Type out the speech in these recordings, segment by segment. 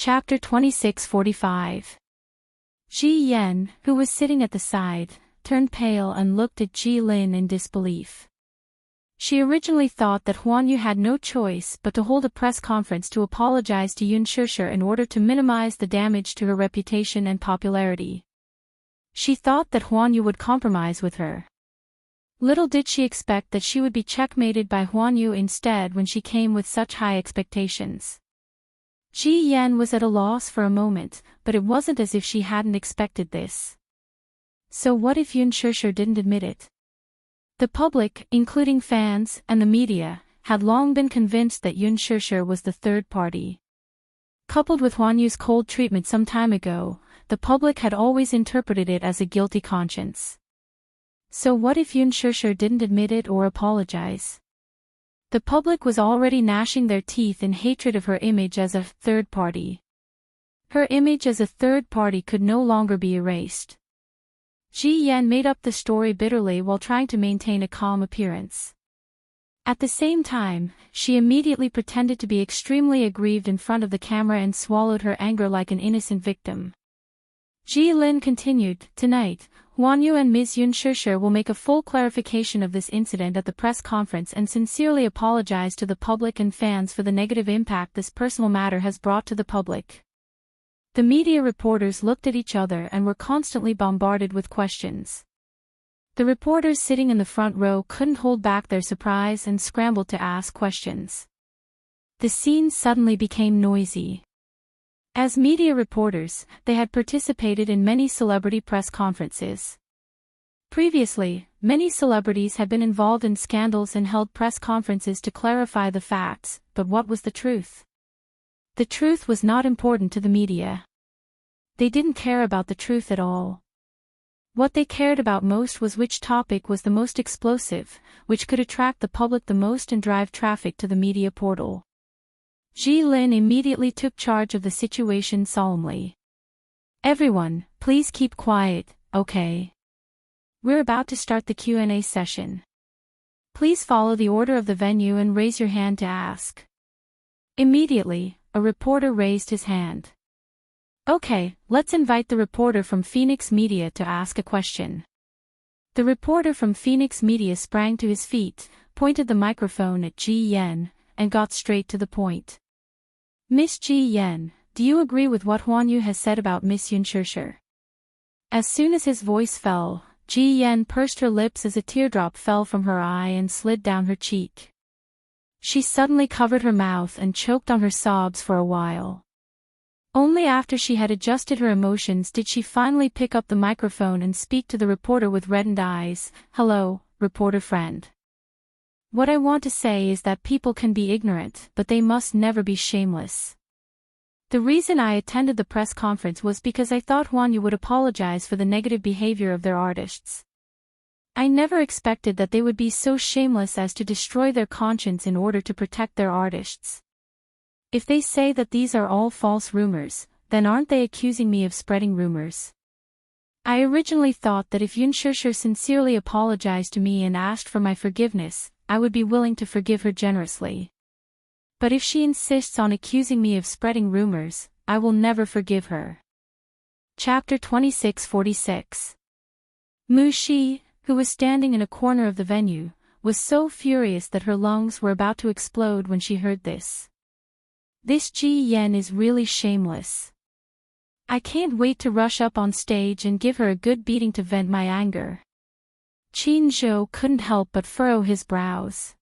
Chapter 2645. Ji Yan, who was sitting at the side, turned pale and looked at Ji Lin in disbelief. She originally thought that Huan Yu had no choice but to hold a press conference to apologize to Yun Shishir in order to minimize the damage to her reputation and popularity. She thought that Huan Yu would compromise with her. Little did she expect that she would be checkmated by Huan Yu instead when she came with such high expectations. Ji Yan was at a loss for a moment, but it wasn't as if she hadn't expected this. So what if Yun Shishir didn't admit it? The public, including fans and the media, had long been convinced that Yun Shishir was the third party. Coupled with Huan Yu's cold treatment some time ago, the public had always interpreted it as a guilty conscience. So what if Yun Shishir didn't admit it or apologize? The public was already gnashing their teeth in hatred of her image as a third party. Her image as a third party could no longer be erased. Ji Yan made up the story bitterly while trying to maintain a calm appearance. At the same time, she immediately pretended to be extremely aggrieved in front of the camera and swallowed her anger like an innocent victim. Ji Lin continued, "Tonight, Huan Yu and Ms. Yun Shishir will make a full clarification of this incident at the press conference and sincerely apologize to the public and fans for the negative impact this personal matter has brought to the public." The media reporters looked at each other and were constantly bombarded with questions. The reporters sitting in the front row couldn't hold back their surprise and scrambled to ask questions. The scene suddenly became noisy. As media reporters, they had participated in many celebrity press conferences. Previously, many celebrities had been involved in scandals and held press conferences to clarify the facts, but what was the truth? The truth was not important to the media. They didn't care about the truth at all. What they cared about most was which topic was the most explosive, which could attract the public the most and drive traffic to the media portal. Ji Lin immediately took charge of the situation solemnly. "Everyone, please keep quiet, okay? We're about to start the Q&A session. Please follow the order of the venue and raise your hand to ask." Immediately, a reporter raised his hand. "Okay, let's invite the reporter from Phoenix Media to ask a question." The reporter from Phoenix Media sprang to his feet, pointed the microphone at Ji Yan, and got straight to the point. "Miss Ji Yan, do you agree with what Huan Yu has said about Miss Yun Shishir?" As soon as his voice fell, Ji Yan pursed her lips as a teardrop fell from her eye and slid down her cheek. She suddenly covered her mouth and choked on her sobs for a while. Only after she had adjusted her emotions did she finally pick up the microphone and speak to the reporter with reddened eyes. "Hello, reporter friend. What I want to say is that people can be ignorant, but they must never be shameless. The reason I attended the press conference was because I thought Huan Yu would apologize for the negative behavior of their artists. I never expected that they would be so shameless as to destroy their conscience in order to protect their artists. If they say that these are all false rumors, then aren't they accusing me of spreading rumors? I originally thought that if Yun Shishir sincerely apologized to me and asked for my forgiveness, I would be willing to forgive her generously. But if she insists on accusing me of spreading rumors, I will never forgive her." Chapter 2646. Mu Shi, who was standing in a corner of the venue, was so furious that her lungs were about to explode when she heard this. "This Ji Yan is really shameless. I can't wait to rush up on stage and give her a good beating to vent my anger." Qin Zhou couldn't help but furrow his brows.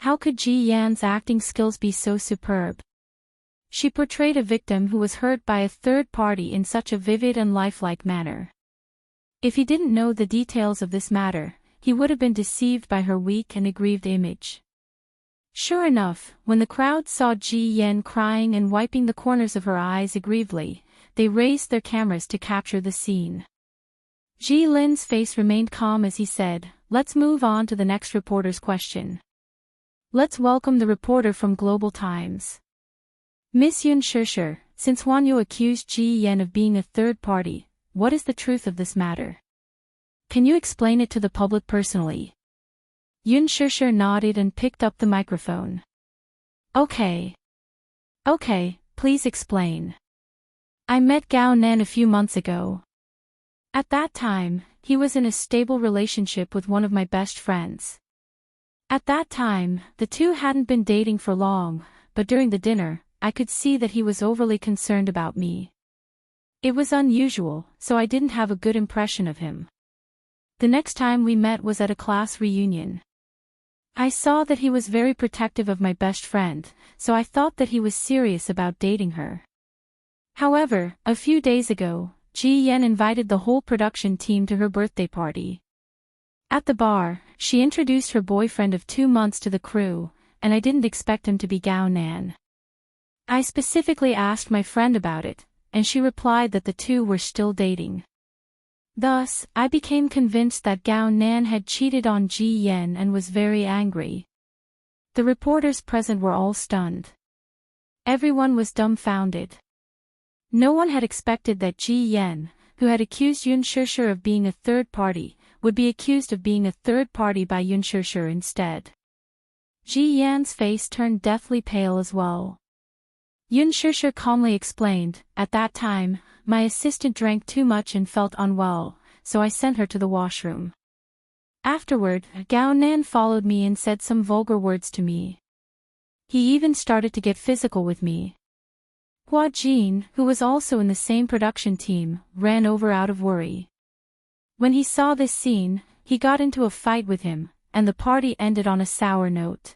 How could Ji Yan's acting skills be so superb? She portrayed a victim who was hurt by a third party in such a vivid and lifelike manner. If he didn't know the details of this matter, he would have been deceived by her weak and aggrieved image. Sure enough, when the crowd saw Ji Yan crying and wiping the corners of her eyes aggrievedly, they raised their cameras to capture the scene. Ji Lin's face remained calm as he said, "Let's move on to the next reporter's question. Let's welcome the reporter from Global Times. Miss Yun Shishir, since Huan Yu accused Ji Yan of being a third party, what is the truth of this matter? Can you explain it to the public personally?" Yun Shishir nodded and picked up the microphone. Okay, Please explain. I met Gao Nan a few months ago. At that time, he was in a stable relationship with one of my best friends. At that time, the two hadn't been dating for long, but during the dinner, I could see that he was overly concerned about me. It was unusual, so I didn't have a good impression of him. The next time we met was at a class reunion. I saw that he was very protective of my best friend, so I thought that he was serious about dating her. However, a few days ago, Ji Yan invited the whole production team to her birthday party. At the bar, she introduced her boyfriend of 2 months to the crew, and I didn't expect him to be Gao Nan. I specifically asked my friend about it, and she replied that the two were still dating. Thus, I became convinced that Gao Nan had cheated on Ji Yan and was very angry. The reporters present were all stunned. Everyone was dumbfounded. No one had expected that Ji Yan, who had accused Yun Shishir of being a third party, would be accused of being a third party by Yun Shishir instead. Ji Yan's face turned deathly pale as well. Yun Shishir calmly explained, "At that time, my assistant drank too much and felt unwell, so I sent her to the washroom. Afterward, Gao Nan followed me and said some vulgar words to me. He even started to get physical with me." Hua Jin, who was also in the same production team, ran over out of worry. When he saw this scene, he got into a fight with him, and the party ended on a sour note.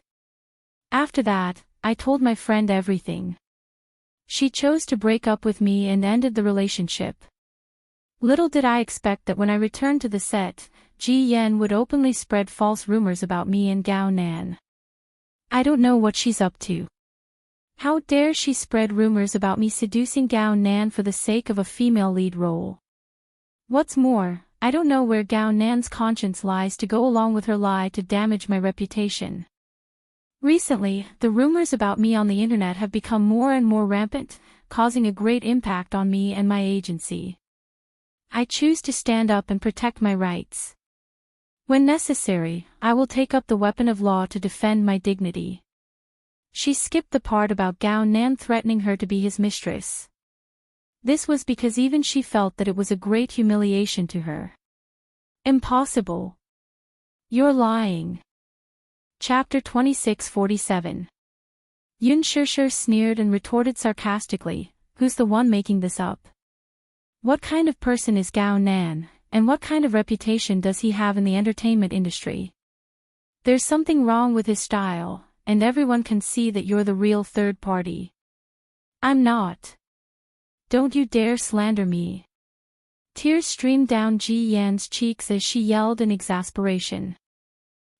After that, I told my friend everything. She chose to break up with me and ended the relationship. Little did I expect that when I returned to the set, Ji Yan would openly spread false rumors about me and Gao Nan. I don't know what she's up to. How dare she spread rumors about me seducing Gao Nan for the sake of a female lead role? What's more, I don't know where Gao Nan's conscience lies to go along with her lie to damage my reputation. Recently, the rumors about me on the internet have become more and more rampant, causing a great impact on me and my agency. I choose to stand up and protect my rights. When necessary, I will take up the weapon of law to defend my dignity. She skipped the part about Gao Nan threatening her to be his mistress. This was because even she felt that it was a great humiliation to her. Impossible. You're lying. Chapter 2647. Yun Shishir sneered and retorted sarcastically, "Who's the one making this up? What kind of person is Gao Nan, and what kind of reputation does he have in the entertainment industry? There's something wrong with his style, and everyone can see that you're the real third party." "I'm not. Don't you dare slander me." Tears streamed down Ji Yan's cheeks as she yelled in exasperation.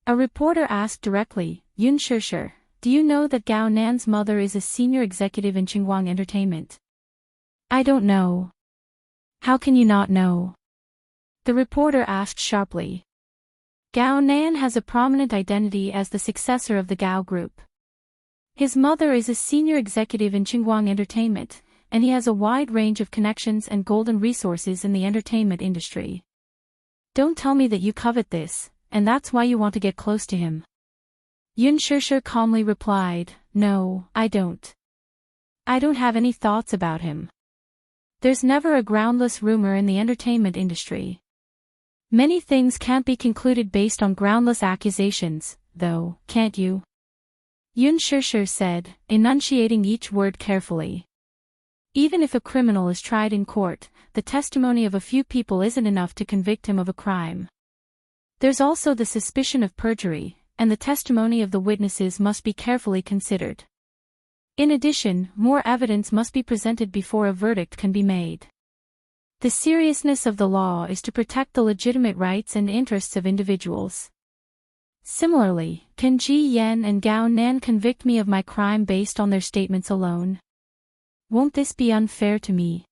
A reporter asked directly, "Yun Shishir, do you know that Gao Nan's mother is a senior executive in Qinguang Entertainment?" "I don't know." "How can you not know?" the reporter asked sharply. Gao Nan has a prominent identity as the successor of the Gao Group. His mother is a senior executive in Qinguang Entertainment, and he has a wide range of connections and golden resources in the entertainment industry. Don't tell me that you covet this, and that's why you want to get close to him. Yun Shishir calmly replied, "No, I don't. I don't have any thoughts about him. There's never a groundless rumor in the entertainment industry. Many things can't be concluded based on groundless accusations, though, can't you?" Yun Shishir said, enunciating each word carefully. Even if a criminal is tried in court, the testimony of a few people isn't enough to convict him of a crime. There's also the suspicion of perjury, and the testimony of the witnesses must be carefully considered. In addition, more evidence must be presented before a verdict can be made. The seriousness of the law is to protect the legitimate rights and interests of individuals. Similarly, can Ji Yan and Gao Nan convict me of my crime based on their statements alone? Won't this be unfair to me?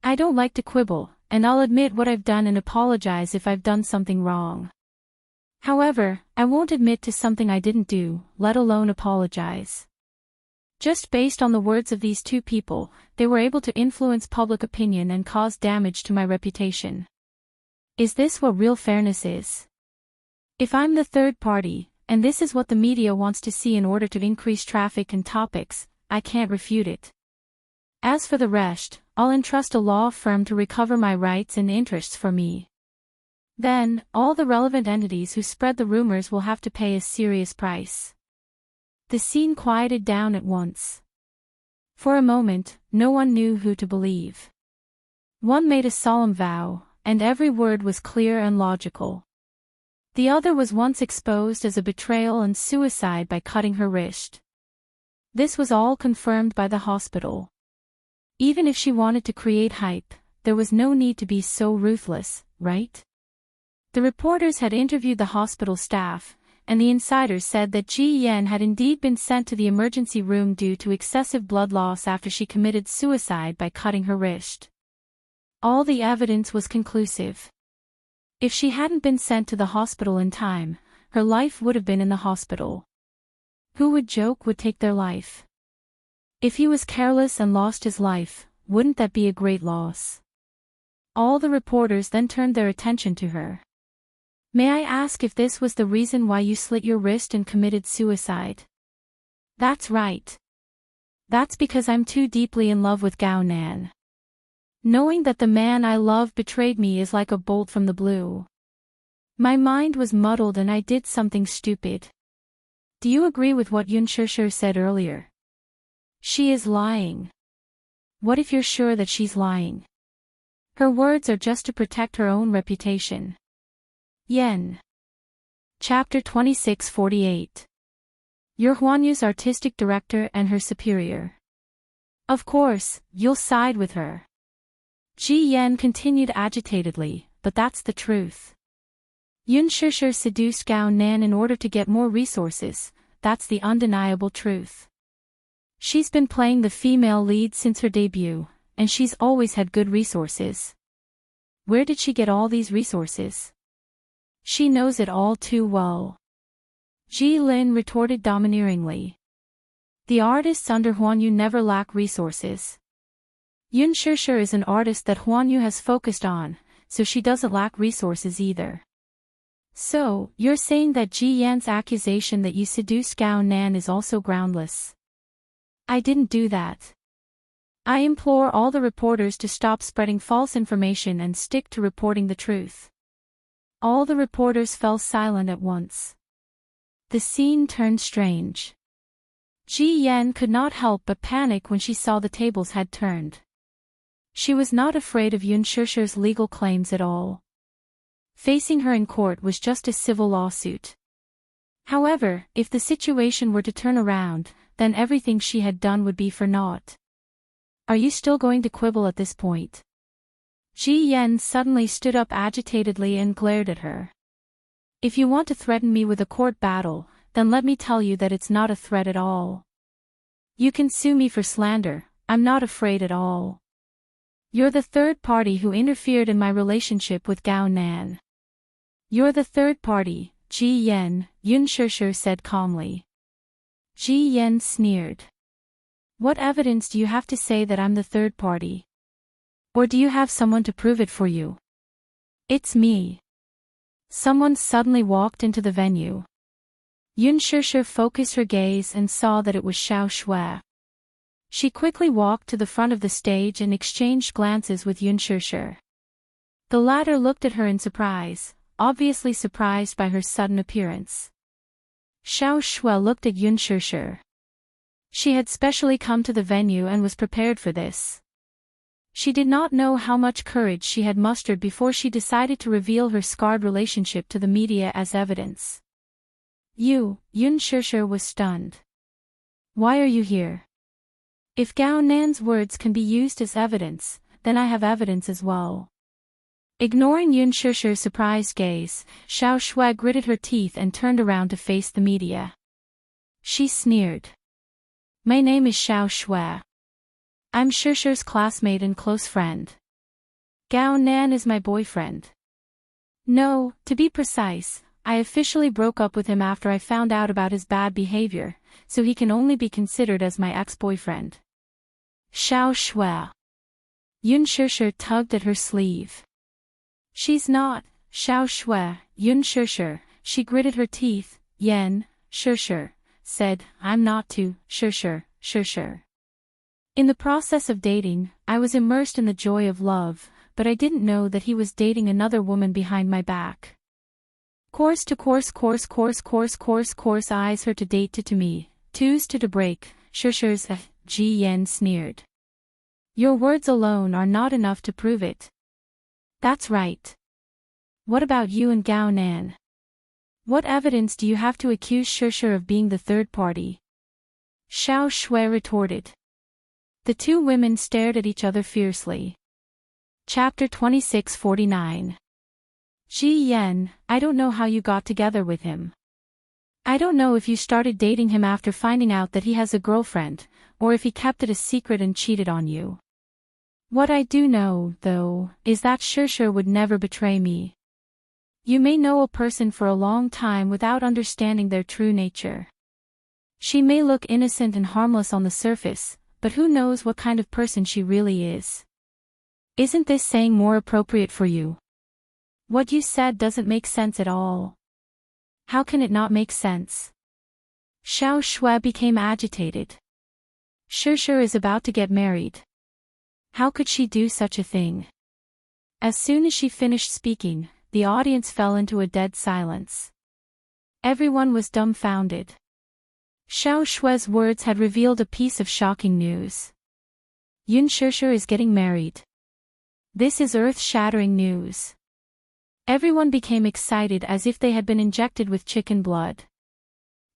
I don't like to quibble, and I'll admit what I've done and apologize if I've done something wrong. However, I won't admit to something I didn't do, let alone apologize. Just based on the words of these two people, they were able to influence public opinion and cause damage to my reputation. Is this what real fairness is? If I'm the third party, and this is what the media wants to see in order to increase traffic and topics, I can't refute it. As for the rest, I'll entrust a law firm to recover my rights and interests for me. Then, all the relevant entities who spread the rumors will have to pay a serious price. The scene quieted down at once. For a moment, no one knew who to believe. One made a solemn vow, and every word was clear and logical. The other was once exposed as a betrayal and suicide by cutting her wrist. This was all confirmed by the hospital. Even if she wanted to create hype, there was no need to be so ruthless, right? The reporters had interviewed the hospital staff, and the insiders said that Ji Yen had indeed been sent to the emergency room due to excessive blood loss after she committed suicide by cutting her wrist. All the evidence was conclusive. If she hadn't been sent to the hospital in time, her life would have been in the hospital. Who would joke would take their life? If he was careless and lost his life, wouldn't that be a great loss? All the reporters then turned their attention to her. May I ask if this was the reason why you slit your wrist and committed suicide? That's right. That's because I'm too deeply in love with Gao Nan. Knowing that the man I love betrayed me is like a bolt from the blue. My mind was muddled and I did something stupid. Do you agree with what Yun Shishir said earlier? She is lying. What if you're sure that she's lying? Her words are just to protect her own reputation. Yen. Chapter 2648. You're Huanyu's artistic director and her superior. Of course, you'll side with her. Ji Yen continued agitatedly, but that's the truth. Yun Shishir seduced Gao Nan in order to get more resources, that's the undeniable truth. She's been playing the female lead since her debut, and she's always had good resources. Where did she get all these resources? She knows it all too well. Ji Lin retorted domineeringly. The artists under Huanyu never lack resources. Yun Shishir is an artist that Huanyu has focused on, so she doesn't lack resources either. So, you're saying that Ji Yan's accusation that you seduced Gao Nan is also groundless? I didn't do that. I implore all the reporters to stop spreading false information and stick to reporting the truth. All the reporters fell silent at once. The scene turned strange. Ji Yen could not help but panic when she saw the tables had turned. She was not afraid of Yun Shishir's legal claims at all. Facing her in court was just a civil lawsuit. However, if the situation were to turn around, then everything she had done would be for naught. Are you still going to quibble at this point? Ji Yen suddenly stood up agitatedly and glared at her. If you want to threaten me with a court battle, then let me tell you that it's not a threat at all. You can sue me for slander, I'm not afraid at all. You're the third party who interfered in my relationship with Gao Nan. You're the third party, Ji Yen, Yun Shishir said calmly. Ji Yen sneered. What evidence do you have to say that I'm the third party? Or do you have someone to prove it for you? It's me. Someone suddenly walked into the venue. Yun Shishir focused her gaze and saw that it was Xiao Shui. She quickly walked to the front of the stage and exchanged glances with Yun Shishir. The latter looked at her in surprise, obviously surprised by her sudden appearance. Xiao Shui looked at Yun Shishir. She had specially come to the venue and was prepared for this. She did not know how much courage she had mustered before she decided to reveal her scarred relationship to the media as evidence. Yun Shishir was stunned. Why are you here? If Gao Nan's words can be used as evidence, then I have evidence as well. Ignoring Yun Shishir's surprised gaze, Xiao Shui gritted her teeth and turned around to face the media. She sneered. My name is Xiao Shui. I'm Shishir's classmate and close friend. Gao Nan is my boyfriend. No, to be precise, I officially broke up with him after I found out about his bad behavior, so he can only be considered as my ex-boyfriend. Xiao Shui. Yun Shishir tugged at her sleeve. She's not, Xiao Shui, Yun Shishir, she gritted her teeth. Yen, Shishir, said, I'm not to, Shishir. In the process of dating, I was immersed in the joy of love, but I didn't know that he was dating another woman behind my back. Course to course course course course course course eyes her to date to me, twos to break, shirshers Ji Yen sneered. Your words alone are not enough to prove it. That's right. What about you and Gao Nan? What evidence do you have to accuse Shirshir of being the third party? Xiao Shui retorted. The two women stared at each other fiercely. Chapter 2649. Ji Yen, I don't know how you got together with him. I don't know if you started dating him after finding out that he has a girlfriend, or if he kept it a secret and cheated on you. What I do know, though, is that Shirshir would never betray me. You may know a person for a long time without understanding their true nature. She may look innocent and harmless on the surface, but who knows what kind of person she really is. Isn't this saying more appropriate for you? What you said doesn't make sense at all. How can it not make sense? Xiao Shui became agitated. Shirshir is about to get married. How could she do such a thing? As soon as she finished speaking, the audience fell into a dead silence. Everyone was dumbfounded. Xiao Shui's words had revealed a piece of shocking news. Yun Shirshir is getting married. This is earth-shattering news. Everyone became excited as if they had been injected with chicken blood.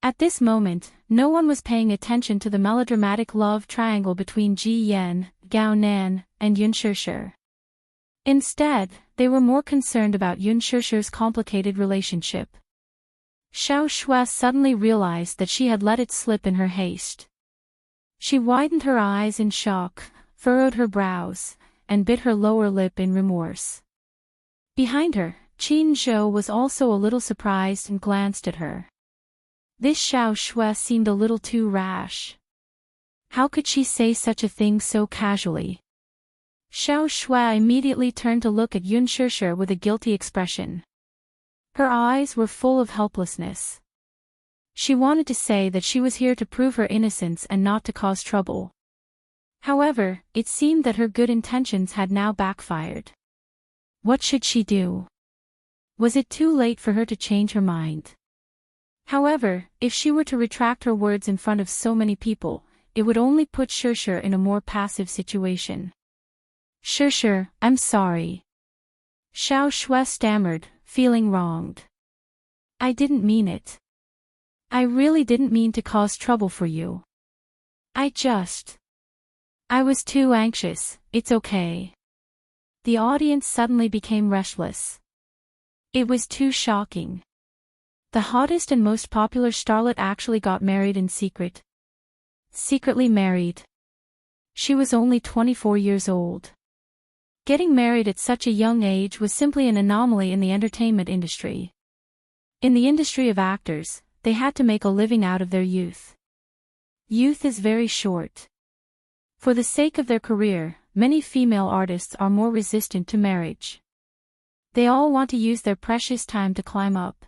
At this moment, no one was paying attention to the melodramatic love triangle between Ji Yen, Gao Nan, and Yun Shirshir. Instead, they were more concerned about Yun Shirshir's complicated relationship. Xiao Shui suddenly realized that she had let it slip in her haste. She widened her eyes in shock, furrowed her brows, and bit her lower lip in remorse. Behind her, Qin Zhou was also a little surprised and glanced at her. This Xiao Shui seemed a little too rash. How could she say such a thing so casually? Xiao Shui immediately turned to look at Yun Shirshir with a guilty expression. Her eyes were full of helplessness. She wanted to say that she was here to prove her innocence and not to cause trouble. However, it seemed that her good intentions had now backfired. What should she do? Was it too late for her to change her mind? However, if she were to retract her words in front of so many people, it would only put Shirshir in a more passive situation. Shirshir, I'm sorry. Xiao Shui stammered, feeling wronged. I didn't mean it. I really didn't mean to cause trouble for you. I was too anxious, it's okay. The audience suddenly became restless. It was too shocking. The hottest and most popular starlet actually got married in secret. Secretly married. She was only 24 years old. Getting married at such a young age was simply an anomaly in the entertainment industry. In the industry of actors, they had to make a living out of their youth. Youth is very short. For the sake of their career, many female artists are more resistant to marriage. They all want to use their precious time to climb up.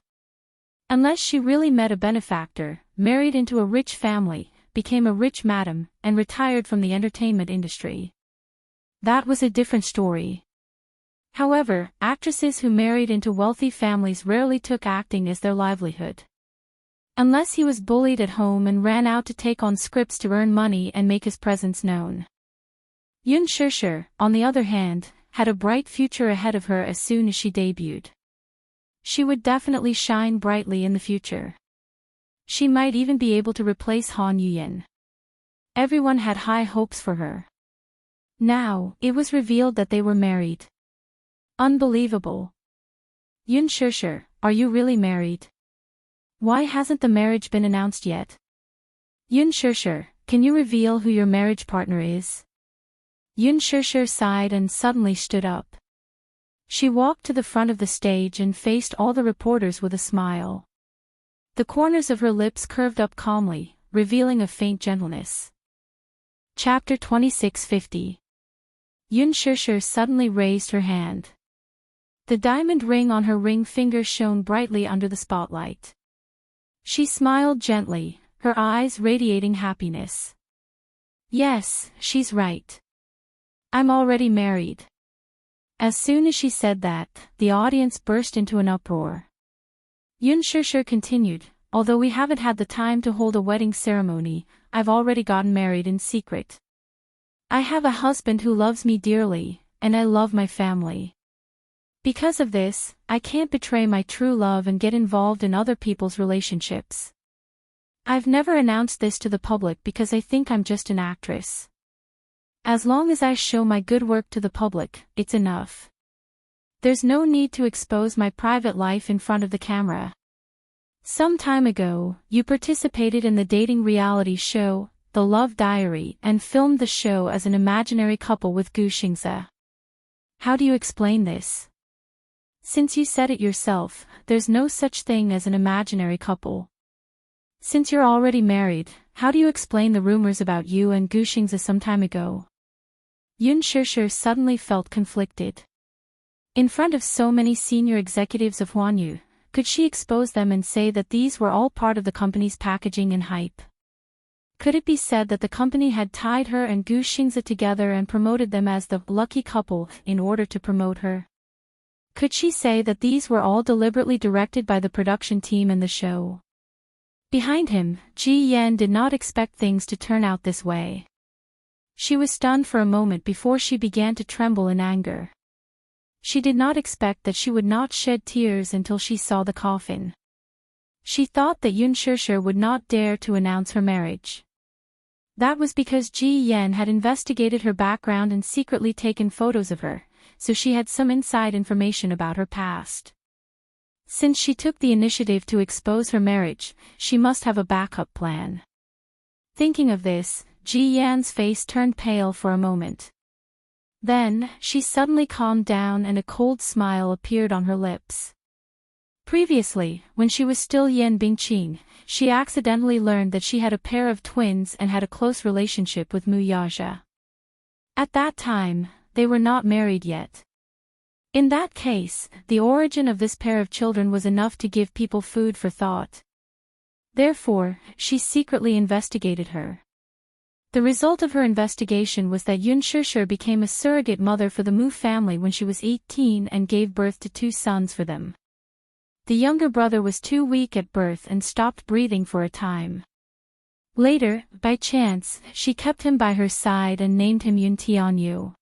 Unless she really met a benefactor, married into a rich family, became a rich madam, and retired from the entertainment industry. That was a different story. However, actresses who married into wealthy families rarely took acting as their livelihood. Unless he was bullied at home and ran out to take on scripts to earn money and make his presence known. Yun Shirshir, on the other hand, had a bright future ahead of her as soon as she debuted. She would definitely shine brightly in the future. She might even be able to replace Han Yuyan. Everyone had high hopes for her. Now, it was revealed that they were married. Unbelievable. Yun Shirshir, are you really married? Why hasn't the marriage been announced yet? Yun Shirshir, can you reveal who your marriage partner is? Yun Shirshir sighed and suddenly stood up. She walked to the front of the stage and faced all the reporters with a smile. The corners of her lips curved up calmly, revealing a faint gentleness. Chapter 2650. Yun Shirshir suddenly raised her hand. The diamond ring on her ring finger shone brightly under the spotlight. She smiled gently, her eyes radiating happiness. Yes, she's right. I'm already married. As soon as she said that, the audience burst into an uproar. Yun Shishir continued, although we haven't had the time to hold a wedding ceremony, I've already gotten married in secret. I have a husband who loves me dearly, and I love my family. Because of this, I can't betray my true love and get involved in other people's relationships. I've never announced this to the public because I think I'm just an actress. As long as I show my good work to the public, it's enough. There's no need to expose my private life in front of the camera. Some time ago, you participated in the dating reality show, The Love Diary, and filmed the show as an imaginary couple with Gu Xingze. How do you explain this? Since you said it yourself, there's no such thing as an imaginary couple. Since you're already married, how do you explain the rumors about you and Gu Xingze some time ago? Yun Shishir suddenly felt conflicted. In front of so many senior executives of Huanyu, could she expose them and say that these were all part of the company's packaging and hype? Could it be said that the company had tied her and Gu Xingze together and promoted them as the lucky couple in order to promote her? Could she say that these were all deliberately directed by the production team and the show? Behind him, Ji Yan did not expect things to turn out this way. She was stunned for a moment before she began to tremble in anger. She did not expect that she would not shed tears until she saw the coffin. She thought that Yun Shishir would not dare to announce her marriage. That was because Ji Yan had investigated her background and secretly taken photos of her, so she had some inside information about her past. Since she took the initiative to expose her marriage, she must have a backup plan. Thinking of this, Ji Yan's face turned pale for a moment. Then, she suddenly calmed down and a cold smile appeared on her lips. Previously, when she was still Yan Bingqing, she accidentally learned that she had a pair of twins and had a close relationship with Mu Yaja. At that time, they were not married yet. In that case, the origin of this pair of children was enough to give people food for thought. Therefore, she secretly investigated her. The result of her investigation was that Yun Shishir became a surrogate mother for the Mu family when she was 18 and gave birth to 2 sons for them. The younger brother was too weak at birth and stopped breathing for a time. Later, by chance, she kept him by her side and named him Yun Tianyu.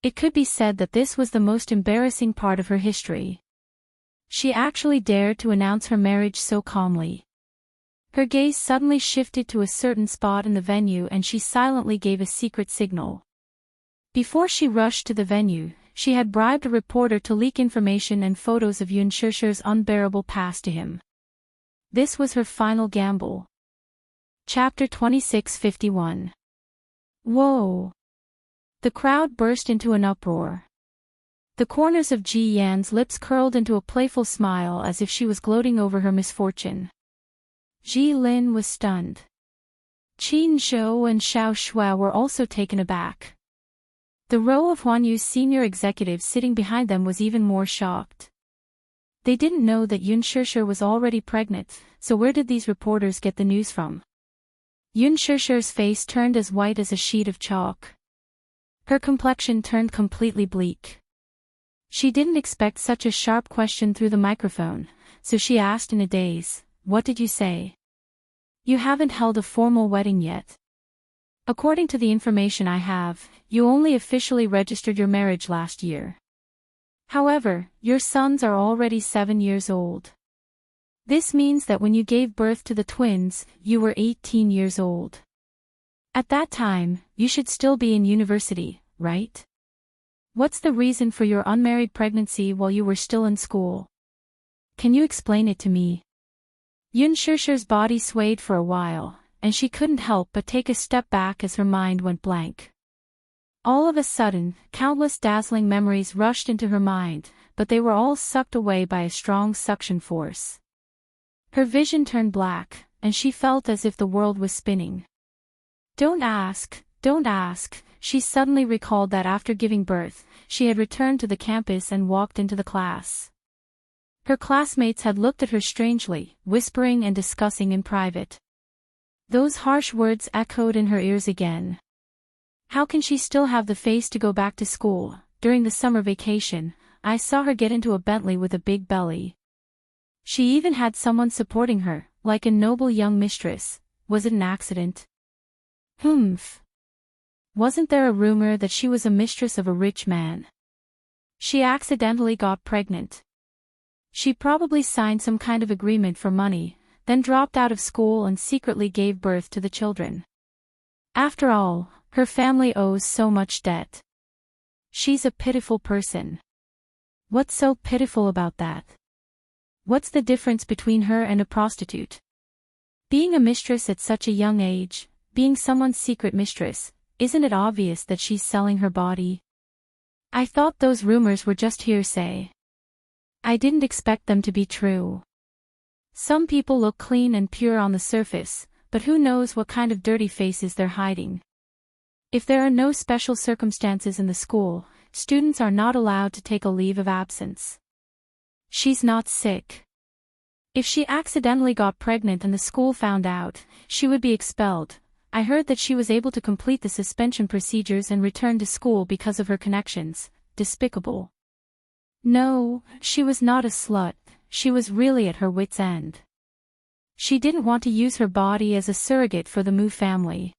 It could be said that this was the most embarrassing part of her history. She actually dared to announce her marriage so calmly. Her gaze suddenly shifted to a certain spot in the venue and she silently gave a secret signal. Before she rushed to the venue, she had bribed a reporter to leak information and photos of Yun Shishir's unbearable past to him. This was her final gamble. Chapter 2651. Whoa! The crowd burst into an uproar. The corners of Ji Yan's lips curled into a playful smile as if she was gloating over her misfortune. Ji Lin was stunned. Qin Zhou and Xiao Shuai were also taken aback. The row of Huanyu's senior executives sitting behind them was even more shocked. They didn't know that Yun Shishir was already pregnant, so where did these reporters get the news from? Yun Shishir's face turned as white as a sheet of chalk. Her complexion turned completely bleak. She didn't expect such a sharp question through the microphone, so she asked in a daze, "What did you say? You haven't held a formal wedding yet. According to the information I have, you only officially registered your marriage last year. However, your sons are already 7 years old. This means that when you gave birth to the twins, you were 18 years old. At that time, you should still be in university, right? What's the reason for your unmarried pregnancy while you were still in school? Can you explain it to me?" Yun Shishir's body swayed for a while, and she couldn't help but take a step back as her mind went blank. All of a sudden, countless dazzling memories rushed into her mind, but they were all sucked away by a strong suction force. Her vision turned black, and she felt as if the world was spinning. Don't ask, she suddenly recalled that after giving birth, she had returned to the campus and walked into the class. Her classmates had looked at her strangely, whispering and discussing in private. Those harsh words echoed in her ears again. How can she still have the face to go back to school? During the summer vacation, I saw her get into a Bentley with a big belly. She even had someone supporting her, like a noble young mistress. Was it an accident? Humph. Wasn't there a rumor that she was a mistress of a rich man? She accidentally got pregnant. She probably signed some kind of agreement for money, then dropped out of school and secretly gave birth to the children. After all, her family owes so much debt. She's a pitiful person. What's so pitiful about that? What's the difference between her and a prostitute? Being a mistress at such a young age, being someone's secret mistress, isn't it obvious that she's selling her body? I thought those rumors were just hearsay. I didn't expect them to be true. Some people look clean and pure on the surface, but who knows what kind of dirty faces they're hiding. If there are no special circumstances in the school, students are not allowed to take a leave of absence. She's not sick. If she accidentally got pregnant and the school found out, she would be expelled. I heard that she was able to complete the suspension procedures and return to school because of her connections. Despicable. No, she was not a slut. She was really at her wit's end. She didn't want to use her body as a surrogate for the Mu family.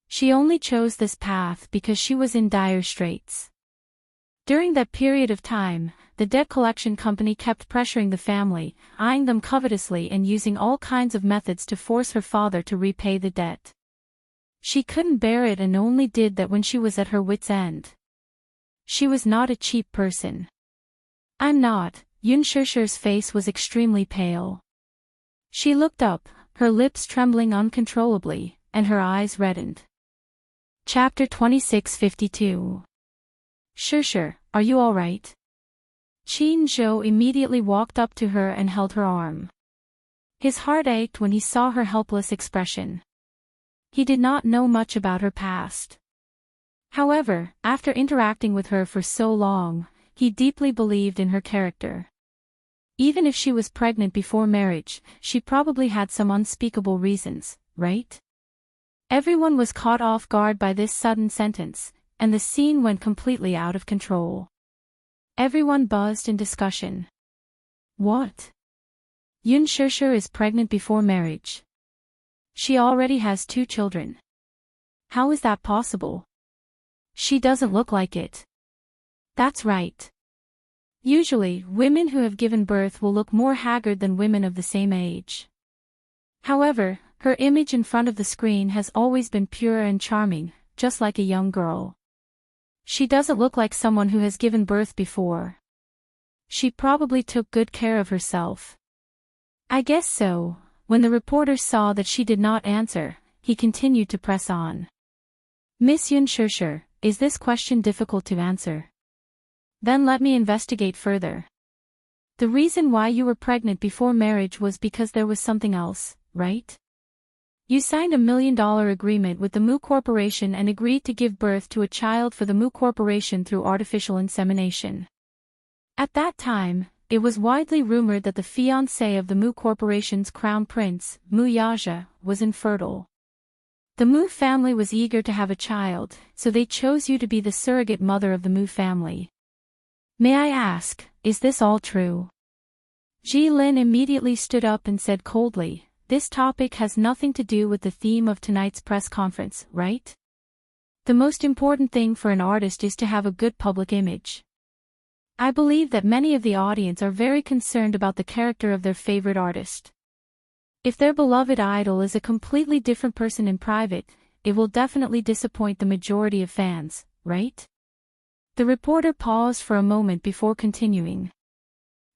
She only chose this path because she was in dire straits. During that period of time, the debt collection company kept pressuring the family, eyeing them covetously and using all kinds of methods to force her father to repay the debt. She couldn't bear it and only did that when she was at her wit's end. She was not a cheap person. I'm not. Yun Shishir's face was extremely pale. She looked up, her lips trembling uncontrollably, and her eyes reddened. Chapter 2652. Shishir, are you all right? Qin Zhou immediately walked up to her and held her arm. His heart ached when he saw her helpless expression. He did not know much about her past. However, after interacting with her for so long, he deeply believed in her character. Even if she was pregnant before marriage, she probably had some unspeakable reasons, right? Everyone was caught off guard by this sudden sentence, and the scene went completely out of control. Everyone buzzed in discussion. What? Yun Shishir is pregnant before marriage. She already has 2 children. How is that possible? She doesn't look like it. That's right. Usually, women who have given birth will look more haggard than women of the same age. However, her image in front of the screen has always been pure and charming, just like a young girl. She doesn't look like someone who has given birth before. She probably took good care of herself. I guess so. When the reporter saw that she did not answer, he continued to press on. Miss Yun Shishir, is this question difficult to answer? Then let me investigate further. The reason why you were pregnant before marriage was because there was something else, right? You signed $1 million agreement with the Mu Corporation and agreed to give birth to a child for the Mu Corporation through artificial insemination. At that time, it was widely rumored that the fiancé of the Mu Corporation's crown prince, Mu Yaja, was infertile. The Mu family was eager to have a child, so they chose you to be the surrogate mother of the Mu family. May I ask, is this all true? Ji Lin immediately stood up and said coldly, this topic has nothing to do with the theme of tonight's press conference, right? The most important thing for an artist is to have a good public image. I believe that many of the audience are very concerned about the character of their favorite artist. If their beloved idol is a completely different person in private, it will definitely disappoint the majority of fans, right? The reporter paused for a moment before continuing.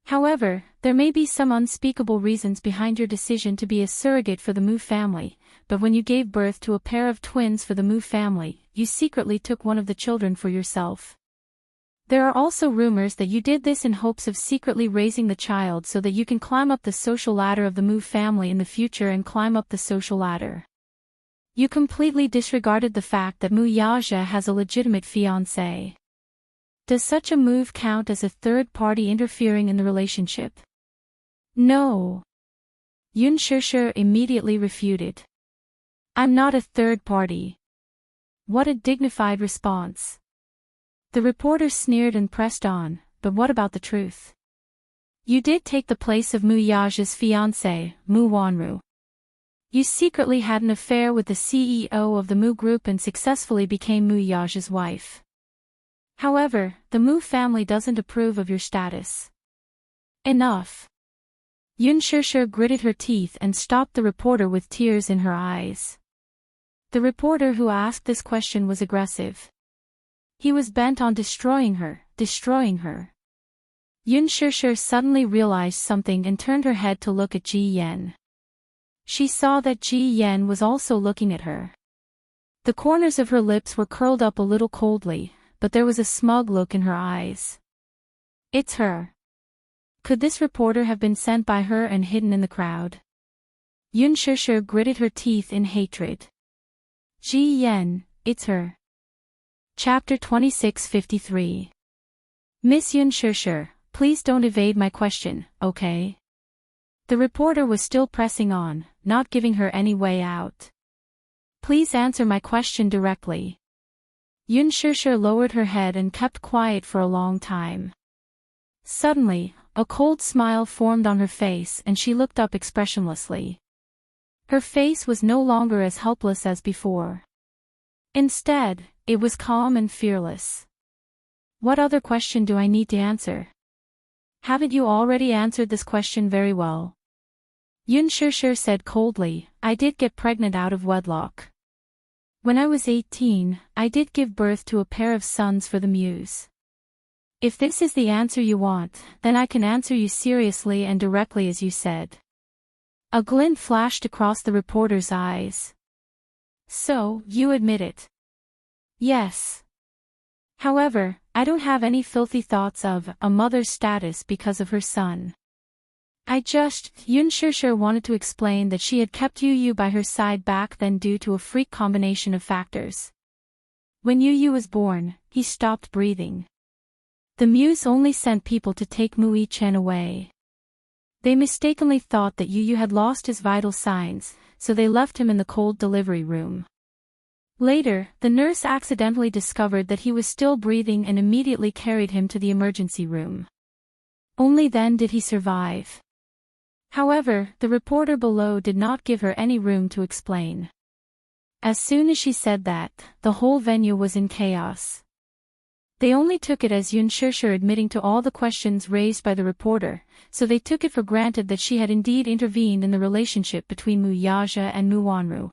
However, there may be some unspeakable reasons behind your decision to be a surrogate for the Mu family, but when you gave birth to a pair of twins for the Mu family, you secretly took one of the children for yourself. There are also rumors that you did this in hopes of secretly raising the child so that you can climb up the social ladder of the Mu family in the future and climb up the social ladder. You completely disregarded the fact that Mu Yaja has a legitimate fiancé. Does such a move count as a third party interfering in the relationship? No. Yun Shishir immediately refuted. I'm not a third party. What a dignified response. The reporter sneered and pressed on, but what about the truth? You did take the place of Mu Yaja's fiancé, Mu Wanru. You secretly had an affair with the CEO of the Mu Group and successfully became Mu Yaja's wife. However, the Mu family doesn't approve of your status. Enough. Yun Shishir gritted her teeth and stopped the reporter with tears in her eyes. The reporter who asked this question was aggressive. He was bent on destroying her. Yun Shishir suddenly realized something and turned her head to look at Ji Yen. She saw that Ji Yen was also looking at her. The corners of her lips were curled up a little coldly, but there was a smug look in her eyes. It's her. Could this reporter have been sent by her and hidden in the crowd? Yun Shishir gritted her teeth in hatred. Ji Yen, it's her. Chapter 2653. Miss Yun Shishir, please don't evade my question, okay? The reporter was still pressing on, not giving her any way out. Please answer my question directly. Yun Shishir lowered her head and kept quiet for a long time. Suddenly, a cold smile formed on her face and she looked up expressionlessly. Her face was no longer as helpless as before. Instead, it was calm and fearless. What other question do I need to answer? Haven't you already answered this question very well? Yun Shishir said coldly, I did get pregnant out of wedlock. When I was 18, I did give birth to a pair of sons for the Muse. If this is the answer you want, then I can answer you seriously and directly as you said. A glint flashed across the reporter's eyes. So, you admit it? Yes. However, I don't have any filthy thoughts of a mother's status because of her son. Yun Shishir wanted to explain that she had kept Yu by her side back then due to a freak combination of factors. When Yu was born, he stopped breathing. The Muse only sent people to take Mui Chen away. They mistakenly thought that Yu had lost his vital signs, so they left him in the cold delivery room. Later, the nurse accidentally discovered that he was still breathing and immediately carried him to the emergency room. Only then did he survive. However, the reporter below did not give her any room to explain. As soon as she said that, the whole venue was in chaos. They only took it as Yun Shishir admitting to all the questions raised by the reporter, so they took it for granted that she had indeed intervened in the relationship between Mu Yaja and Mu Wanru.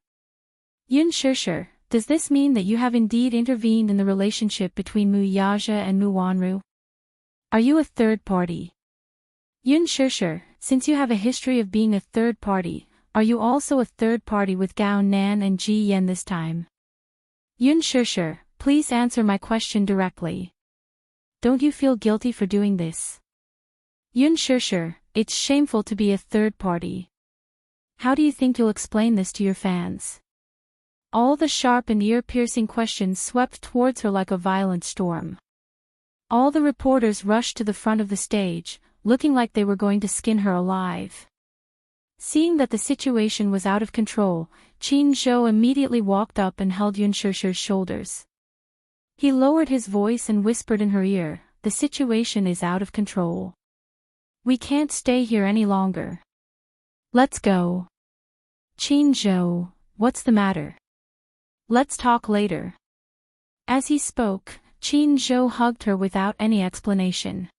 Yun Shishir, does this mean that you have indeed intervened in the relationship between Mu Yaja and Mu Wanru? Are you a third party? Yun Shishir, since you have a history of being a third party, are you also a third party with Gao Nan and Ji Yen this time? Yun Shishir, please answer my question directly. Don't you feel guilty for doing this? Yun Shishir, it's shameful to be a third party. How do you think you'll explain this to your fans? All the sharp and ear-piercing questions swept towards her like a violent storm. All the reporters rushed to the front of the stage, looking like they were going to skin her alive. Seeing that the situation was out of control, Qin Zhou immediately walked up and held Yun Shishir's shoulders. He lowered his voice and whispered in her ear, the situation is out of control. We can't stay here any longer. Let's go. Qin Zhou, what's the matter? Let's talk later. As he spoke, Qin Zhou hugged her without any explanation.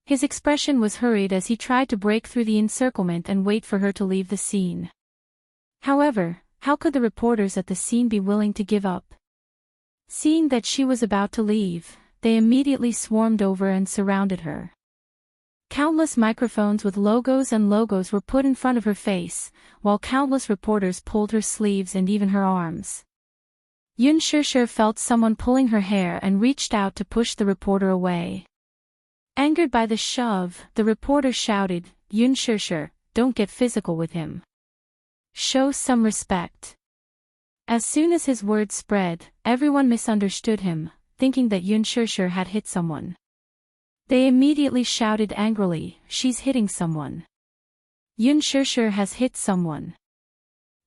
His expression was hurried as he tried to break through the encirclement and wait for her to leave the scene. However, how could the reporters at the scene be willing to give up? Seeing that she was about to leave, they immediately swarmed over and surrounded her. Countless microphones with logos were put in front of her face, while countless reporters pulled her sleeves and even her arms. Yun Shishir felt someone pulling her hair and reached out to push the reporter away. Angered by the shove, the reporter shouted, Yun Shishir, don't get physical with him. Show some respect. As soon as his words spread, everyone misunderstood him, thinking that Yun Shishir had hit someone. They immediately shouted angrily, she's hitting someone. Yun Shishir has hit someone.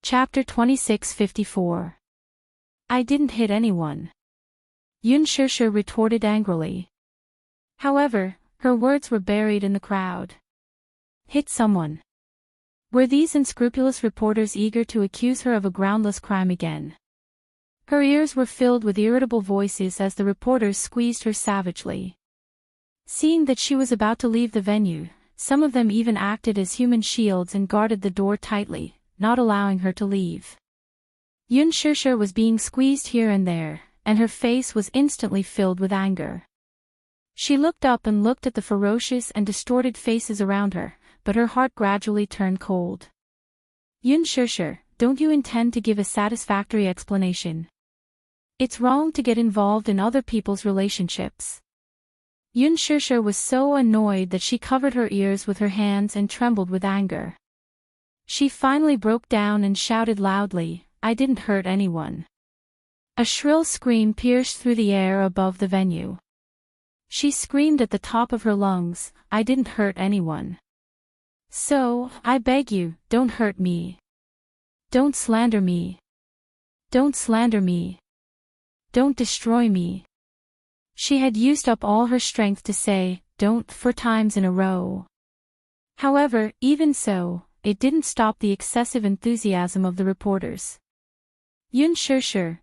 Chapter 26:54. I didn't hit anyone. Yun Shushu retorted angrily. However, her words were buried in the crowd. Hit someone. Were these unscrupulous reporters eager to accuse her of a groundless crime again? Her ears were filled with irritable voices as the reporters squeezed her savagely. Seeing that she was about to leave the venue, some of them even acted as human shields and guarded the door tightly, not allowing her to leave. Yun Shushu was being squeezed here and there, and her face was instantly filled with anger. She looked up and looked at the ferocious and distorted faces around her, but her heart gradually turned cold. Yun Shushu, don't you intend to give a satisfactory explanation? It's wrong to get involved in other people's relationships. Yun Shushu was so annoyed that she covered her ears with her hands and trembled with anger. She finally broke down and shouted loudly, I didn't hurt anyone. A shrill scream pierced through the air above the venue. She screamed at the top of her lungs, I didn't hurt anyone. So, I beg you, don't hurt me. Don't slander me. Don't slander me. Don't destroy me. She had used up all her strength to say, don't 4 times in a row. However, even so, it didn't stop the excessive enthusiasm of the reporters. Yun Shushu,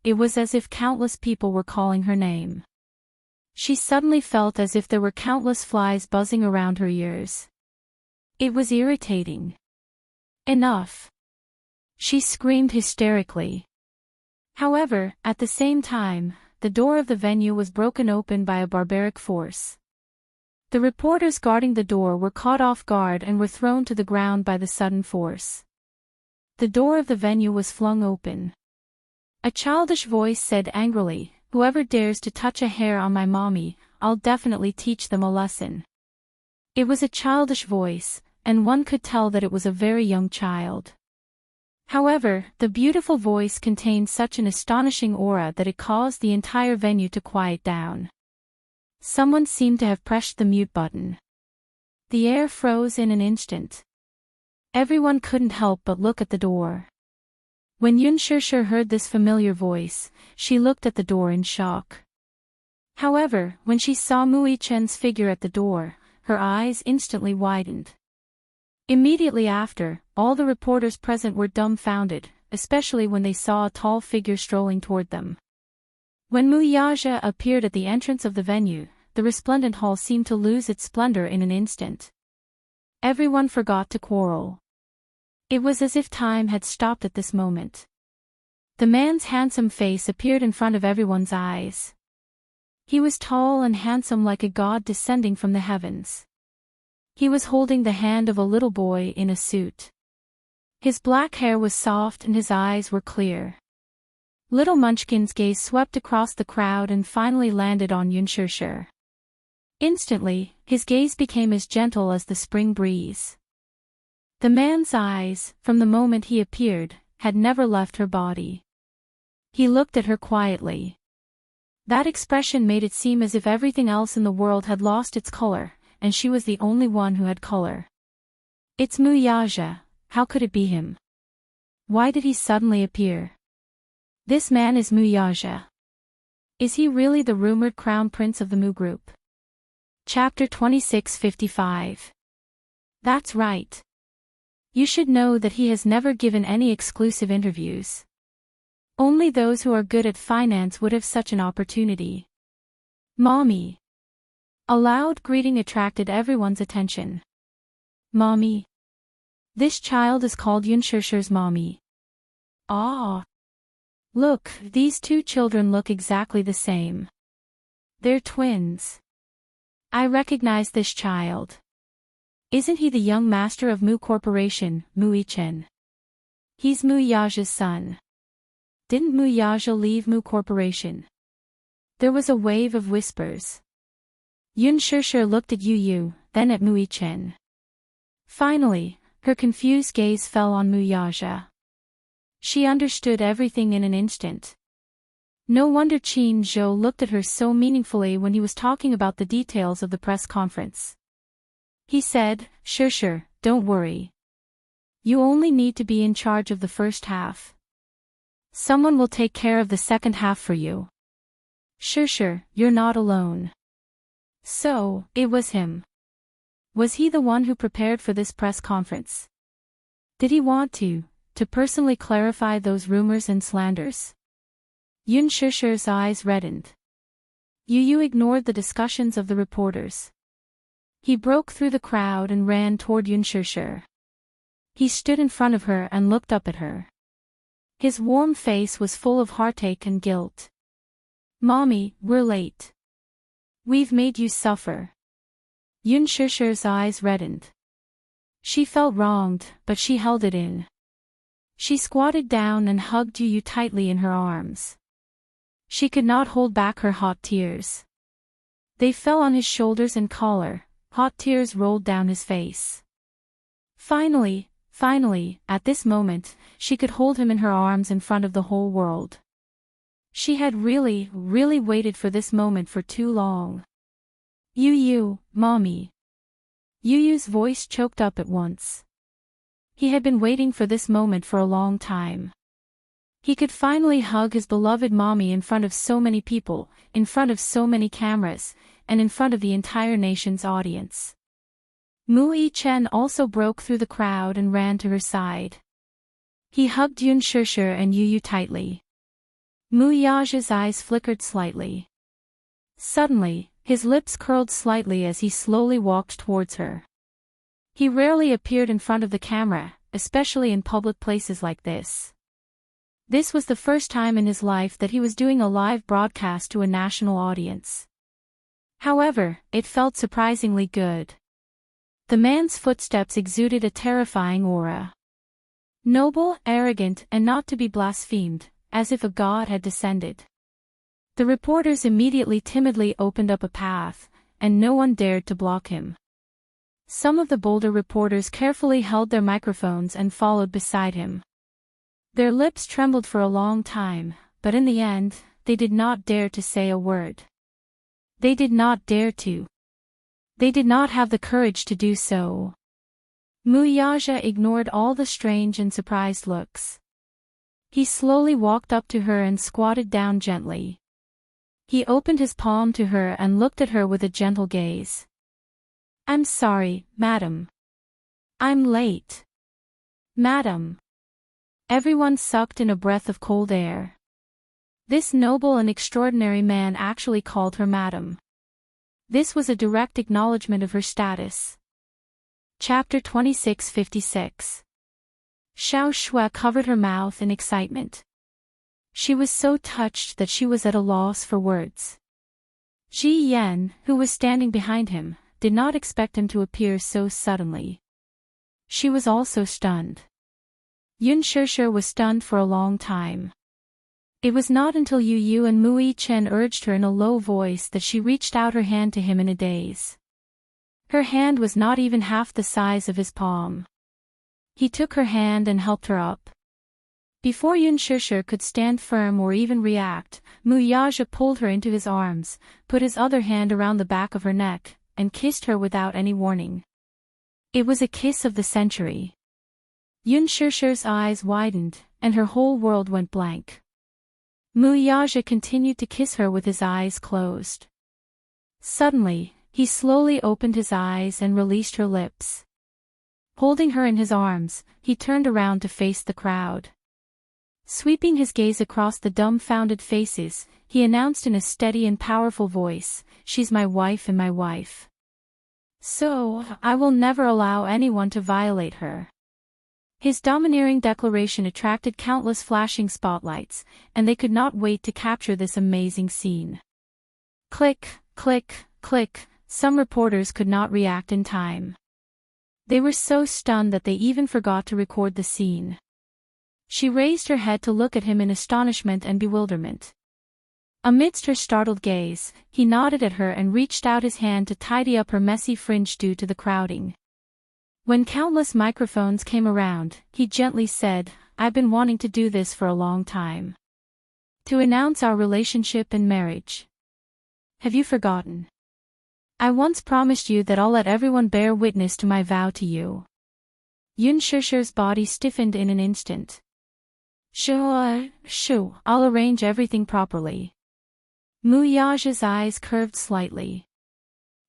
it was as if countless people were calling her name. She suddenly felt as if there were countless flies buzzing around her ears. It was irritating. Enough. She screamed hysterically. However, at the same time, the door of the venue was broken open by a barbaric force. The reporters guarding the door were caught off guard and were thrown to the ground by the sudden force. The door of the venue was flung open. A childish voice said angrily, whoever dares to touch a hair on my mommy, I'll definitely teach them a lesson. It was a childish voice, and one could tell that it was a very young child. However, the beautiful voice contained such an astonishing aura that it caused the entire venue to quiet down. Someone seemed to have pressed the mute button. The air froze in an instant. Everyone couldn't help but look at the door. When Yun Shushu heard this familiar voice, she looked at the door in shock. However, when she saw Mui Chen's figure at the door, her eyes instantly widened. Immediately after, all the reporters present were dumbfounded, especially when they saw a tall figure strolling toward them. When Mu Yaja appeared at the entrance of the venue, the resplendent hall seemed to lose its splendor in an instant. Everyone forgot to quarrel. It was as if time had stopped at this moment. The man's handsome face appeared in front of everyone's eyes. He was tall and handsome like a god descending from the heavens. He was holding the hand of a little boy in a suit. His black hair was soft and his eyes were clear. Little Munchkin's gaze swept across the crowd and finally landed on Yun Shushu. Instantly, his gaze became as gentle as the spring breeze. The man's eyes, from the moment he appeared, had never left her body. He looked at her quietly. That expression made it seem as if everything else in the world had lost its color, and she was the only one who had color. It's Mu Yaja, how could it be him? Why did he suddenly appear? This man is Mu Yaja. Is he really the rumored crown prince of the Mu group? Chapter 26:55. That's right. You should know that he has never given any exclusive interviews. Only those who are good at finance would have such an opportunity. Mommy. A loud greeting attracted everyone's attention. Mommy. This child is called Yun Shushu's mommy. Ah. Look, these 2 children look exactly the same. They're twins. I recognize this child. Isn't he the young master of Mu Corporation, Mui Chen? He's Mu Yaja's son. Didn't Mu Yaja leave Mu Corporation? There was a wave of whispers. Yun Shushu looked at Yu, then at Mui Chen. Finally, her confused gaze fell on Mu Yaja. She understood everything in an instant. No wonder Qin Zhou looked at her so meaningfully when he was talking about the details of the press conference. He said, Shushu, don't worry. You only need to be in charge of the first half. Someone will take care of the second half for you. Sure, you're not alone. So, it was him. Was he the one who prepared for this press conference? Did he want to personally clarify those rumors and slanders? Yun Shishi's eyes reddened. Yu ignored the discussions of the reporters. He broke through the crowd and ran toward Yun Shishi. He stood in front of her and looked up at her. His warm face was full of heartache and guilt. Mommy, we're late. We've made you suffer. Yun Shishi's eyes reddened. She felt wronged, but she held it in. She squatted down and hugged Yu tightly in her arms. She could not hold back her hot tears. They fell on his shoulders and collar, hot tears rolled down his face. Finally, at this moment, she could hold him in her arms in front of the whole world. She had really waited for this moment for too long. Yu, Mommy. Yu's voice choked up at once. He had been waiting for this moment for a long time. He could finally hug his beloved mommy in front of so many people, in front of so many cameras, and in front of the entire nation's audience. Mu Yichen also broke through the crowd and ran to her side. He hugged Yun Shishi and Yu tightly. Mu Yaja's eyes flickered slightly. Suddenly, his lips curled slightly as he slowly walked towards her. He rarely appeared in front of the camera, especially in public places like this. This was the first time in his life that he was doing a live broadcast to a national audience. However, it felt surprisingly good. The man's footsteps exuded a terrifying aura. Noble, arrogant, and not to be blasphemed, as if a god had descended. The reporters immediately timidly opened up a path, and no one dared to block him. Some of the bolder reporters carefully held their microphones and followed beside him. Their lips trembled for a long time, but in the end, they did not dare to say a word. They did not dare to. They did not have the courage to do so. Mu Yaja ignored all the strange and surprised looks. He slowly walked up to her and squatted down gently. He opened his palm to her and looked at her with a gentle gaze. I'm sorry, madam. I'm late. Madam. Everyone sucked in a breath of cold air. This noble and extraordinary man actually called her madam. This was a direct acknowledgement of her status. Chapter 2656. Xiao Shui covered her mouth in excitement. She was so touched that she was at a loss for words. Ji Yan, who was standing behind him, did not expect him to appear so suddenly. She was also stunned. Yun Shishi was stunned for a long time. It was not until Yu and Mu Yichen urged her in a low voice that she reached out her hand to him in a daze. Her hand was not even half the size of his palm. He took her hand and helped her up. Before Yun Shishi could stand firm or even react, Mu Yaja pulled her into his arms, put his other hand around the back of her neck, and kissed her without any warning. It was a kiss of the century. Yun Shishi's eyes widened, and her whole world went blank. Mu Yaja continued to kiss her with his eyes closed. Suddenly, he slowly opened his eyes and released her lips. Holding her in his arms, he turned around to face the crowd. Sweeping his gaze across the dumbfounded faces, he announced in a steady and powerful voice, "She's my wife and my wife. So, I will never allow anyone to violate her." His domineering declaration attracted countless flashing spotlights, and they could not wait to capture this amazing scene. Click, click, click, some reporters could not react in time. They were so stunned that they even forgot to record the scene. She raised her head to look at him in astonishment and bewilderment. Amidst her startled gaze, he nodded at her and reached out his hand to tidy up her messy fringe due to the crowding. When countless microphones came around, he gently said, "I've been wanting to do this for a long time. To announce our relationship and marriage. Have you forgotten? I once promised you that I'll let everyone bear witness to my vow to you." Yun Shusher's body stiffened in an instant. Shoo, I'll arrange everything properly. Mu Yaja's eyes curved slightly.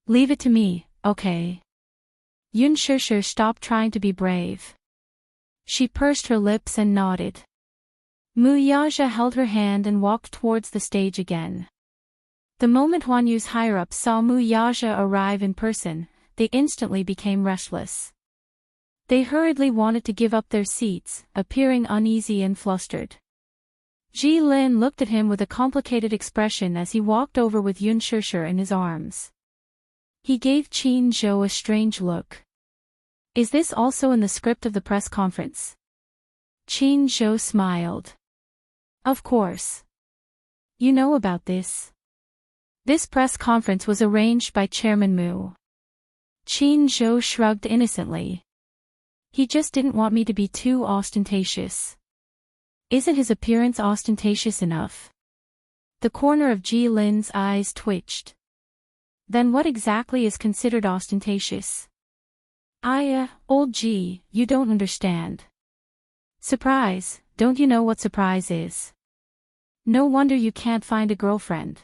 Leave it to me, okay? Yun Shusher stopped trying to be brave. She pursed her lips and nodded. Mu Yaja held her hand and walked towards the stage again. The moment Huan Yu's higher-ups saw Mu Yaja arrive in person, they instantly became restless. They hurriedly wanted to give up their seats, appearing uneasy and flustered. Ji Lin looked at him with a complicated expression as he walked over with Yun Shusher in his arms. He gave Qin Zhou a strange look. Is this also in the script of the press conference? Qin Zhou smiled. Of course. You know about this. This press conference was arranged by Chairman Mu. Qin Zhou shrugged innocently. He just didn't want me to be too ostentatious. Isn't his appearance ostentatious enough? The corner of Ji Lin's eyes twitched. Then what exactly is considered ostentatious? Old Ji, you don't understand. Surprise, don't you know what surprise is? No wonder you can't find a girlfriend.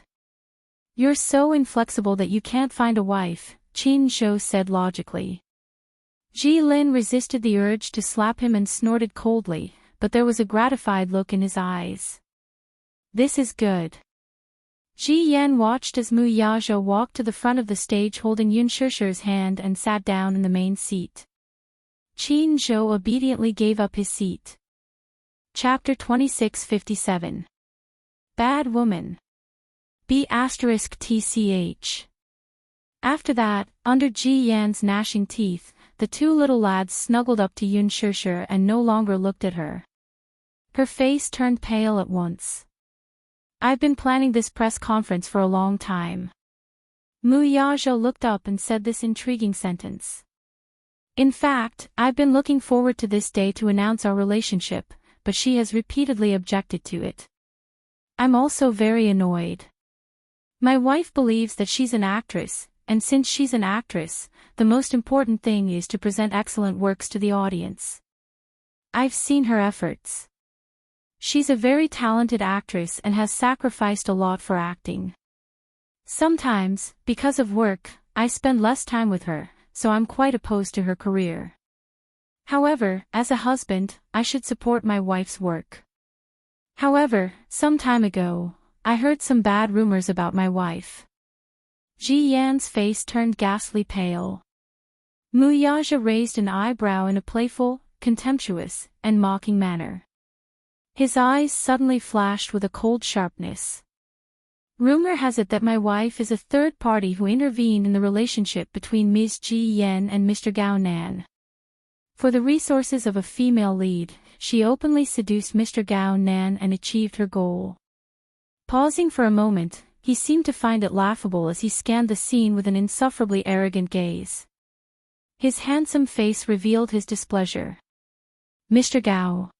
You're so inflexible that you can't find a wife, Qin Zhou said logically. Ji Lin resisted the urge to slap him and snorted coldly, but there was a gratified look in his eyes. This is good. Ji Yan watched as Mu Yaja walked to the front of the stage holding Yun Shusher's hand and sat down in the main seat. Qin Zhou obediently gave up his seat. Chapter 2657. Bad Woman. B*TCH. After that, under Ji Yan's gnashing teeth, the two little lads snuggled up to Yun Shusher and no longer looked at her. Her face turned pale at once. I've been planning this press conference for a long time. Mu Yaja looked up and said this intriguing sentence. In fact, I've been looking forward to this day to announce our relationship, but she has repeatedly objected to it. I'm also very annoyed. My wife believes that she's an actress, and since she's an actress, the most important thing is to present excellent works to the audience. I've seen her efforts. She's a very talented actress and has sacrificed a lot for acting. Sometimes, because of work, I spend less time with her, so I'm quite opposed to her career. However, as a husband, I should support my wife's work. However, some time ago, I heard some bad rumors about my wife. Ji Yan's face turned ghastly pale. Mu Yaja raised an eyebrow in a playful, contemptuous, and mocking manner. His eyes suddenly flashed with a cold sharpness. Rumor has it that my wife is a third party who intervened in the relationship between Ms. Ji Yan and Mr. Gao Nan. For the resources of a female lead, she openly seduced Mr. Gao Nan and achieved her goal. Pausing for a moment, he seemed to find it laughable as he scanned the scene with an insufferably arrogant gaze. His handsome face revealed his displeasure. Mr. Gao.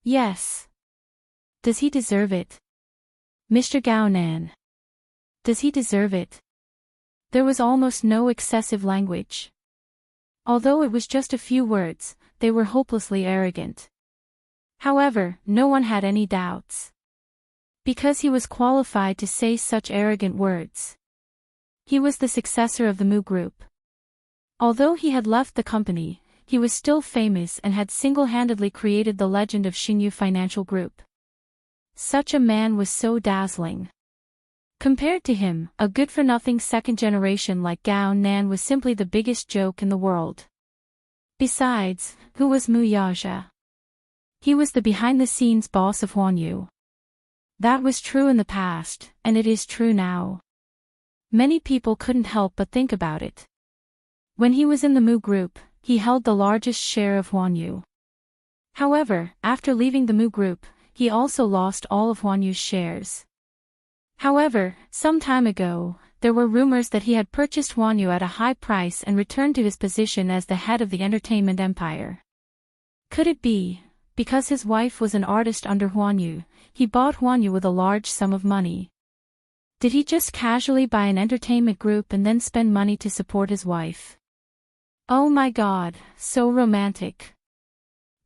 Yes. Does he deserve it? Mr. Gao Nan. Does he deserve it? There was almost no excessive language. Although it was just a few words, they were hopelessly arrogant. However, no one had any doubts. Because he was qualified to say such arrogant words. He was the successor of the Mu Group. Although he had left the company, he was still famous and had single-handedly created the legend of Xinyu Financial Group. Such a man was so dazzling. Compared to him, a good-for-nothing second generation like Gao Nan was simply the biggest joke in the world. Besides, who was Mu Yaja? He was the behind-the-scenes boss of Huanyu. That was true in the past, and it is true now. Many people couldn't help but think about it. When he was in the Mu Group, he held the largest share of Huanyu. However, after leaving the Mu Group, he also lost all of Huanyu's shares. However, some time ago, there were rumors that he had purchased Huanyu at a high price and returned to his position as the head of the entertainment empire. Could it be, because his wife was an artist under Huanyu, he bought Huanyu with a large sum of money? Did he just casually buy an entertainment group and then spend money to support his wife? Oh my God, so romantic.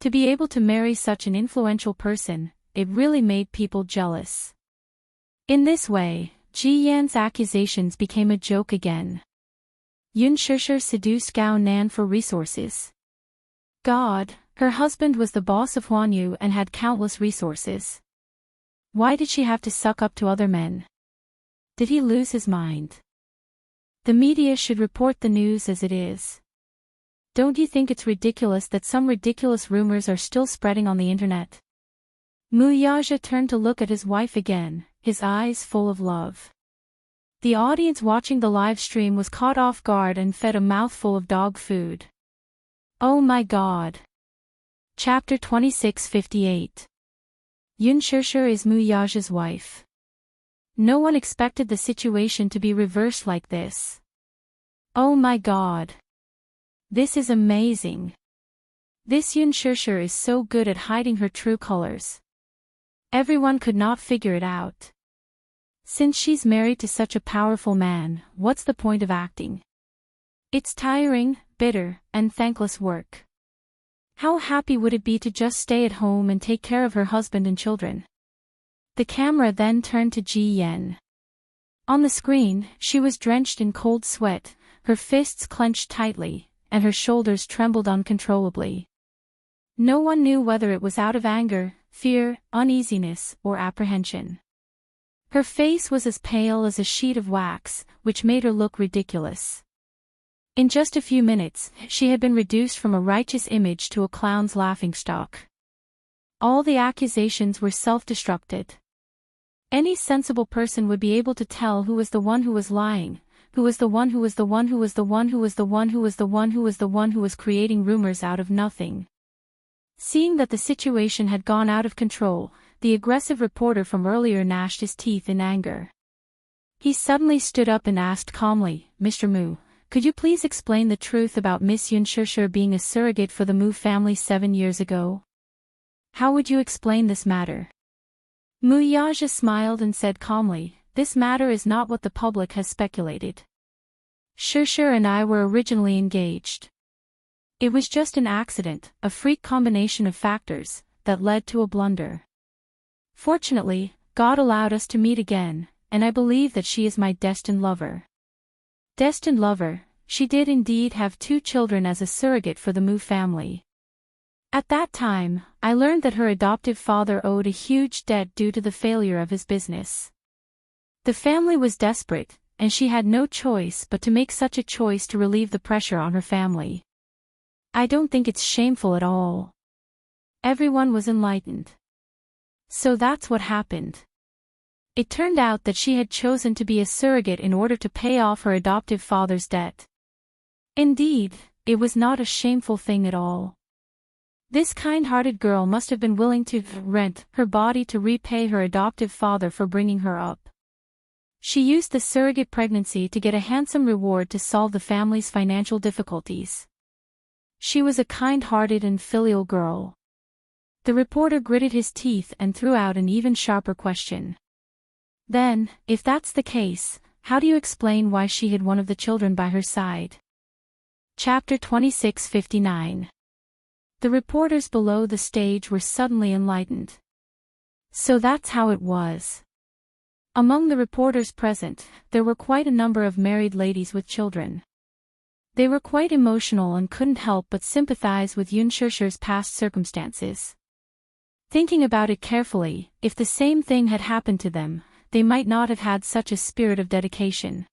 To be able to marry such an influential person, it really made people jealous. In this way, Ji Yan's accusations became a joke again. Yun Shishir seduced Gao Nan for resources. God, her husband was the boss of Huanyu and had countless resources. Why did she have to suck up to other men? Did he lose his mind? The media should report the news as it is. Don't you think it's ridiculous that some ridiculous rumors are still spreading on the internet? Mu Yaja turned to look at his wife again, his eyes full of love. The audience watching the live stream was caught off guard and fed a mouthful of dog food. Oh my God. Chapter 2658. Yun Shishir is Mu Yaja's wife. No one expected the situation to be reversed like this. Oh my God. This is amazing. This Yun Shishir is so good at hiding her true colors. Everyone could not figure it out. Since she's married to such a powerful man, what's the point of acting? It's tiring, bitter, and thankless work. How happy would it be to just stay at home and take care of her husband and children? The camera then turned to Ji Yan. On the screen, she was drenched in cold sweat, her fists clenched tightly, and her shoulders trembled uncontrollably. No one knew whether it was out of anger, fear, uneasiness, or apprehension. Her face was as pale as a sheet of wax, which made her look ridiculous. In just a few minutes, she had been reduced from a righteous image to a clown's laughingstock. All the accusations were self-destructed. Any sensible person would be able to tell who was the one who was lying, who was the one who was the one who was the one who was the one who was the one who was the one who was creating rumors out of nothing. Seeing that the situation had gone out of control, the aggressive reporter from earlier gnashed his teeth in anger. He suddenly stood up and asked calmly, "Mr. Mu, could you please explain the truth about Miss Yun Shishir being a surrogate for the Mu family 7 years ago? How would you explain this matter?" Mu Yaja smiled and said calmly, "This matter is not what the public has speculated. Shishir and I were originally engaged. It was just an accident, a freak combination of factors, that led to a blunder. Fortunately, God allowed us to meet again, and I believe that she is my destined lover." Destined lover, she did indeed have 2 children as a surrogate for the Mu family. At that time, I learned that her adoptive father owed a huge debt due to the failure of his business. The family was desperate, and she had no choice but to make such a choice to relieve the pressure on her family. I don't think it's shameful at all. Everyone was enlightened. So that's what happened. It turned out that she had chosen to be a surrogate in order to pay off her adoptive father's debt. Indeed, it was not a shameful thing at all. This kind-hearted girl must have been willing to rent her body to repay her adoptive father for bringing her up. She used the surrogate pregnancy to get a handsome reward to solve the family's financial difficulties. She was a kind-hearted and filial girl. The reporter gritted his teeth and threw out an even sharper question. Then, if that's the case, how do you explain why she hid one of the children by her side? Chapter 2659. The reporters below the stage were suddenly enlightened. So that's how it was. Among the reporters present, there were quite a number of married ladies with children. They were quite emotional and couldn't help but sympathize with Yun Shishir's past circumstances. Thinking about it carefully, if the same thing had happened to them, they might not have had such a spirit of dedication.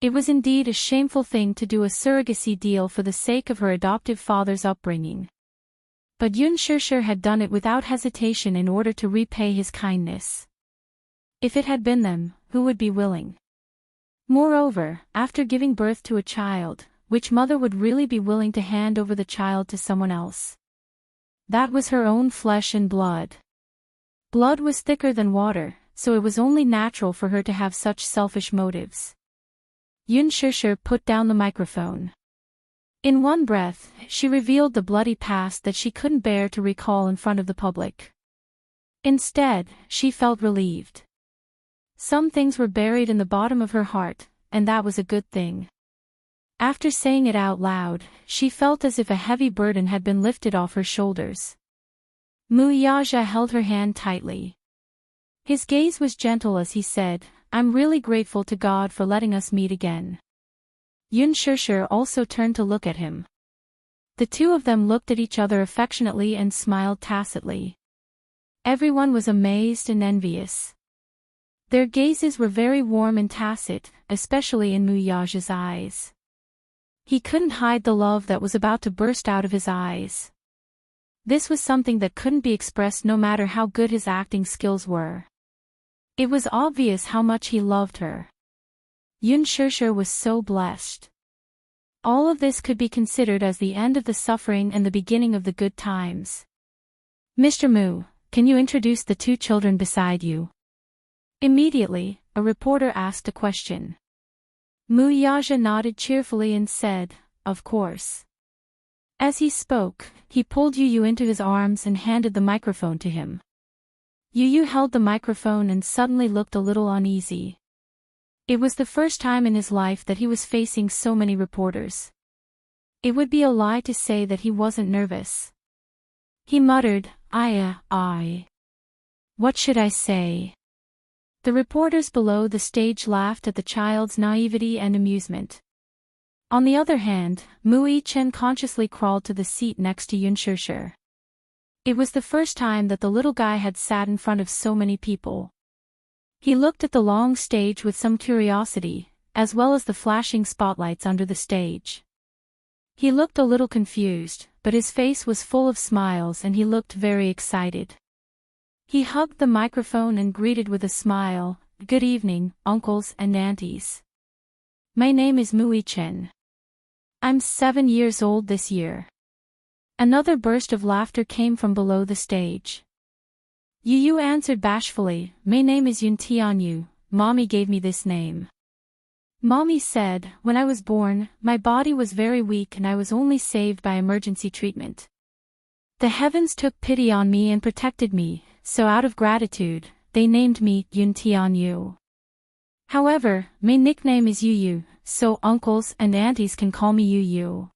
It was indeed a shameful thing to do a surrogacy deal for the sake of her adoptive father's upbringing. But Yun Shishir had done it without hesitation in order to repay his kindness. If it had been them, who would be willing? Moreover, after giving birth to a child, which mother would really be willing to hand over the child to someone else? That was her own flesh and blood. Blood was thicker than water, so it was only natural for her to have such selfish motives. Yun Shishir put down the microphone. In one breath, she revealed the bloody past that she couldn't bear to recall in front of the public. Instead, she felt relieved. Some things were buried in the bottom of her heart, and that was a good thing. After saying it out loud, she felt as if a heavy burden had been lifted off her shoulders. Muyaja held her hand tightly. His gaze was gentle as he said, "I'm really grateful to God for letting us meet again." Yun Shishir also turned to look at him. The two of them looked at each other affectionately and smiled tacitly. Everyone was amazed and envious. Their gazes were very warm and tacit, especially in Muyaja's eyes. He couldn't hide the love that was about to burst out of his eyes. This was something that couldn't be expressed no matter how good his acting skills were. It was obvious how much he loved her. Yun Shishir was so blessed. All of this could be considered as the end of the suffering and the beginning of the good times. "Mr. Mu, can you introduce the two children beside you?" Immediately, a reporter asked a question. Muyaja nodded cheerfully and said, "Of course." As he spoke, he pulled Yu into his arms and handed the microphone to him. Yu held the microphone and suddenly looked a little uneasy. It was the first time in his life that he was facing so many reporters. It would be a lie to say that he wasn't nervous. He muttered, I. What should I say?" The reporters below the stage laughed at the child's naivety and amusement. On the other hand, Mu Chen consciously crawled to the seat next to Yun Shishir. It was the first time that the little guy had sat in front of so many people. He looked at the long stage with some curiosity, as well as the flashing spotlights under the stage. He looked a little confused, but his face was full of smiles and he looked very excited. He hugged the microphone and greeted with a smile, "Good evening, uncles and aunties. My name is Mu Chen. I'm 7 years old this year." Another burst of laughter came from below the stage. Yu answered bashfully, "My name is Yun Tianyu, Mommy gave me this name. Mommy said, when I was born, my body was very weak and I was only saved by emergency treatment. The heavens took pity on me and protected me, so out of gratitude, they named me Yun Tianyu. However, my nickname is Yu, so uncles and aunties can call me Yu.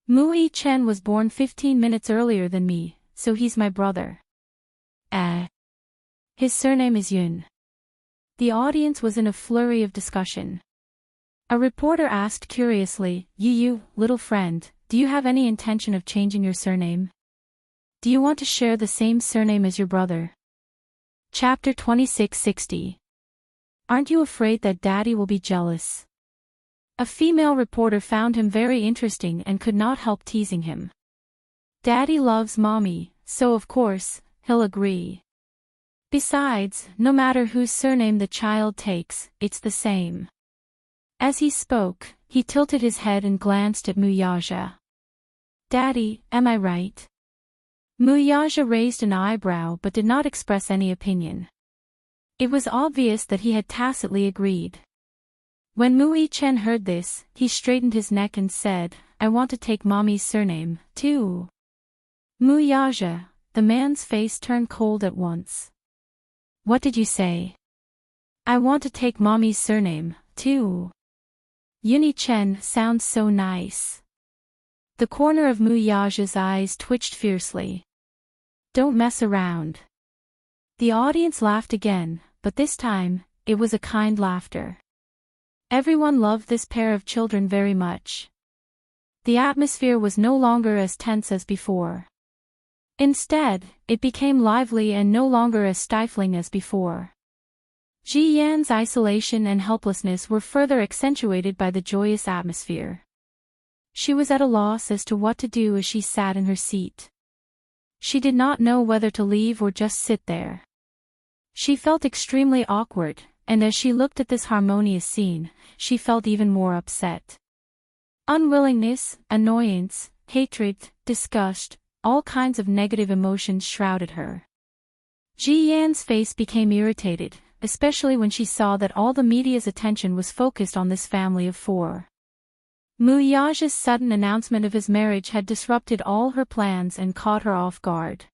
Mu Chen was born 15 minutes earlier than me, so he's my brother. His surname is Yun." The audience was in a flurry of discussion. A reporter asked curiously, "Yu, little friend, do you have any intention of changing your surname? Do you want to share the same surname as your brother?" Chapter 2660. Aren't you afraid that Daddy will be jealous? A female reporter found him very interesting and could not help teasing him. Daddy loves Mommy, so of course, he'll agree. Besides, no matter whose surname the child takes, it's the same. As he spoke, he tilted his head and glanced at Muyaja. "Daddy, am I right?" Muyaja raised an eyebrow but did not express any opinion. It was obvious that he had tacitly agreed. When Mu Chen heard this, he straightened his neck and said, "I want to take Mommy's surname, too." Muyaja, the man's face turned cold at once. "What did you say?" "I want to take Mommy's surname, too." Yun Chen sounds so nice. The corner of Muyaja's eyes twitched fiercely. "Don't mess around." The audience laughed again, but this time, it was a kind laughter. Everyone loved this pair of children very much. The atmosphere was no longer as tense as before. Instead, it became lively and no longer as stifling as before. Ji Yan's isolation and helplessness were further accentuated by the joyous atmosphere. She was at a loss as to what to do as she sat in her seat. She did not know whether to leave or just sit there. She felt extremely awkward, and as she looked at this harmonious scene, she felt even more upset. Unwillingness, annoyance, hatred, disgust, all kinds of negative emotions shrouded her. Ji Yan's face became irritated, especially when she saw that all the media's attention was focused on this family of 4. Muyaja's sudden announcement of his marriage had disrupted all her plans and caught her off guard.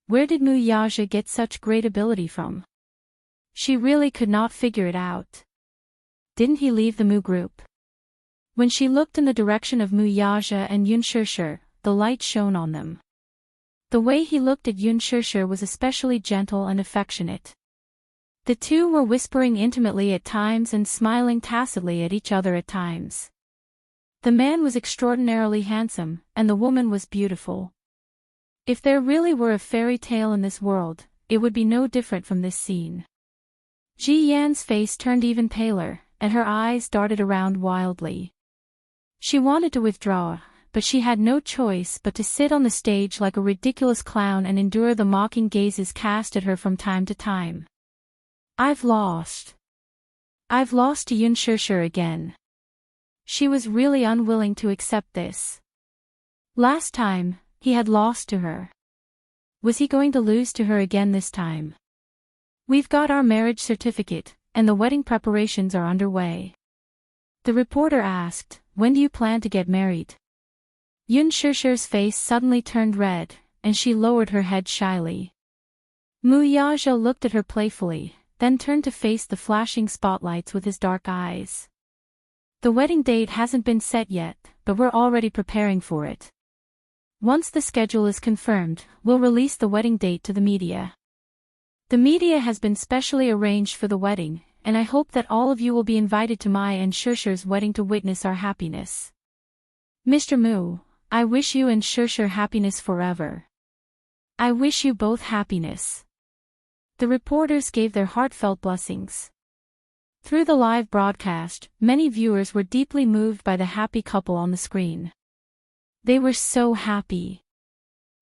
Where did Muyaja get such great ability from? She really could not figure it out. Didn't he leave the Mu group? When she looked in the direction of Mu Yaja and Yun Shishir, the light shone on them. The way he looked at Yun Shishir was especially gentle and affectionate. The two were whispering intimately at times and smiling tacitly at each other at times. The man was extraordinarily handsome, and the woman was beautiful. If there really were a fairy tale in this world, it would be no different from this scene. Ji Yan's face turned even paler, and her eyes darted around wildly. She wanted to withdraw, but she had no choice but to sit on the stage like a ridiculous clown and endure the mocking gazes cast at her from time to time. I've lost. I've lost to Yun Shishir again. She was really unwilling to accept this. Last time, he had lost to her. Was he going to lose to her again this time? We've got our marriage certificate, and the wedding preparations are underway. The reporter asked, when do you plan to get married? Yun Shishir's face suddenly turned red, and she lowered her head shyly. Mu Yaja looked at her playfully, then turned to face the flashing spotlights with his dark eyes. The wedding date hasn't been set yet, but we're already preparing for it. Once the schedule is confirmed, we'll release the wedding date to the media. The media has been specially arranged for the wedding, and I hope that all of you will be invited to my and Shishir's wedding to witness our happiness. Mr. Mu, I wish you and Shishir happiness forever. I wish you both happiness. The reporters gave their heartfelt blessings. Through the live broadcast, many viewers were deeply moved by the happy couple on the screen. They were so happy.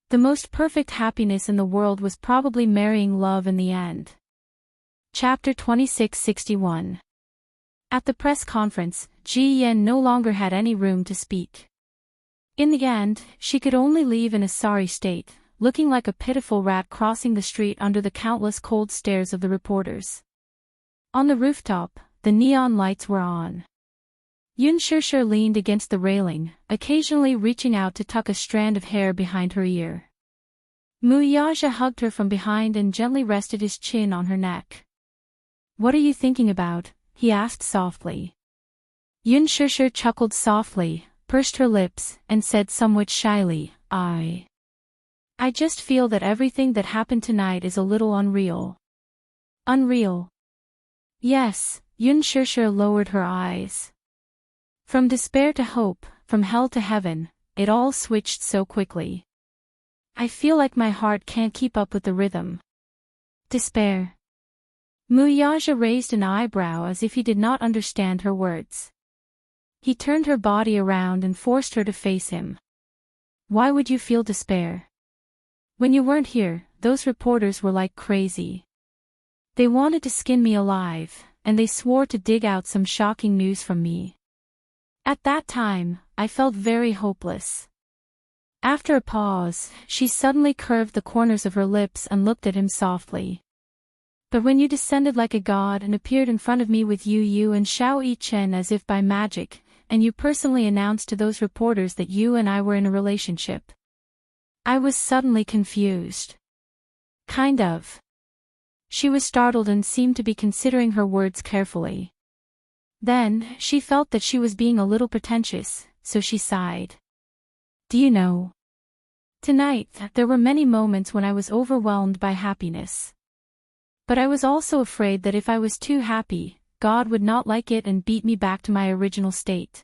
The most perfect happiness in the world was probably marrying love in the end. Chapter 2661. At the press conference, Ji Yan no longer had any room to speak. In the end, she could only leave in a sorry state, looking like a pitiful rat crossing the street under the countless cold stares of the reporters. On the rooftop, the neon lights were on. Yun Shishir leaned against the railing, occasionally reaching out to tuck a strand of hair behind her ear. Mu Yaja hugged her from behind and gently rested his chin on her neck. What are you thinking about? He asked softly. Yun Shishir chuckled softly, pursed her lips, and said somewhat shyly, I just feel that everything that happened tonight is a little unreal. Unreal? Yes, Yun Shishir lowered her eyes. From despair to hope, from hell to heaven, it all switched so quickly. I feel like my heart can't keep up with the rhythm. Despair. Mu Yaja raised an eyebrow as if he did not understand her words. He turned her body around and forced her to face him. Why would you feel despair? When you weren't here, those reporters were like crazy. They wanted to skin me alive, and they swore to dig out some shocking news from me. At that time, I felt very hopeless. After a pause, she suddenly curved the corners of her lips and looked at him softly. But when you descended like a god and appeared in front of me with Yu and Xiao Yichen as if by magic, and you personally announced to those reporters that you and I were in a relationship, I was suddenly confused. Kind of. She was startled and seemed to be considering her words carefully. Then, she felt that she was being a little pretentious, so she sighed. Do you know? Tonight, there were many moments when I was overwhelmed by happiness. But I was also afraid that if I was too happy, God would not like it and beat me back to my original state.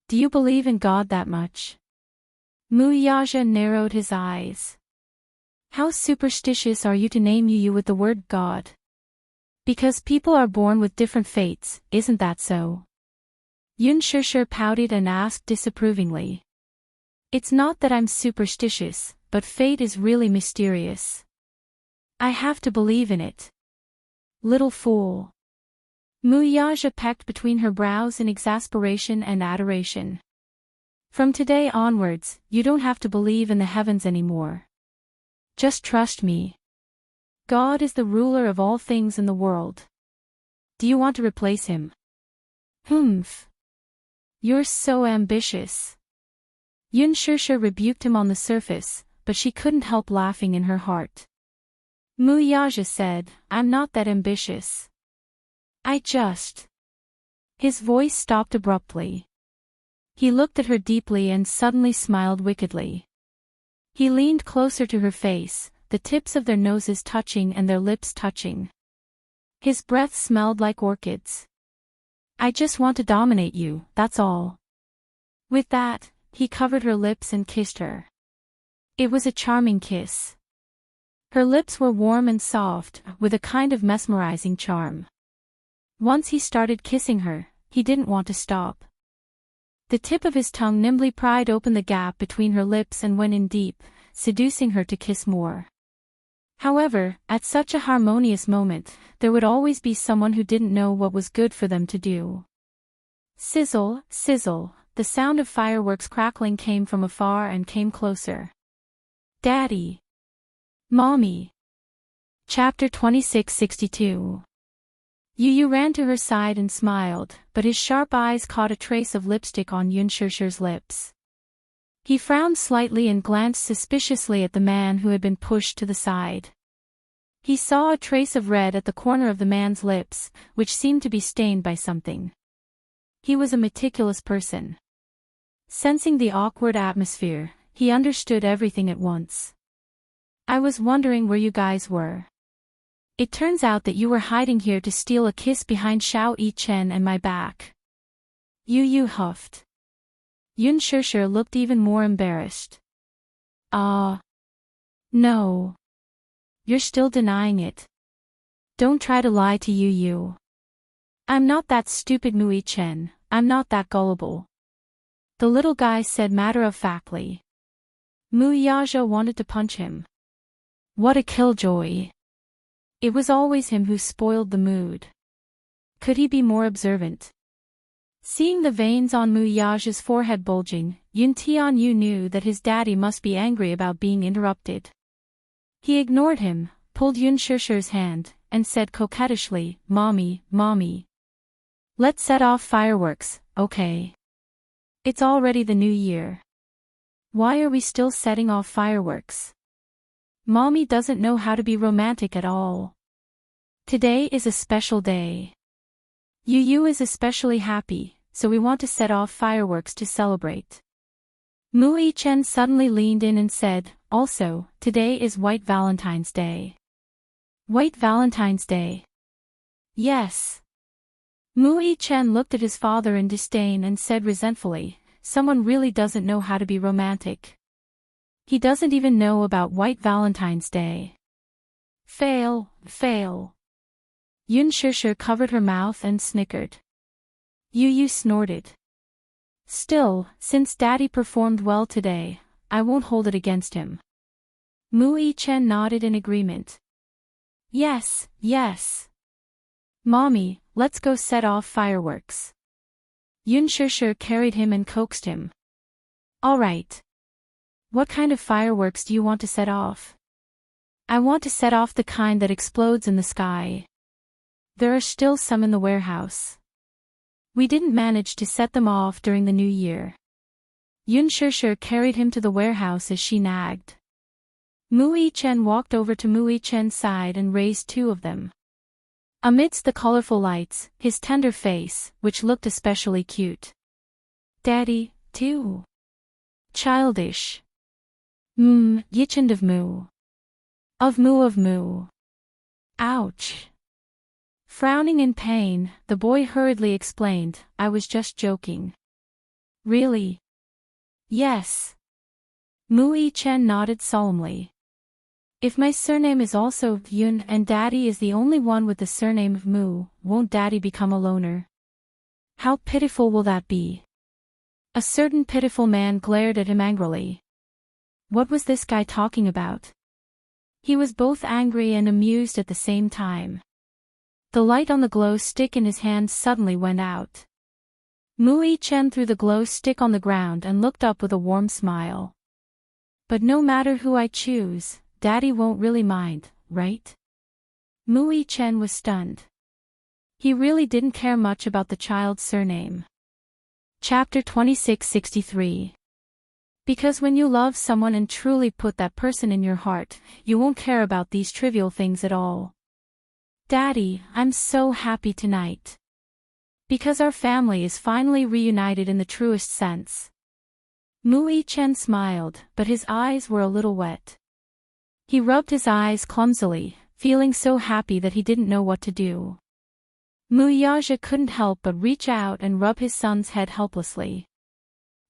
Do you believe in God that much? Mu Yaja narrowed his eyes. How superstitious are you to name you with the word God? Because people are born with different fates, isn't that so? Yun Shishir pouted and asked disapprovingly. It's not that I'm superstitious, but fate is really mysterious. I have to believe in it. Little fool. Mu Yaja pecked between her brows in exasperation and adoration. From today onwards, you don't have to believe in the heavens anymore. Just trust me. God is the ruler of all things in the world. Do you want to replace him? Humph. You're so ambitious. Yun Shishir rebuked him on the surface, but she couldn't help laughing in her heart. Mu Yaja said, I'm not that ambitious. His voice stopped abruptly. He looked at her deeply and suddenly smiled wickedly. He leaned closer to her face, the tips of their noses touching and their lips touching. His breath smelled like orchids. I just want to dominate you, that's all. With that, he covered her lips and kissed her. It was a charming kiss. Her lips were warm and soft, with a kind of mesmerizing charm. Once he started kissing her, he didn't want to stop. The tip of his tongue nimbly pried open the gap between her lips and went in deep, seducing her to kiss more. However, at such a harmonious moment, there would always be someone who didn't know what was good for them to do. Sizzle, sizzle, the sound of fireworks crackling came from afar and came closer. Daddy. Mommy. Chapter 2662. Yu ran to her side and smiled, but his sharp eyes caught a trace of lipstick on Yunshishir's lips. He frowned slightly and glanced suspiciously at the man who had been pushed to the side. He saw a trace of red at the corner of the man's lips, which seemed to be stained by something. He was a meticulous person. Sensing the awkward atmosphere, he understood everything at once. I was wondering where you guys were. It turns out that you were hiding here to steal a kiss behind Xiao Yichen and my back. Yu huffed. Yunshishir looked even more embarrassed. No. You're still denying it. Don't try to lie to Yu. I'm not that stupid, Mu Yichen, I'm not that gullible. The little guy said matter-of-factly. Mu Yaja wanted to punch him. What a killjoy. It was always him who spoiled the mood. Could he be more observant? Seeing the veins on Mu Yaja's forehead bulging, Yun Tianyu knew that his daddy must be angry about being interrupted. He ignored him, pulled Yunshishir's hand, and said coquettishly, Mommy. Let's set off fireworks, okay? It's already the new year. Why are we still setting off fireworks? Mommy doesn't know how to be romantic at all. Today is a special day. Yu is especially happy, so we want to set off fireworks to celebrate. Mu Yichen suddenly leaned in and said, also, today is White Valentine's Day. White Valentine's Day? Yes. Mu Yichen looked at his father in disdain and said resentfully, someone really doesn't know how to be romantic. He doesn't even know about White Valentine's Day. Fail. Yunshishir covered her mouth and snickered. Yu snorted. Still, since Daddy performed well today, I won't hold it against him. Mu Yichen nodded in agreement. Yes. Mommy, let's go set off fireworks. Yunshishir carried him and coaxed him. All right. What kind of fireworks do you want to set off? I want to set off the kind that explodes in the sky. There are still some in the warehouse. We didn't manage to set them off during the new year. Yunshishir carried him to the warehouse as she nagged. Mu Yichen walked over to Mu Yichen's side and raised two of them. Amidst the colorful lights, his tender face, which looked especially cute. Daddy, too. Childish. Yichend of Mu. Of Mu. Ouch. Frowning in pain, the boy hurriedly explained, I was just joking. Really? Yes. Mu Yichen nodded solemnly. If my surname is also Yun and Daddy is the only one with the surname of Mu, won't Daddy become a loner? How pitiful will that be? A certain pitiful man glared at him angrily. What was this guy talking about? He was both angry and amused at the same time. The light on the glow stick in his hand suddenly went out. Mu Yichen threw the glow stick on the ground and looked up with a warm smile. But no matter who I choose, Daddy won't really mind, right? Mu Yichen was stunned. He really didn't care much about the child's surname. Chapter 2663. Because when you love someone and truly put that person in your heart, you won't care about these trivial things at all. Daddy, I'm so happy tonight. Because our family is finally reunited in the truest sense. Mu Yi-chen smiled, but his eyes were a little wet. He rubbed his eyes clumsily, feeling so happy that he didn't know what to do. Mu Yaja couldn't help but reach out and rub his son's head helplessly.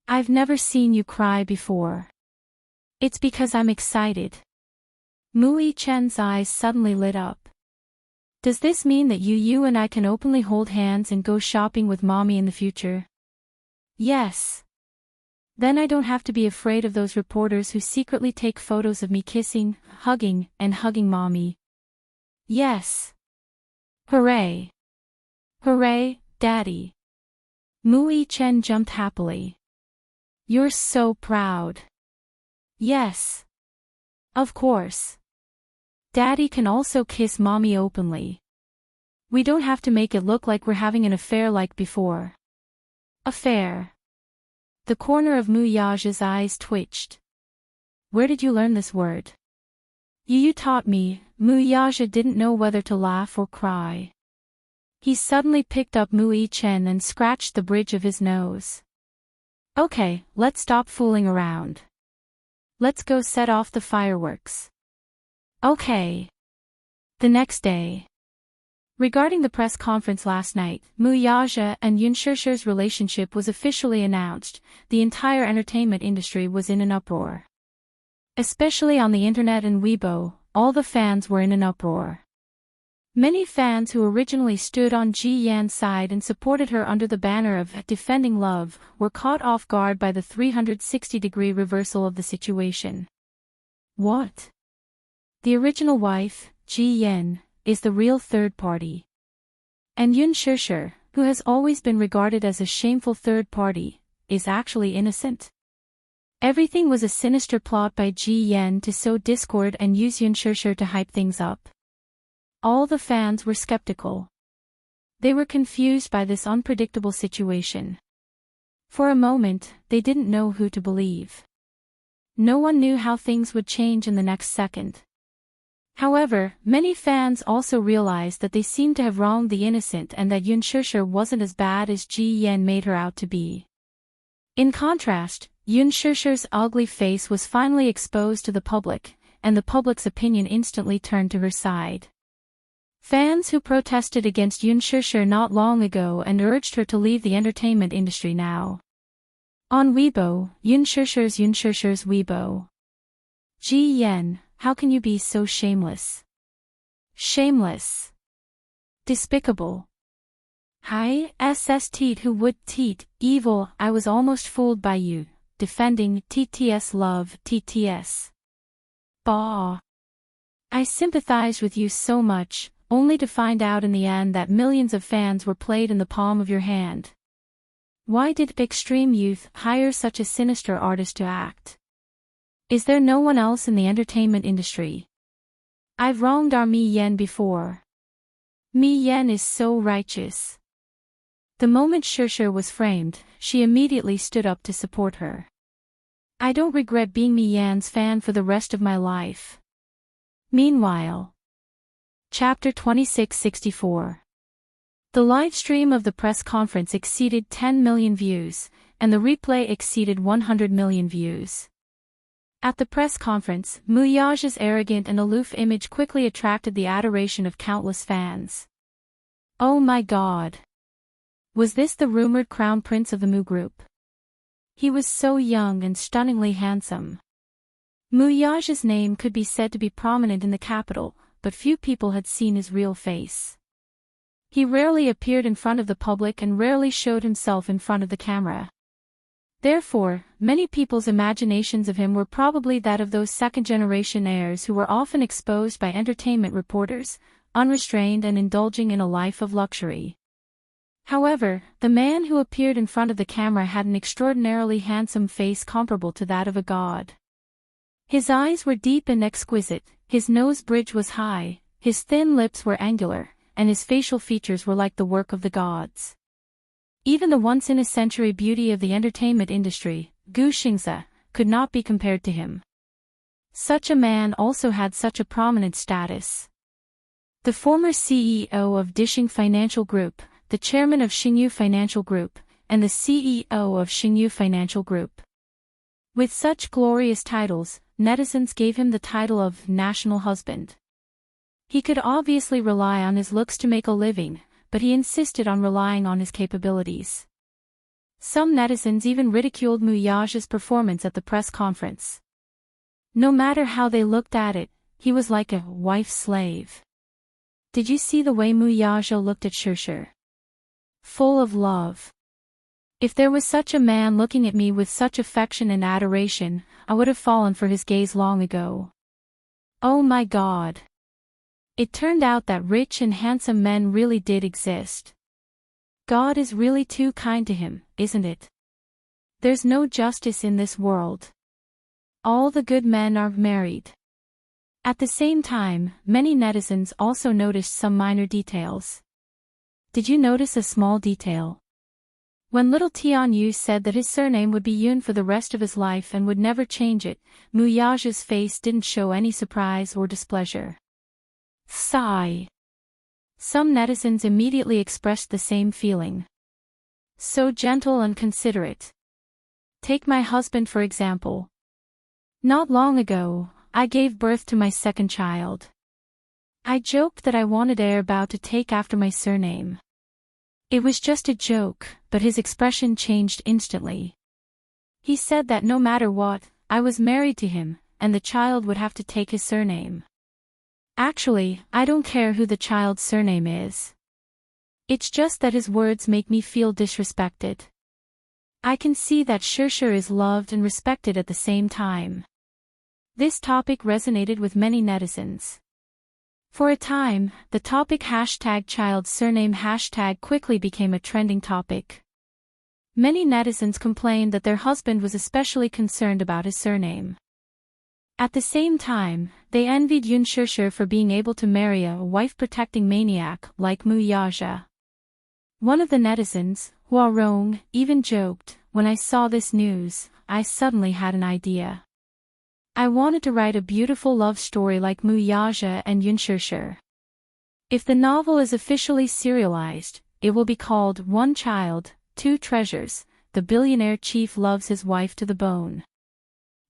I've never seen you cry before. It's because I'm excited. Mu Yi-chen's eyes suddenly lit up. Does this mean that you and I can openly hold hands and go shopping with mommy in the future? Yes. Then I don't have to be afraid of those reporters who secretly take photos of me kissing, hugging mommy. Yes. Hooray. Hooray, Daddy. Mu Yi-chen jumped happily. You're so proud. Yes. Of course. Daddy can also kiss mommy openly. We don't have to make it look like we're having an affair like before. Affair. The corner of Mu Yaja's eyes twitched. Where did you learn this word? You taught me. Mu Yaja didn't know whether to laugh or cry. He suddenly picked up Mu Yi-chen and scratched the bridge of his nose. Okay, let's stop fooling around. Let's go set off the fireworks. Okay. The next day. Regarding the press conference last night, Mu Yaja and Yun Shishir's relationship was officially announced. The entire entertainment industry was in an uproar. Especially on the internet and Weibo, all the fans were in an uproar. Many fans who originally stood on Ji Yan's side and supported her under the banner of defending love were caught off guard by the 360-degree reversal of the situation. What? The original wife, Ji Yan, is the real third party. And Yun Shishir, who has always been regarded as a shameful third party, is actually innocent? Everything was a sinister plot by Ji Yan to sow discord and use Yun Shishir to hype things up. All the fans were skeptical. They were confused by this unpredictable situation. For a moment, they didn't know who to believe. No one knew how things would change in the next second. However, many fans also realized that they seemed to have wronged the innocent and that Yun Shishir wasn't as bad as Ji Yan made her out to be. In contrast, Yun Shishir's ugly face was finally exposed to the public, and the public's opinion instantly turned to her side. Fans who protested against Yun Shishir not long ago and urged her to leave the entertainment industry now. On Weibo, Yun Shishir's Weibo. Ji Yan, how can you be so shameless? Shameless. Despicable. Hi, SS Teet who would teet, evil, I was almost fooled by you, defending TTS love, TTS. Bah. I sympathized with you so much, only to find out in the end that millions of fans were played in the palm of your hand. Why did Extreme Youth hire such a sinister artist to act? Is there no one else in the entertainment industry? I've wronged our Mi Yen before. Mi Yen is so righteous. The moment Shishir was framed, she immediately stood up to support her. I don't regret being Mi Yan's fan for the rest of my life. Meanwhile. Chapter 2664. The live stream of the press conference exceeded 10 million views, and the replay exceeded 100 million views. At the press conference, Mu Yaja's arrogant and aloof image quickly attracted the adoration of countless fans. Oh my god! Was this the rumored crown prince of the Mu group? He was so young and stunningly handsome. Mu Yaja's name could be said to be prominent in the capital, but few people had seen his real face. He rarely appeared in front of the public and rarely showed himself in front of the camera. Therefore, many people's imaginations of him were probably that of those second-generation heirs who were often exposed by entertainment reporters, unrestrained and indulging in a life of luxury. However, the man who appeared in front of the camera had an extraordinarily handsome face comparable to that of a god. His eyes were deep and exquisite, his nose bridge was high, his thin lips were angular, and his facial features were like the work of the gods. Even the once-in-a-century beauty of the entertainment industry, Gu Xingze, could not be compared to him. Such a man also had such a prominent status. The former CEO of Dishing Financial Group, the chairman of Xingyu Financial Group, and the CEO of Xingyu Financial Group. With such glorious titles, netizens gave him the title of national husband. He could obviously rely on his looks to make a living, but he insisted on relying on his capabilities. Some netizens even ridiculed Muyaja's performance at the press conference. No matter how they looked at it, he was like a wife slave. Did you see the way Muyaja looked at Shirshir? Full of love. If there was such a man looking at me with such affection and adoration, I would have fallen for his gaze long ago. Oh my God! It turned out that rich and handsome men really did exist. God is really too kind to him, isn't it? There's no justice in this world. All the good men are married. At the same time, many netizens also noticed some minor details. Did you notice a small detail? When little Tianyu said that his surname would be Yun for the rest of his life and would never change it, Muyaja's face didn't show any surprise or displeasure. Sigh. Some netizens immediately expressed the same feeling. So gentle and considerate. Take my husband for example. Not long ago, I gave birth to my second child. I joked that I wanted heir Bao to take after my surname. It was just a joke, but his expression changed instantly. He said that no matter what, I was married to him, and the child would have to take his surname. Actually, I don't care who the child's surname is. It's just that his words make me feel disrespected. I can see that Shirshir is loved and respected at the same time. This topic resonated with many netizens. For a time, the topic #child's surname quickly became a trending topic. Many netizens complained that their husband was especially concerned about his surname. At the same time, they envied Yun Shirshir for being able to marry a wife-protecting maniac like Muyaja. One of the netizens, Hua Rong, even joked, "When I saw this news, I suddenly had an idea. I wanted to write a beautiful love story like Muyaja and Yun Shirshir. If the novel is officially serialized, it will be called One Child, Two Treasures, The Billionaire Chief Loves His Wife to the Bone."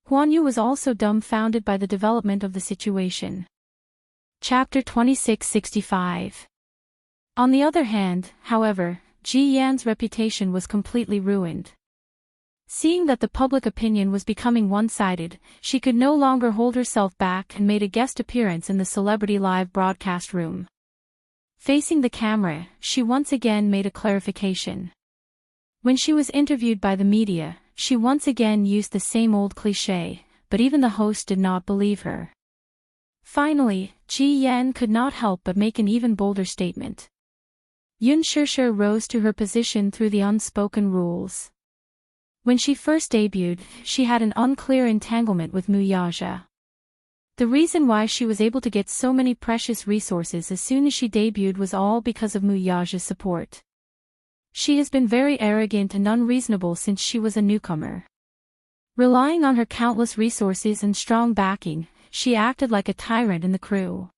Huan Yu was also dumbfounded by the development of the situation. Chapter 2665. On the other hand, however, Ji Yan's reputation was completely ruined. Seeing that the public opinion was becoming one-sided, she could no longer hold herself back and made a guest appearance in the celebrity live broadcast room. Facing the camera, she once again made a clarification. When she was interviewed by the media, she once again used the same old cliché, but even the host did not believe her. Finally, Ji Yan could not help but make an even bolder statement. Yun Shirshir rose to her position through the unspoken rules. When she first debuted, she had an unclear entanglement with Muyaja. The reason why she was able to get so many precious resources as soon as she debuted was all because of Muyaja's support. She has been very arrogant and unreasonable since she was a newcomer. Relying on her countless resources and strong backing, she acted like a tyrant in the crew.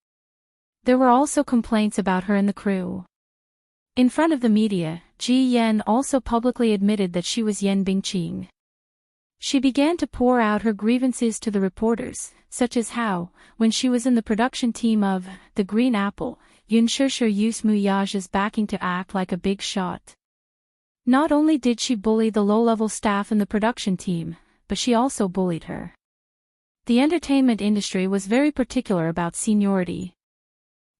There were also complaints about her in the crew. In front of the media, Ji Yan also publicly admitted that she was Yan Bingqing. She began to pour out her grievances to the reporters, such as how, when she was in the production team of The Green Apple, Yun Shirshir used Muyaja's backing to act like a big shot. Not only did she bully the low-level staff in the production team, but she also bullied her. The entertainment industry was very particular about seniority.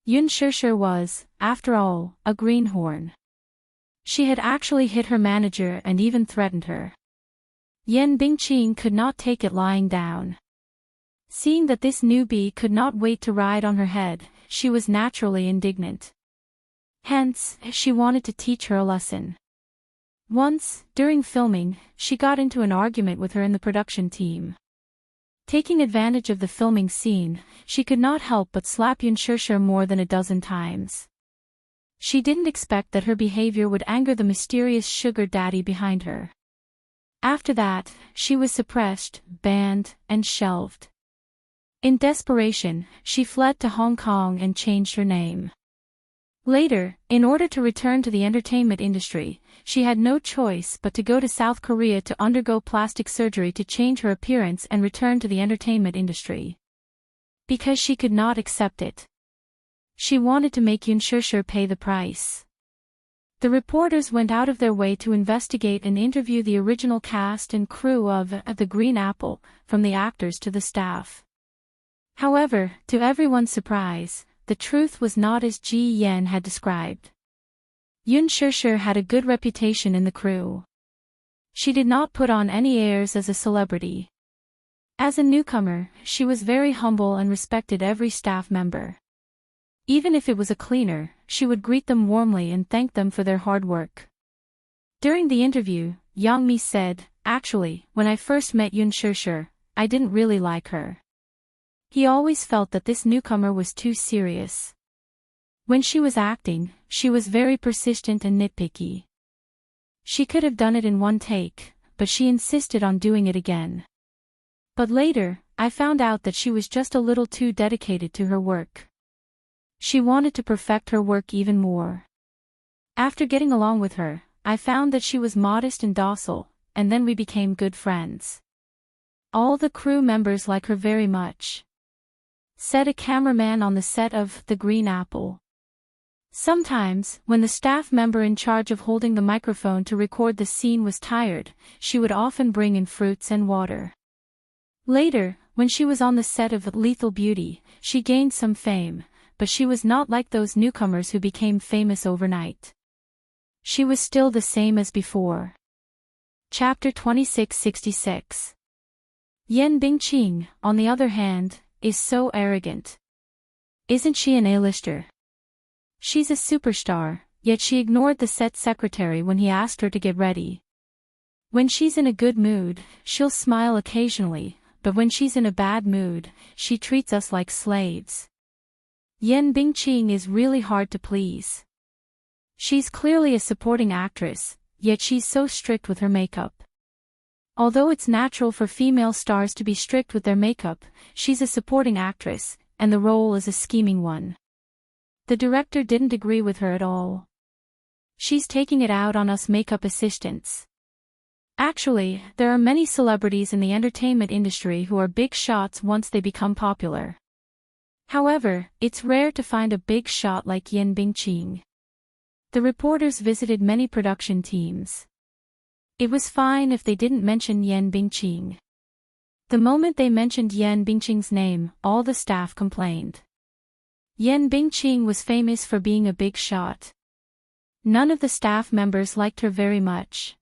Yun Shirshir was, after all, a greenhorn. She had actually hit her manager and even threatened her. Yan Bingqing could not take it lying down. Seeing that this newbie could not wait to ride on her head, she was naturally indignant. Hence, she wanted to teach her a lesson. Once, during filming, she got into an argument with her in the production team. Taking advantage of the filming scene, she could not help but slap Yun Shirshir more than a dozen times. She didn't expect that her behavior would anger the mysterious sugar daddy behind her. After that, she was suppressed, banned, and shelved. In desperation, she fled to Hong Kong and changed her name. Later, in order to return to the entertainment industry, she had no choice but to go to South Korea to undergo plastic surgery to change her appearance and return to the entertainment industry. Because she could not accept it. She wanted to make Yoon Shur pay the price. The reporters went out of their way to investigate and interview the original cast and crew of The Green Apple, from the actors to the staff. However, to everyone's surprise, the truth was not as Ji Yen had described. Yoon Shur had a good reputation in the crew. She did not put on any airs as a celebrity. As a newcomer, she was very humble and respected every staff member. Even if it was a cleaner, she would greet them warmly and thank them for their hard work. During the interview, Yang Mi said, "Actually, when I first met Yoon Shur, I didn't really like her. He always felt that this newcomer was too serious. When she was acting, she was very persistent and nitpicky. She could have done it in one take, but she insisted on doing it again. But later, I found out that she was just a little too dedicated to her work. She wanted to perfect her work even more. After getting along with her, I found that she was modest and docile, and then we became good friends. All the crew members like her very much," said a cameraman on the set of The Green Apple. Sometimes, when the staff member in charge of holding the microphone to record the scene was tired, she would often bring in fruits and water. Later, when she was on the set of Lethal Beauty, she gained some fame, but she was not like those newcomers who became famous overnight. She was still the same as before. Chapter 2666. Yen Bingqing, on the other hand, is so arrogant. Isn't she an A-lister? She's a superstar, yet she ignored the set secretary when he asked her to get ready. When she's in a good mood, she'll smile occasionally, but when she's in a bad mood, she treats us like slaves. Yen Bingqing is really hard to please. She's clearly a supporting actress, yet she's so strict with her makeup. Although it's natural for female stars to be strict with their makeup, she's a supporting actress, and the role is a scheming one. The director didn't agree with her at all. She's taking it out on us makeup assistants. Actually, there are many celebrities in the entertainment industry who are big shots once they become popular. However, it's rare to find a big shot like Yen Bingqing. The reporters visited many production teams. It was fine if they didn't mention Yen Bingqing. The moment they mentioned Yen Bingqing's name, all the staff complained. Yen Bingqing was famous for being a big shot. None of the staff members liked her very much.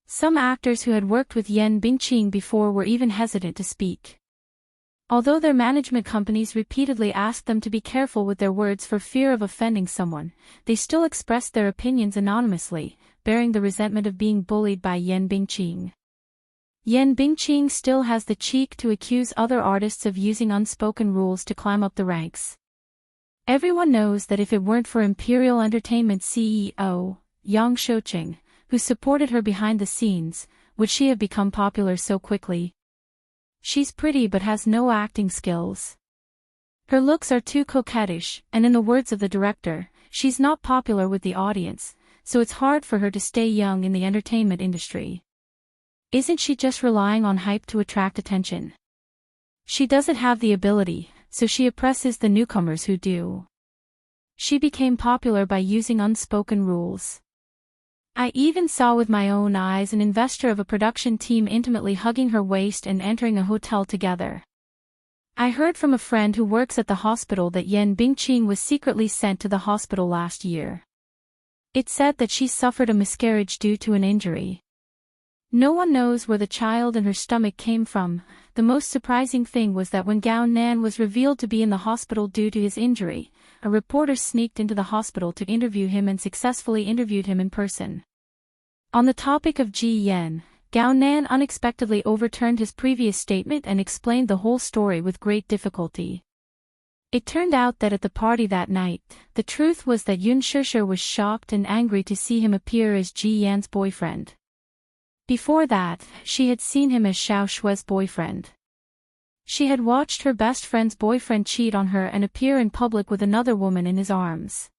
Some actors who had worked with Yen Bingqing before were even hesitant to speak. Although their management companies repeatedly asked them to be careful with their words for fear of offending someone, they still expressed their opinions anonymously, bearing the resentment of being bullied by Yen Bingqing. Yen Bingqing still has the cheek to accuse other artists of using unspoken rules to climb up the ranks. Everyone knows that if it weren't for Imperial Entertainment CEO, Yang Shocheng, who supported her behind the scenes, would she have become popular so quickly? She's pretty but has no acting skills. Her looks are too coquettish, and in the words of the director, she's not popular with the audience, so it's hard for her to stay young in the entertainment industry. Isn't she just relying on hype to attract attention? She doesn't have the ability, so she oppresses the newcomers who do. She became popular by using unspoken rules. I even saw with my own eyes an investor of a production team intimately hugging her waist and entering a hotel together. I heard from a friend who works at the hospital that Yen Bingqing was secretly sent to the hospital last year. It said that she suffered a miscarriage due to an injury. No one knows where the child in her stomach came from. The most surprising thing was that when Gao Nan was revealed to be in the hospital due to his injury, a reporter sneaked into the hospital to interview him and successfully interviewed him in person. On the topic of Ji Yen, Gao Nan unexpectedly overturned his previous statement and explained the whole story with great difficulty. It turned out that at the party that night, the truth was that Yoon Shur was shocked and angry to see him appear as Ji Yan's boyfriend. Before that, she had seen him as Xiao Shue's boyfriend. She had watched her best friend's boyfriend cheat on her and appear in public with another woman in his arms.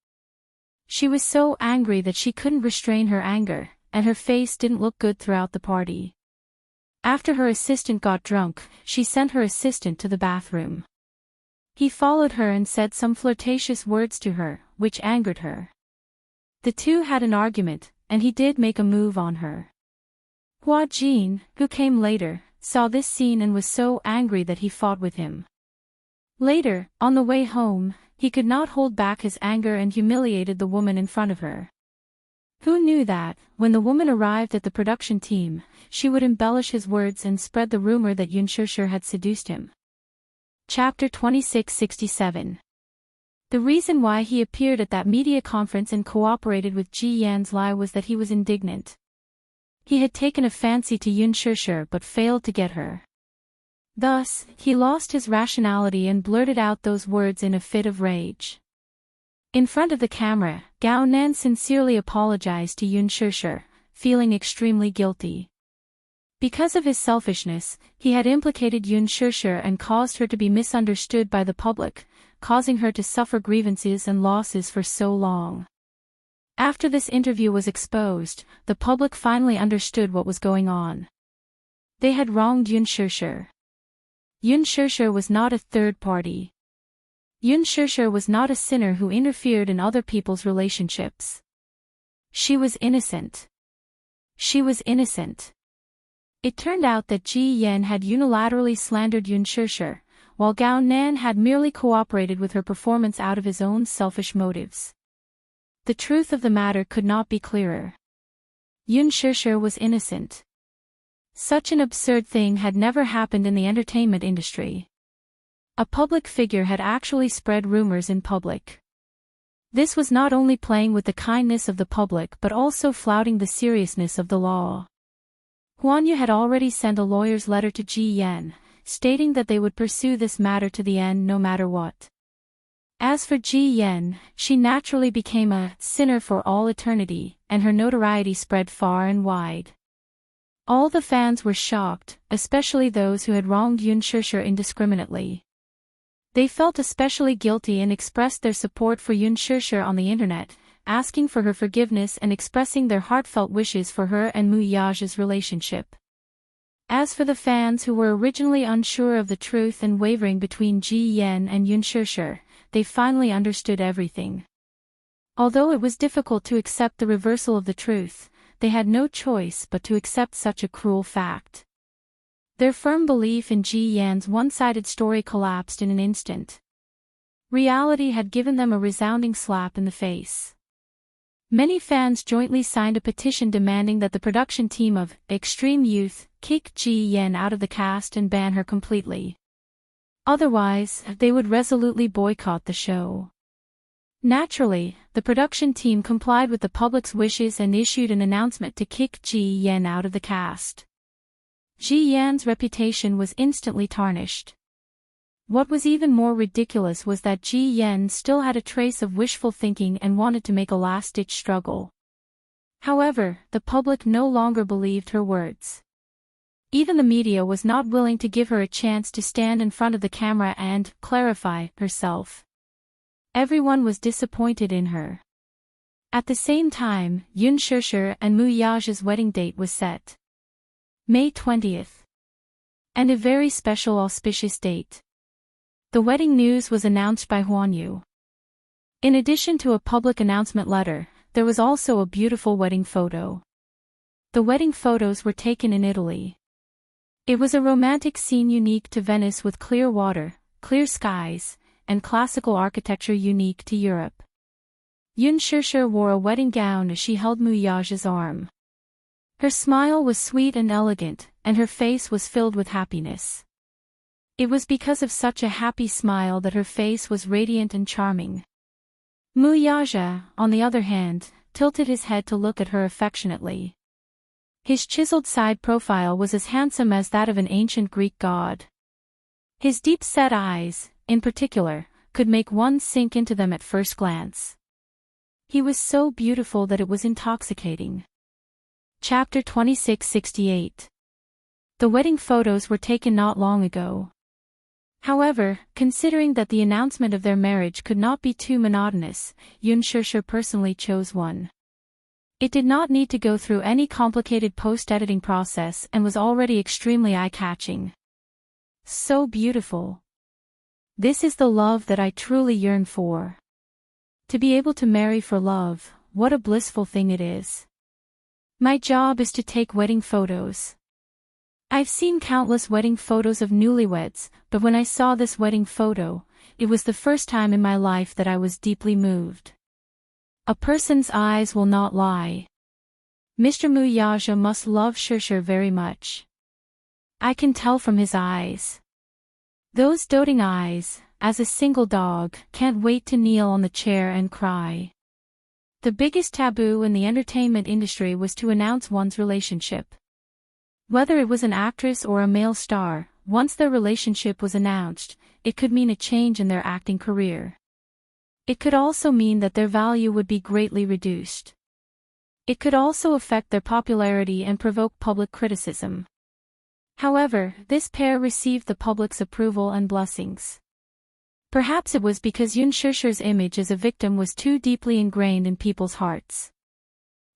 She was so angry that she couldn't restrain her anger, and her face didn't look good throughout the party. After her assistant got drunk, she sent her assistant to the bathroom. He followed her and said some flirtatious words to her, which angered her. The two had an argument, and he did make a move on her. Hua Jin, who came later, saw this scene and was so angry that he fought with him. Later, on the way home, he could not hold back his anger and humiliated the woman in front of her. Who knew that, when the woman arrived at the production team, she would embellish his words and spread the rumor that Yun Shishir had seduced him. Chapter 2667. The reason why he appeared at that media conference and cooperated with Ji Yan's lie was that he was indignant. He had taken a fancy to Yun Shishir but failed to get her. Thus, he lost his rationality and blurted out those words in a fit of rage. In front of the camera, Gao Nan sincerely apologized to Yun Shishir, feeling extremely guilty. Because of his selfishness, he had implicated Yun Shishir and caused her to be misunderstood by the public, causing her to suffer grievances and losses for so long. After this interview was exposed, the public finally understood what was going on. They had wronged Yun Shishir. Yun Shishir was not a third party. Yun Shishir was not a sinner who interfered in other people's relationships. She was innocent. She was innocent. It turned out that Ji Yan had unilaterally slandered Yun Shishir, while Gao Nan had merely cooperated with her performance out of his own selfish motives. The truth of the matter could not be clearer. Yun Shishir was innocent. Such an absurd thing had never happened in the entertainment industry. A public figure had actually spread rumors in public. This was not only playing with the kindness of the public but also flouting the seriousness of the law. Huan Yu had already sent a lawyer's letter to Ji Yan, stating that they would pursue this matter to the end no matter what. As for Ji Yan, she naturally became a sinner for all eternity, and her notoriety spread far and wide. All the fans were shocked, especially those who had wronged Yun Shishir indiscriminately. They felt especially guilty and expressed their support for Yun Shishir on the internet, asking for her forgiveness and expressing their heartfelt wishes for her and Mu Yaja's relationship. As for the fans who were originally unsure of the truth and wavering between Ji Yan and Yun Shishir, they finally understood everything. Although it was difficult to accept the reversal of the truth, they had no choice but to accept such a cruel fact. Their firm belief in Ji Yan's one-sided story collapsed in an instant. Reality had given them a resounding slap in the face. Many fans jointly signed a petition demanding that the production team of Extreme Youth kick Ji Yan out of the cast and ban her completely. Otherwise, they would resolutely boycott the show. Naturally, the production team complied with the public's wishes and issued an announcement to kick Ji Yan out of the cast. Ji Yan's reputation was instantly tarnished. What was even more ridiculous was that Ji Yan still had a trace of wishful thinking and wanted to make a last-ditch struggle. However, the public no longer believed her words. Even the media was not willing to give her a chance to stand in front of the camera and clarify herself. Everyone was disappointed in her. At the same time, Yun Shishir and Mu Yaja's wedding date was set. May 20th. And a very special auspicious date. The wedding news was announced by Huan Yu. In addition to a public announcement letter, there was also a beautiful wedding photo. The wedding photos were taken in Italy. It was a romantic scene unique to Venice with clear water, clear skies, and classical architecture unique to Europe. Yun Shishir wore a wedding gown as she held Mu Yaja's arm. Her smile was sweet and elegant, and her face was filled with happiness. It was because of such a happy smile that her face was radiant and charming. Mu Yaja, on the other hand, tilted his head to look at her affectionately. His chiseled side profile was as handsome as that of an ancient Greek god. His deep-set eyes, in particular, could make one sink into them at first glance. He was so beautiful that it was intoxicating. Chapter 2668. The wedding photos were taken not long ago. However, considering that the announcement of their marriage could not be too monotonous, Yoon Shurshur personally chose one. It did not need to go through any complicated post-editing process and was already extremely eye-catching. So beautiful. This is the love that I truly yearn for. To be able to marry for love, what a blissful thing it is. My job is to take wedding photos. I've seen countless wedding photos of newlyweds, but when I saw this wedding photo, it was the first time in my life that I was deeply moved. A person's eyes will not lie. Mr. Muyaja must love Shurshur very much. I can tell from his eyes. Those doting eyes, as a single dog, can't wait to kneel on the chair and cry. The biggest taboo in the entertainment industry was to announce one's relationship. Whether it was an actress or a male star, once their relationship was announced, it could mean a change in their acting career. It could also mean that their value would be greatly reduced. It could also affect their popularity and provoke public criticism. However, this pair received the public's approval and blessings. Perhaps it was because Yoon Shurshur's image as a victim was too deeply ingrained in people's hearts.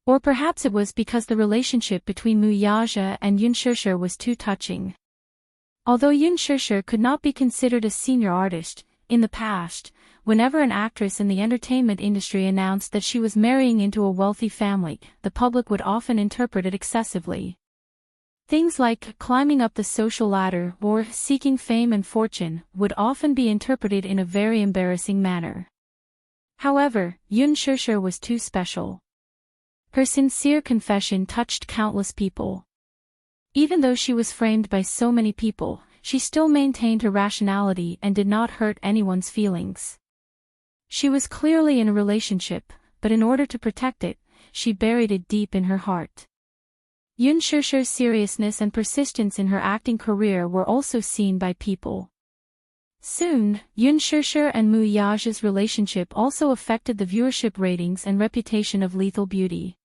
Or perhaps it was because the relationship between Muyaja and Yoon Shurshur was too touching. Although Yoon Shurshur could not be considered a senior artist, in the past, whenever an actress in the entertainment industry announced that she was marrying into a wealthy family, the public would often interpret it excessively. Things like climbing up the social ladder or seeking fame and fortune would often be interpreted in a very embarrassing manner. However, Yoon Shurshur was too special. Her sincere confession touched countless people. Even though she was framed by so many people, she still maintained her rationality and did not hurt anyone's feelings. She was clearly in a relationship, but in order to protect it, she buried it deep in her heart. Yoon Shurshur's seriousness and persistence in her acting career were also seen by people. Soon, Yoon Shurshur and Muyaja's relationship also affected the viewership ratings and reputation of Lethal Beauty.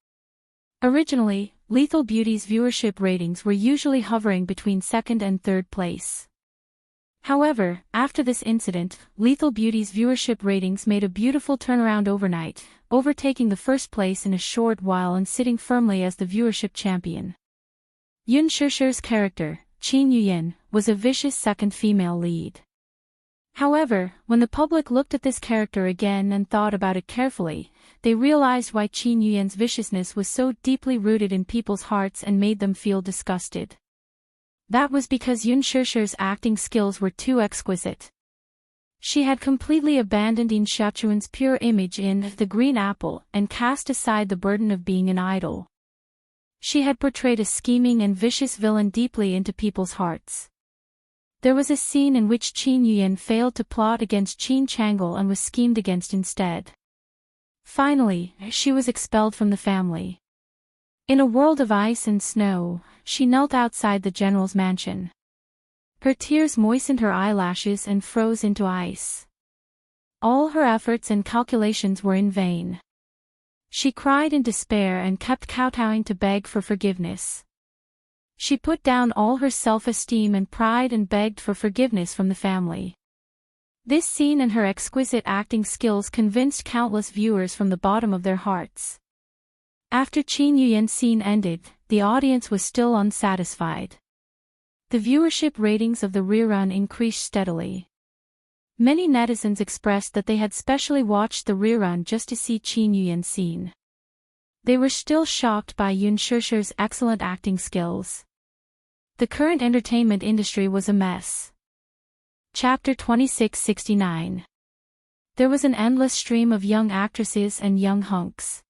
Originally, Lethal Beauty's viewership ratings were usually hovering between second and third place. However, after this incident, Lethal Beauty's viewership ratings made a beautiful turnaround overnight, overtaking the first place in a short while and sitting firmly as the viewership champion. Yoon Shurshur's character, Chin Yuyen, was a vicious second female lead. However, when the public looked at this character again and thought about it carefully, they realized why Chin Yuyen's viciousness was so deeply rooted in people's hearts and made them feel disgusted. That was because Yoon Shurshur's acting skills were too exquisite. She had completely abandoned In Shachuan's pure image in The Green Apple and cast aside the burden of being an idol. She had portrayed a scheming and vicious villain deeply into people's hearts. There was a scene in which Chin Yuyen failed to plot against Chin Changil and was schemed against instead. Finally, she was expelled from the family. In a world of ice and snow, she knelt outside the general's mansion. Her tears moistened her eyelashes and froze into ice. All her efforts and calculations were in vain. She cried in despair and kept kowtowing to beg for forgiveness. She put down all her self-esteem and pride and begged for forgiveness from the family. This scene and her exquisite acting skills convinced countless viewers from the bottom of their hearts. After Chin Yuyen's scene ended, the audience was still unsatisfied. The viewership ratings of the rerun increased steadily. Many netizens expressed that they had specially watched the rerun just to see Chin Yuyen's scene. They were still shocked by Yoon Shurshur's excellent acting skills. The current entertainment industry was a mess. Chapter 2669. There was an endless stream of young actresses and young hunks.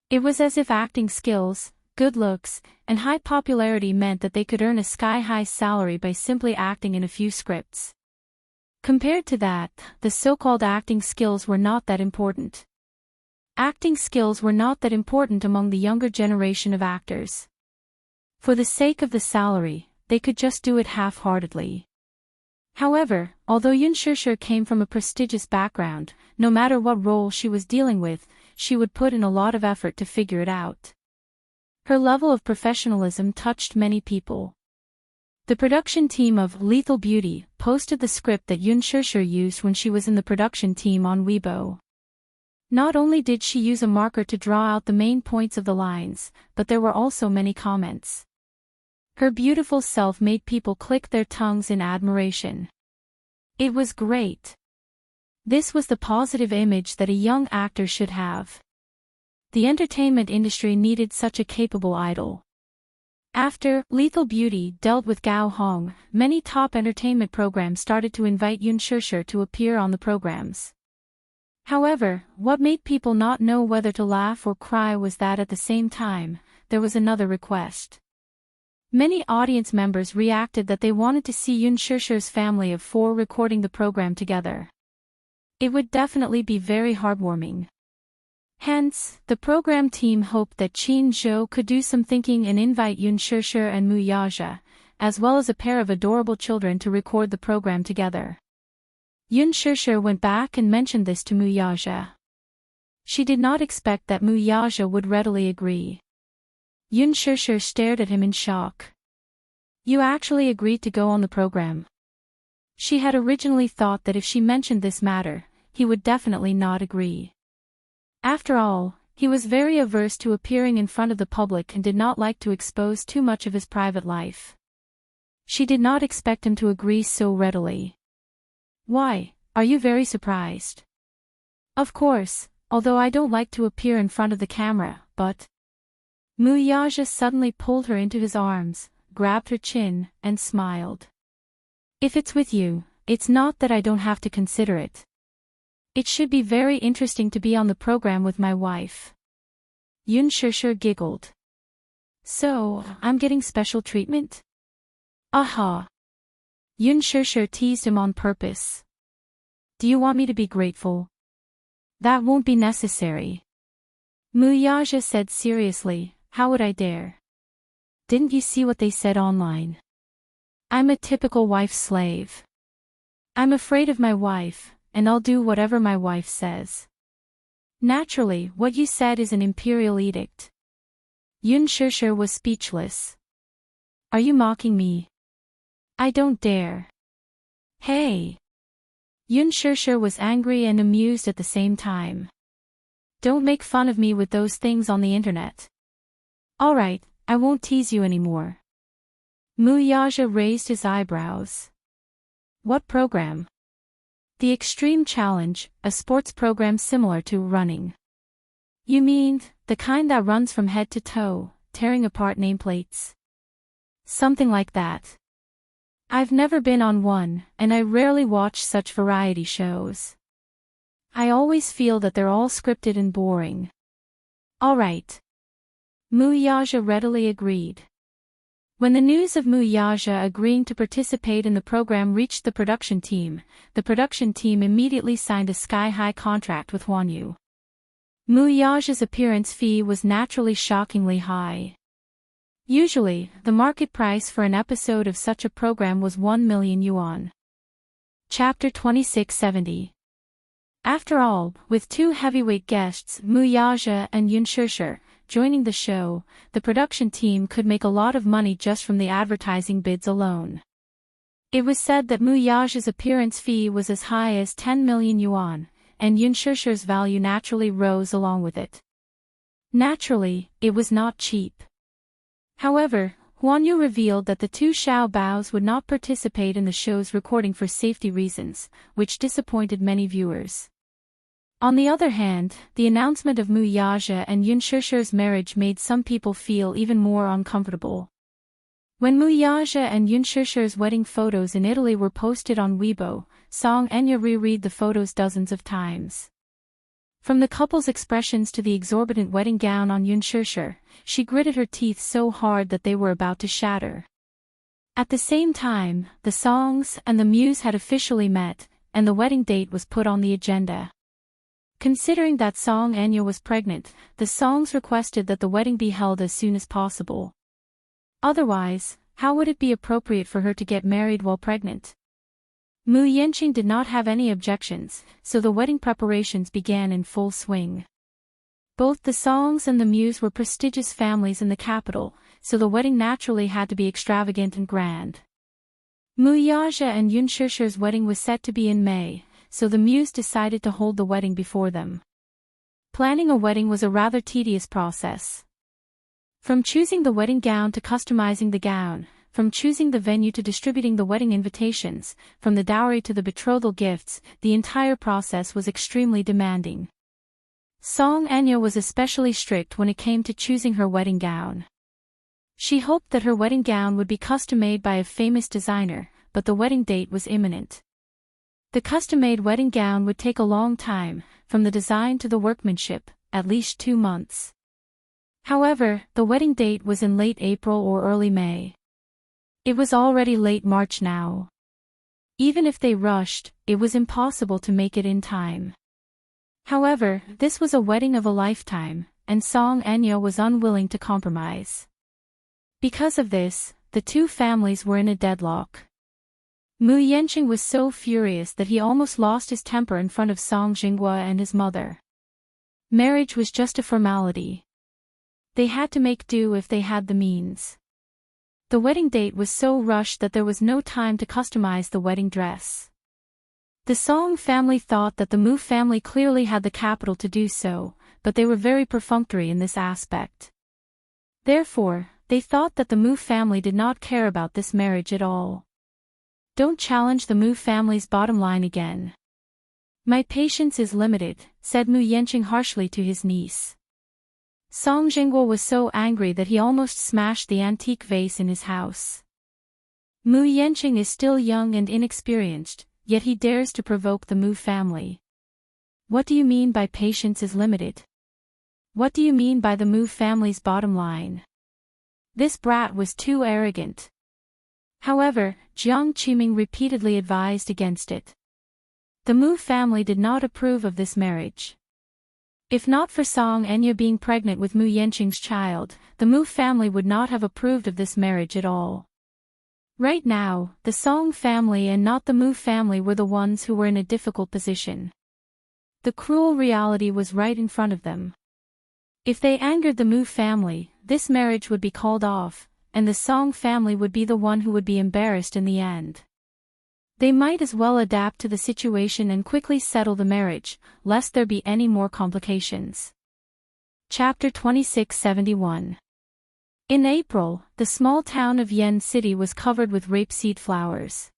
It was as if acting skills, good looks, and high popularity meant that they could earn a sky-high salary by simply acting in a few scripts. Compared to that, the so-called acting skills were not that important. Acting skills were not that important among the younger generation of actors. For the sake of the salary, they could just do it half-heartedly. However, although Yoon Shurshur came from a prestigious background, no matter what role she was dealing with, she would put in a lot of effort to figure it out. Her level of professionalism touched many people. The production team of Lethal Beauty posted the script that Yoon Shir used when she was in the production team on Weibo. Not only did she use a marker to draw out the main points of the lines, but there were also many comments. Her beautiful self made people click their tongues in admiration. It was great. This was the positive image that a young actor should have. The entertainment industry needed such a capable idol. After Lethal Beauty dealt with Gao Hong, many top entertainment programs started to invite Yoon Shir to appear on the programs. However, what made people not know whether to laugh or cry was that at the same time, there was another request. Many audience members reacted that they wanted to see Yoon Shir's family of 4 recording the program together. It would definitely be very heartwarming. Hence, the program team hoped that Chin Zhou could do some thinking and invite Yoon Shir and Mu Yaja, as well as a pair of adorable children to record the program together. Yoon Shir went back and mentioned this to Mu Yaja. She did not expect that Mu Yaja would readily agree. Yoon Shir stared at him in shock. You actually agreed to go on the program? She had originally thought that if she mentioned this matter, he would definitely not agree. After all, he was very averse to appearing in front of the public and did not like to expose too much of his private life. She did not expect him to agree so readily. Why, are you very surprised? Of course, although I don't like to appear in front of the camera, but... Mu Yaja suddenly pulled her into his arms, grabbed her chin, and smiled. If it's with you, it's not that I don't have to consider it. It should be very interesting to be on the program with my wife. Yoon Shir giggled. So, I'm getting special treatment? Aha! Yoon Shir teased him on purpose. Do you want me to be grateful? That won't be necessary. Mu Yaja said seriously, how would I dare? Didn't you see what they said online? I'm a typical wife slave. I'm afraid of my wife, and I'll do whatever my wife says. Naturally, what you said is an imperial edict. Yoon Shir was speechless. Are you mocking me? I don't dare. Hey! Yoon Shir was angry and amused at the same time. Don't make fun of me with those things on the internet. Alright, I won't tease you anymore. Mu Yaja raised his eyebrows. What program? The Extreme Challenge, a sports program similar to running. You mean, the kind that runs from head to toe, tearing apart nameplates? Something like that. I've never been on one, and I rarely watch such variety shows. I always feel that they're all scripted and boring. Alright. Mu Yaja readily agreed. When the news of Mu Yaja agreeing to participate in the program reached the production team immediately signed a sky-high contract with Hwanyu. Mu Yaja's appearance fee was naturally shockingly high. Usually, the market price for an episode of such a program was 1 million yuan. Chapter 2670. After all, with 2 heavyweight guests, Mu Yaja and Yoon Shir, joining the show, the production team could make a lot of money just from the advertising bids alone. It was said that Mu Yaja's appearance fee was as high as 10 million yuan, and Yoon Shir's value naturally rose along with it. Naturally, it was not cheap. However, Hwanyu revealed that the 2 Xiao Baos would not participate in the show's recording for safety reasons, which disappointed many viewers. On the other hand, the announcement of Mu Yaja and Yoon Shir's marriage made some people feel even more uncomfortable. When Mu Yaja and Yoon Shir's wedding photos in Italy were posted on Weibo, Song Enya reread the photos dozens of times. From the couple's expressions to the exorbitant wedding gown on Yoon Shir, she gritted her teeth so hard that they were about to shatter. At the same time, the Songs and the Muse had officially met, and the wedding date was put on the agenda. Considering that Song Enya was pregnant, the Songs requested that the wedding be held as soon as possible. Otherwise, how would it be appropriate for her to get married while pregnant? Mu Yanqing did not have any objections, so the wedding preparations began in full swing. Both the Songs and the Muse were prestigious families in the capital, so the wedding naturally had to be extravagant and grand. Mu Yaja and Yun Shishir's wedding was set to be in May, so the muse decided to hold the wedding before them. Planning a wedding was a rather tedious process. From choosing the wedding gown to customizing the gown, from choosing the venue to distributing the wedding invitations, from the dowry to the betrothal gifts, the entire process was extremely demanding. Song Anya was especially strict when it came to choosing her wedding gown. She hoped that her wedding gown would be custom-made by a famous designer, but the wedding date was imminent. The custom-made wedding gown would take a long time, from the design to the workmanship, at least 2 months. However, the wedding date was in late April or early May. It was already late March now. Even if they rushed, it was impossible to make it in time. However, this was a wedding of a lifetime, and Song Anya was unwilling to compromise. Because of this, the two families were in a deadlock. Mu Yanqing was so furious that he almost lost his temper in front of Song Jinghua and his mother. Marriage was just a formality. They had to make do if they had the means. The wedding date was so rushed that there was no time to customize the wedding dress. The Song family thought that the Mu family clearly had the capital to do so, but they were very perfunctory in this aspect. Therefore, they thought that the Mu family did not care about this marriage at all. Don't challenge the Mu family's bottom line again. My patience is limited, said Mu Yanqing harshly to his niece. Song Jinghua was so angry that he almost smashed the antique vase in his house. Mu Yanqing is still young and inexperienced, yet he dares to provoke the Mu family. What do you mean by patience is limited? What do you mean by the Mu family's bottom line? This brat was too arrogant. However, Jiang Qiming repeatedly advised against it. The Mu family did not approve of this marriage. If not for Song Anya being pregnant with Mu Yanqing's child, the Mu family would not have approved of this marriage at all. Right now, the Song family and not the Mu family were the ones who were in a difficult position. The cruel reality was right in front of them. If they angered the Mu family, this marriage would be called off, and the Song family would be the one who would be embarrassed in the end. They might as well adapt to the situation and quickly settle the marriage, lest there be any more complications. Chapter 2671. In April, the small town of Yen City was covered with rapeseed flowers.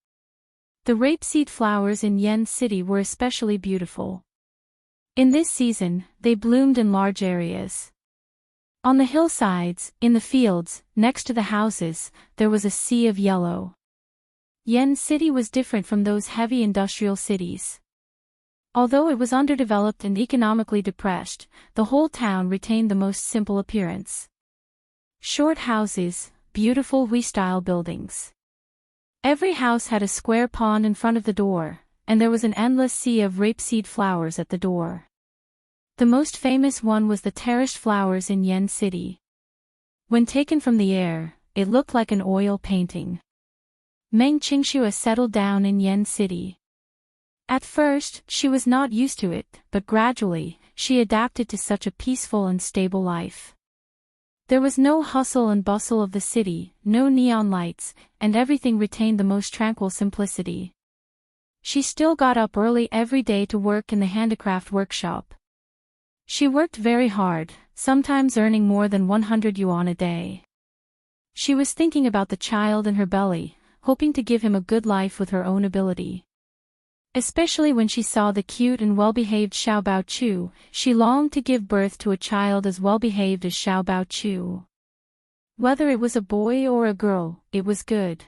The rapeseed flowers in Yen City were especially beautiful. In this season, they bloomed in large areas. On the hillsides, in the fields, next to the houses, there was a sea of yellow. Yen City was different from those heavy industrial cities. Although it was underdeveloped and economically depressed, the whole town retained the most simple appearance. Short houses, beautiful Hui-style buildings. Every house had a square pond in front of the door, and there was an endless sea of rapeseed flowers at the door. The most famous one was the terraced flowers in Yen City. When taken from the air, it looked like an oil painting. Meng Qingxue settled down in Yen City. At first, she was not used to it, but gradually, she adapted to such a peaceful and stable life. There was no hustle and bustle of the city, no neon lights, and everything retained the most tranquil simplicity. She still got up early every day to work in the handicraft workshop. She worked very hard, sometimes earning more than 100 yuan a day. She was thinking about the child in her belly, hoping to give him a good life with her own ability. Especially when she saw the cute and well-behaved Xiao Bao Chu, she longed to give birth to a child as well-behaved as Xiao Bao Chu. Whether it was a boy or a girl, it was good.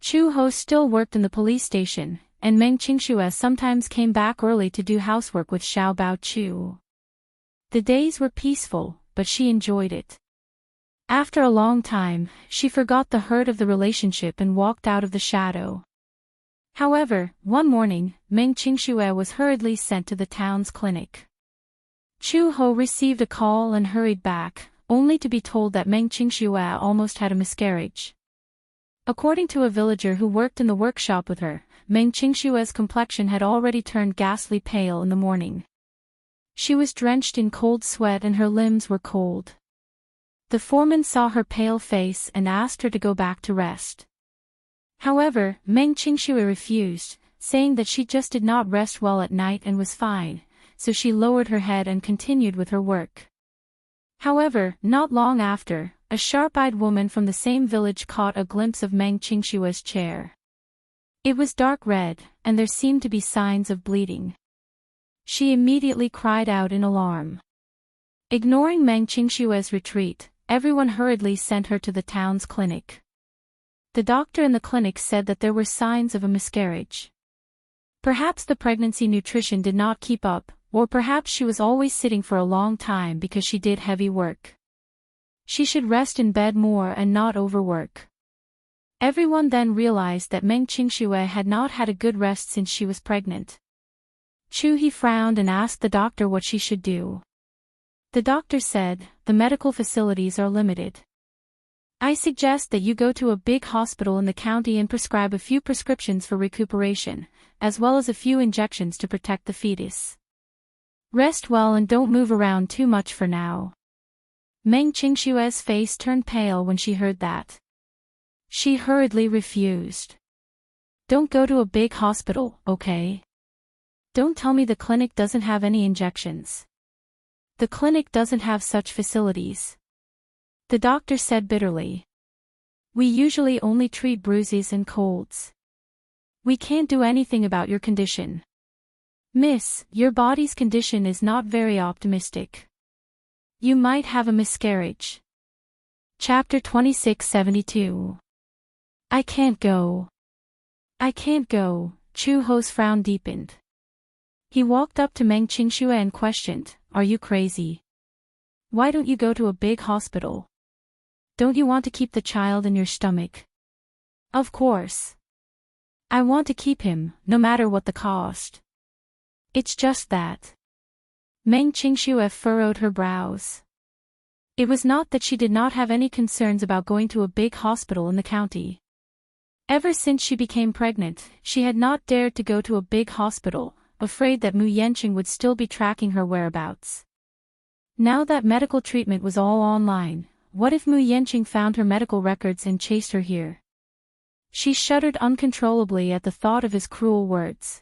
Chu Ho still worked in the police station, and Meng Qingxue sometimes came back early to do housework with Xiao Bao Chu. The days were peaceful, but she enjoyed it. After a long time, she forgot the hurt of the relationship and walked out of the shadow. However, one morning, Meng Qingxue was hurriedly sent to the town's clinic. Chu Ho received a call and hurried back, only to be told that Meng Qingxue almost had a miscarriage. According to a villager who worked in the workshop with her, Meng Qingxue's complexion had already turned ghastly pale in the morning. She was drenched in cold sweat and her limbs were cold. The foreman saw her pale face and asked her to go back to rest. However, Meng Qingshui refused, saying that she just did not rest well at night and was fine, so she lowered her head and continued with her work. However, not long after, a sharp-eyed woman from the same village caught a glimpse of Meng Qingshui's chair. It was dark red, and there seemed to be signs of bleeding. She immediately cried out in alarm. Ignoring Meng Qingshui's retreat, everyone hurriedly sent her to the town's clinic. The doctor in the clinic said that there were signs of a miscarriage. Perhaps the pregnancy nutrition did not keep up, or perhaps she was always sitting for a long time because she did heavy work. She should rest in bed more and not overwork. Everyone then realized that Meng Qingshui had not had a good rest since she was pregnant. Chu He frowned and asked the doctor what she should do. The doctor said, "The medical facilities are limited. I suggest that you go to a big hospital in the county and prescribe a few prescriptions for recuperation, as well as a few injections to protect the fetus. Rest well and don't move around too much for now." Meng Qingshui's face turned pale when she heard that. She hurriedly refused. "Don't go to a big hospital, okay? Don't tell me the clinic doesn't have any injections. The clinic doesn't have such facilities," the doctor said bitterly. "We usually only treat bruises and colds. We can't do anything about your condition. Miss, your body's condition is not very optimistic. You might have a miscarriage." Chapter 2672. I can't go. I can't go, Chu Ho's frown deepened. He walked up to Meng Qingshui and questioned, "Are you crazy? Why don't you go to a big hospital? Don't you want to keep the child in your stomach?" "Of course. I want to keep him, no matter what the cost. It's just that." Meng Qingshui furrowed her brows. It was not that she did not have any concerns about going to a big hospital in the county. Ever since she became pregnant, she had not dared to go to a big hospital, afraid that Mu Yanqing would still be tracking her whereabouts. Now that medical treatment was all online, what if Mu Yanqing found her medical records and chased her here? She shuddered uncontrollably at the thought of his cruel words.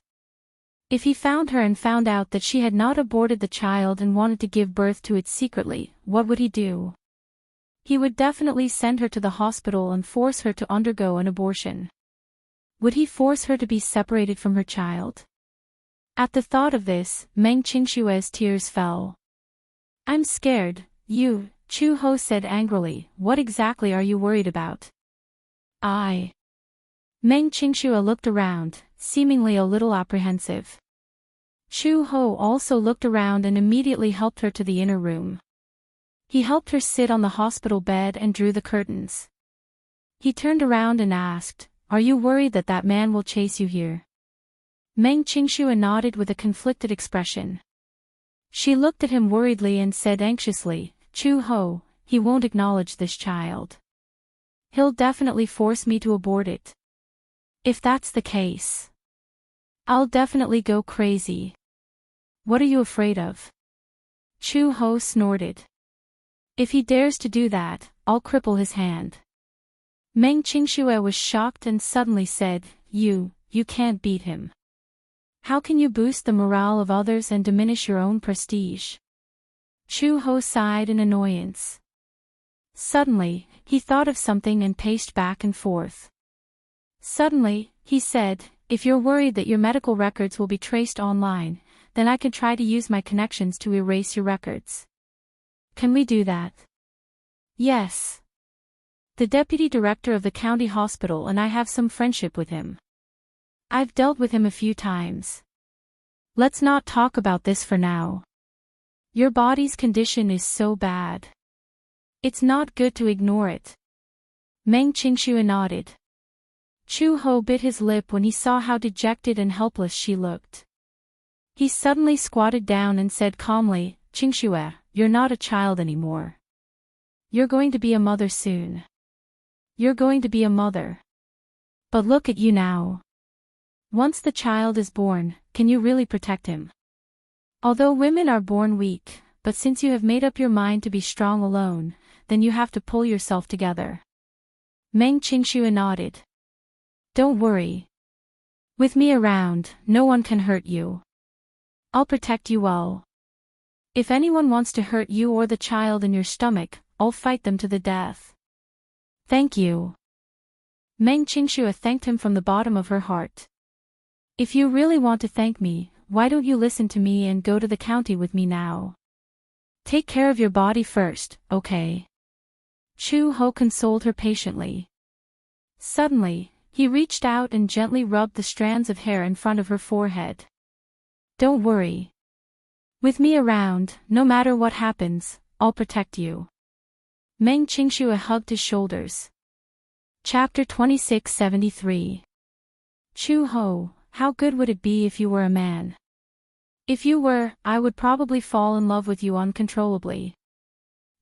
If he found her and found out that she had not aborted the child and wanted to give birth to it secretly, what would he do? He would definitely send her to the hospital and force her to undergo an abortion. Would he force her to be separated from her child? At the thought of this, Meng Qingshui's tears fell. "I'm scared, you," Chu Ho said angrily. "What exactly are you worried about?" Meng Qingshui looked around, seemingly a little apprehensive. Chu Ho also looked around and immediately helped her to the inner room. He helped her sit on the hospital bed and drew the curtains. He turned around and asked, "Are you worried that that man will chase you here?" Meng Qingshui nodded with a conflicted expression. She looked at him worriedly and said anxiously, "Chu Ho, he won't acknowledge this child. He'll definitely force me to abort it. If that's the case, I'll definitely go crazy." "What are you afraid of?" Chu Ho snorted. "If he dares to do that, I'll cripple his hand." Meng Qingshui was shocked and suddenly said, You can't beat him. How can you boost the morale of others and diminish your own prestige?" Chu Ho sighed in annoyance. Suddenly, he thought of something and paced back and forth. Suddenly, he said, "If you're worried that your medical records will be traced online, then I could try to use my connections to erase your records. Can we do that?" "Yes. The deputy director of the county hospital and I have some friendship with him. I've dealt with him a few times. Let's not talk about this for now. Your body's condition is so bad. It's not good to ignore it." Meng Qingshui nodded. Chu Ho bit his lip when he saw how dejected and helpless she looked. He suddenly squatted down and said calmly, "Qingshui, you're not a child anymore. You're going to be a mother soon. You're going to be a mother. But look at you now. Once the child is born, can you really protect him? Although women are born weak, but since you have made up your mind to be strong alone, then you have to pull yourself together." Meng Qingshui nodded. Don't worry. With me around, no one can hurt you. I'll protect you well. If anyone wants to hurt you or the child in your stomach, I'll fight them to the death. Thank you. Meng Qingxue thanked him from the bottom of her heart. If you really want to thank me, why don't you listen to me and go to the county with me now? Take care of your body first, okay? Chu Ho consoled her patiently. Suddenly, he reached out and gently rubbed the strands of hair in front of her forehead. Don't worry. With me around, no matter what happens, I'll protect you. Meng Qingxue hugged his shoulders. Chapter 2673. Chu Ho, how good would it be if you were a man? If you were, I would probably fall in love with you uncontrollably.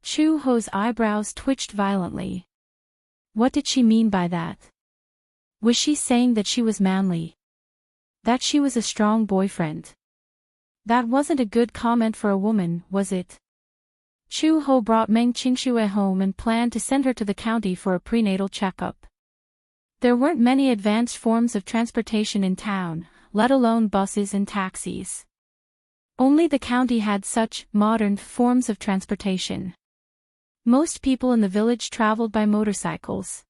Chu Ho's eyebrows twitched violently. What did she mean by that? Was she saying that she was manly? That she was a strong boyfriend? That wasn't a good comment for a woman, was it? Chu Ho brought Meng Qingxue home and planned to send her to the county for a prenatal checkup. There weren't many advanced forms of transportation in town, let alone buses and taxis. Only the county had such modern forms of transportation. Most people in the village traveled by motorcycles.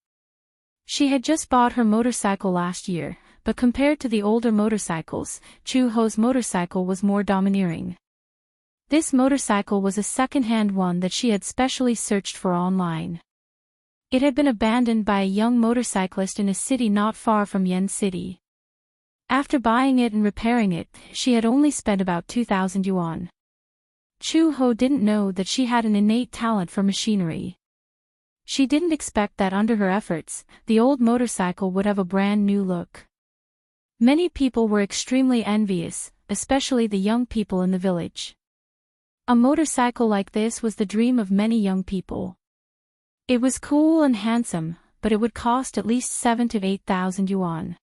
She had just bought her motorcycle last year, but compared to the older motorcycles, Chu Ho's motorcycle was more domineering. This motorcycle was a second-hand one that she had specially searched for online. It had been abandoned by a young motorcyclist in a city not far from Yen City. After buying it and repairing it, she had only spent about 2,000 yuan. Chu Ho didn't know that she had an innate talent for machinery. She didn't expect that under her efforts, the old motorcycle would have a brand new look. Many people were extremely envious, especially the young people in the village. A motorcycle like this was the dream of many young people. It was cool and handsome, but it would cost at least 7,000 to 8,000 yuan.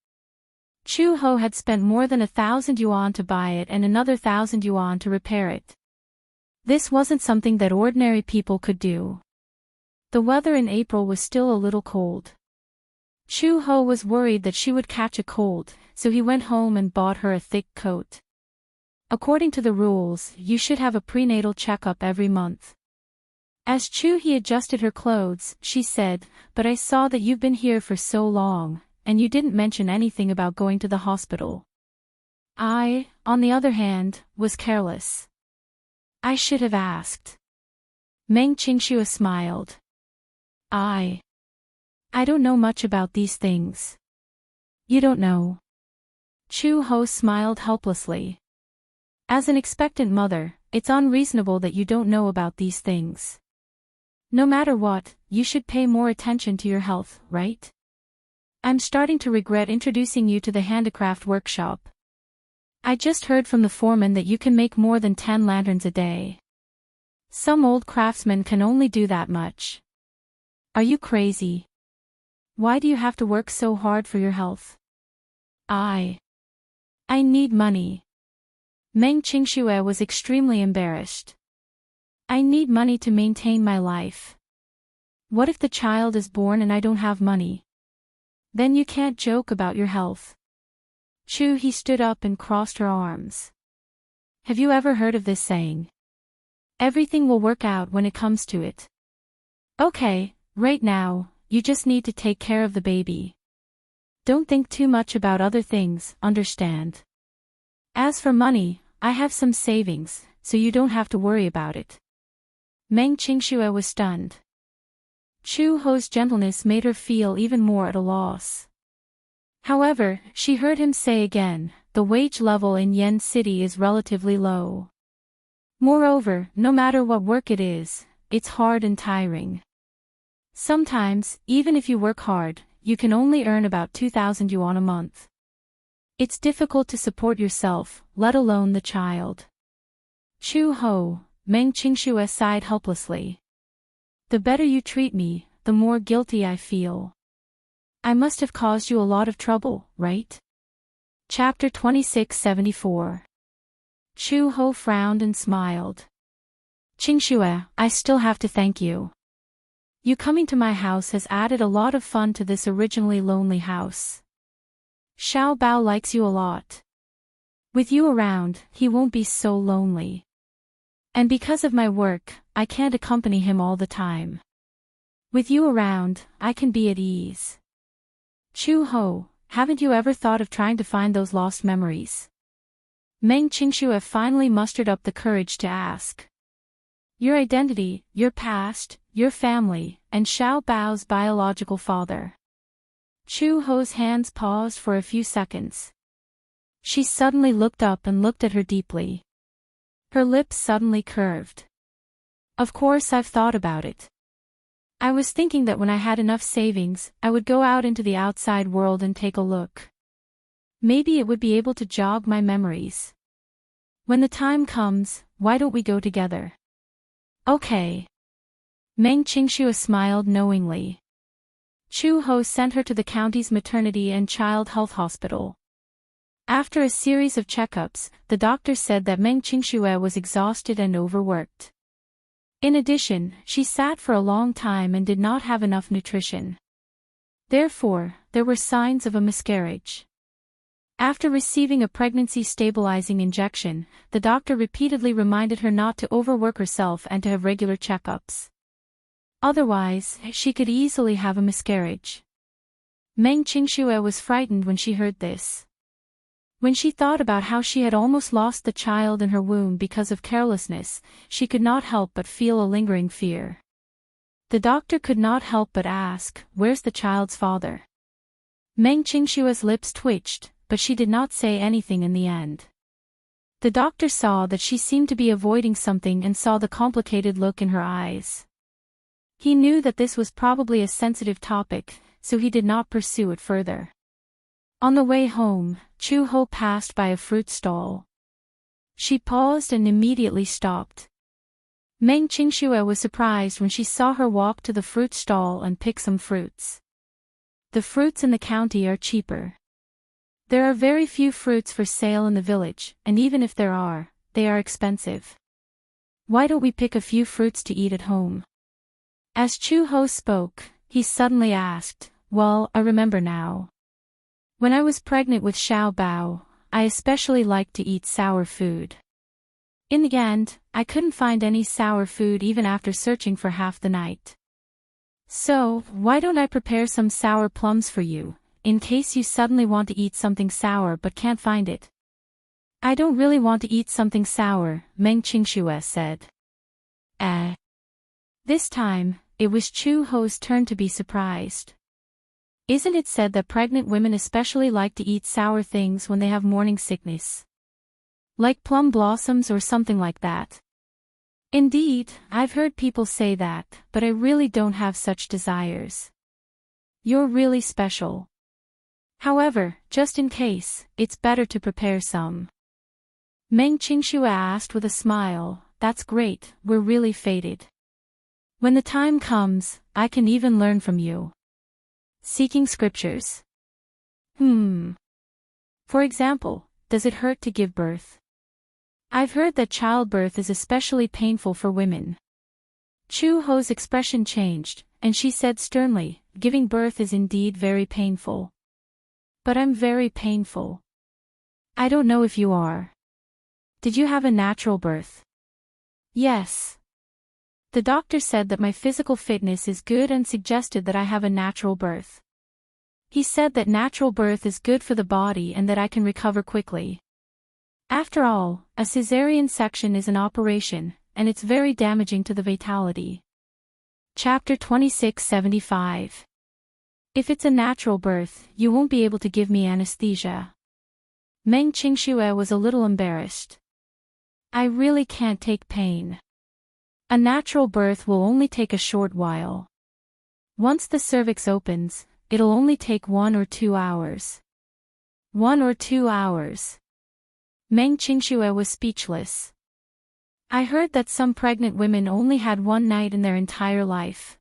Chu Ho had spent more than 1,000 yuan to buy it and another 1,000 yuan to repair it. This wasn't something that ordinary people could do. The weather in April was still a little cold. Chu Ho was worried that she would catch a cold, so he went home and bought her a thick coat. According to the rules, you should have a prenatal checkup every month. As Chu He adjusted her clothes, she said, "But I saw that you've been here for so long, and you didn't mention anything about going to the hospital." I, on the other hand, was careless. I should have asked. Meng Qingxue smiled. I don't know much about these things. You don't know. Chu Ho smiled helplessly. As an expectant mother, it's unreasonable that you don't know about these things. No matter what, you should pay more attention to your health, right? I'm starting to regret introducing you to the handicraft workshop. I just heard from the foreman that you can make more than 10 lanterns a day. Some old craftsmen can only do that much. Are you crazy? Why do you have to work so hard for your health? I need money. Meng Qingxue was extremely embarrassed. I need money to maintain my life. What if the child is born and I don't have money? Then you can't joke about your health. Chu He stood up and crossed her arms. Have you ever heard of this saying? Everything will work out when it comes to it. Okay, right now, you just need to take care of the baby. Don't think too much about other things, understand? As for money, I have some savings, so you don't have to worry about it. Meng Qingxue was stunned. Chu Ho's gentleness made her feel even more at a loss. However, she heard him say again, the wage level in Yen City is relatively low. Moreover, no matter what work it is, it's hard and tiring. Sometimes, even if you work hard, you can only earn about 2,000 yuan a month. It's difficult to support yourself, let alone the child. Chu Ho, Meng Qingxue sighed helplessly. The better you treat me, the more guilty I feel. I must have caused you a lot of trouble, right? Chapter 2674. Chu Ho frowned and smiled. Qingxue, I still have to thank you. You coming to my house has added a lot of fun to this originally lonely house. Xiao Bao likes you a lot. With you around, he won't be so lonely. And because of my work, I can't accompany him all the time. With you around, I can be at ease. Chu Ho, haven't you ever thought of trying to find those lost memories? Meng Qingxue finally mustered up the courage to ask. Your identity, your past, your family, and Xiao Bao's biological father. Chu Ho's hands paused for a few seconds. She suddenly looked up and looked at her deeply. Her lips suddenly curved. Of course I've thought about it. I was thinking that when I had enough savings, I would go out into the outside world and take a look. Maybe it would be able to jog my memories. When the time comes, why don't we go together? Okay. Meng Qingxue smiled knowingly. Chu Ho sent her to the county's maternity and child health hospital. After a series of checkups, the doctor said that Meng Qingxue was exhausted and overworked. In addition, she sat for a long time and did not have enough nutrition. Therefore, there were signs of a miscarriage. After receiving a pregnancy-stabilizing injection, the doctor repeatedly reminded her not to overwork herself and to have regular checkups. Otherwise, she could easily have a miscarriage. Meng Qingxue was frightened when she heard this. When she thought about how she had almost lost the child in her womb because of carelessness, she could not help but feel a lingering fear. The doctor could not help but ask, "Where's the child's father?" Meng Qingxue's lips twitched, but she did not say anything in the end. The doctor saw that she seemed to be avoiding something and saw the complicated look in her eyes. He knew that this was probably a sensitive topic, so he did not pursue it further. On the way home, Chu Ho passed by a fruit stall. She paused and immediately stopped. Meng Qingxue was surprised when she saw her walk to the fruit stall and pick some fruits. The fruits in the county are cheaper. There are very few fruits for sale in the village, and even if there are, they are expensive. Why don't we pick a few fruits to eat at home? As Chu Ho spoke, he suddenly asked, "Well, I remember now. When I was pregnant with Xiao Bao, I especially liked to eat sour food. In the end, I couldn't find any sour food even after searching for half the night. So, why don't I prepare some sour plums for you, in case you suddenly want to eat something sour but can't find it?" "I don't really want to eat something sour," Meng Qingxue said. This time, it was Chu Ho's turn to be surprised. "Isn't it said that pregnant women especially like to eat sour things when they have morning sickness? Like plum blossoms or something like that?" "Indeed, I've heard people say that, but I really don't have such desires. You're really special. However, just in case, it's better to prepare some." Meng Qingxue asked with a smile, "That's great, we're really fated. When the time comes, I can even learn from you." Seeking scriptures. For example, does it hurt to give birth? I've heard that childbirth is especially painful for women. Chu Ho's expression changed, and she said sternly, "Giving birth is indeed very painful. But I'm very painful. I don't know if you are. Did you have a natural birth?" "Yes. The doctor said that my physical fitness is good and suggested that I have a natural birth. He said that natural birth is good for the body and that I can recover quickly. After all, a cesarean section is an operation, and it's very damaging to the vitality." Chapter 2675. "If it's a natural birth, you won't be able to give me anesthesia." Meng Qingxue was a little embarrassed. "I really can't take pain. A natural birth will only take a short while. Once the cervix opens, it'll only take 1 or 2 hours. 1 or 2 hours. Meng Qingxue was speechless. "I heard that some pregnant women only had 1 night in their entire life.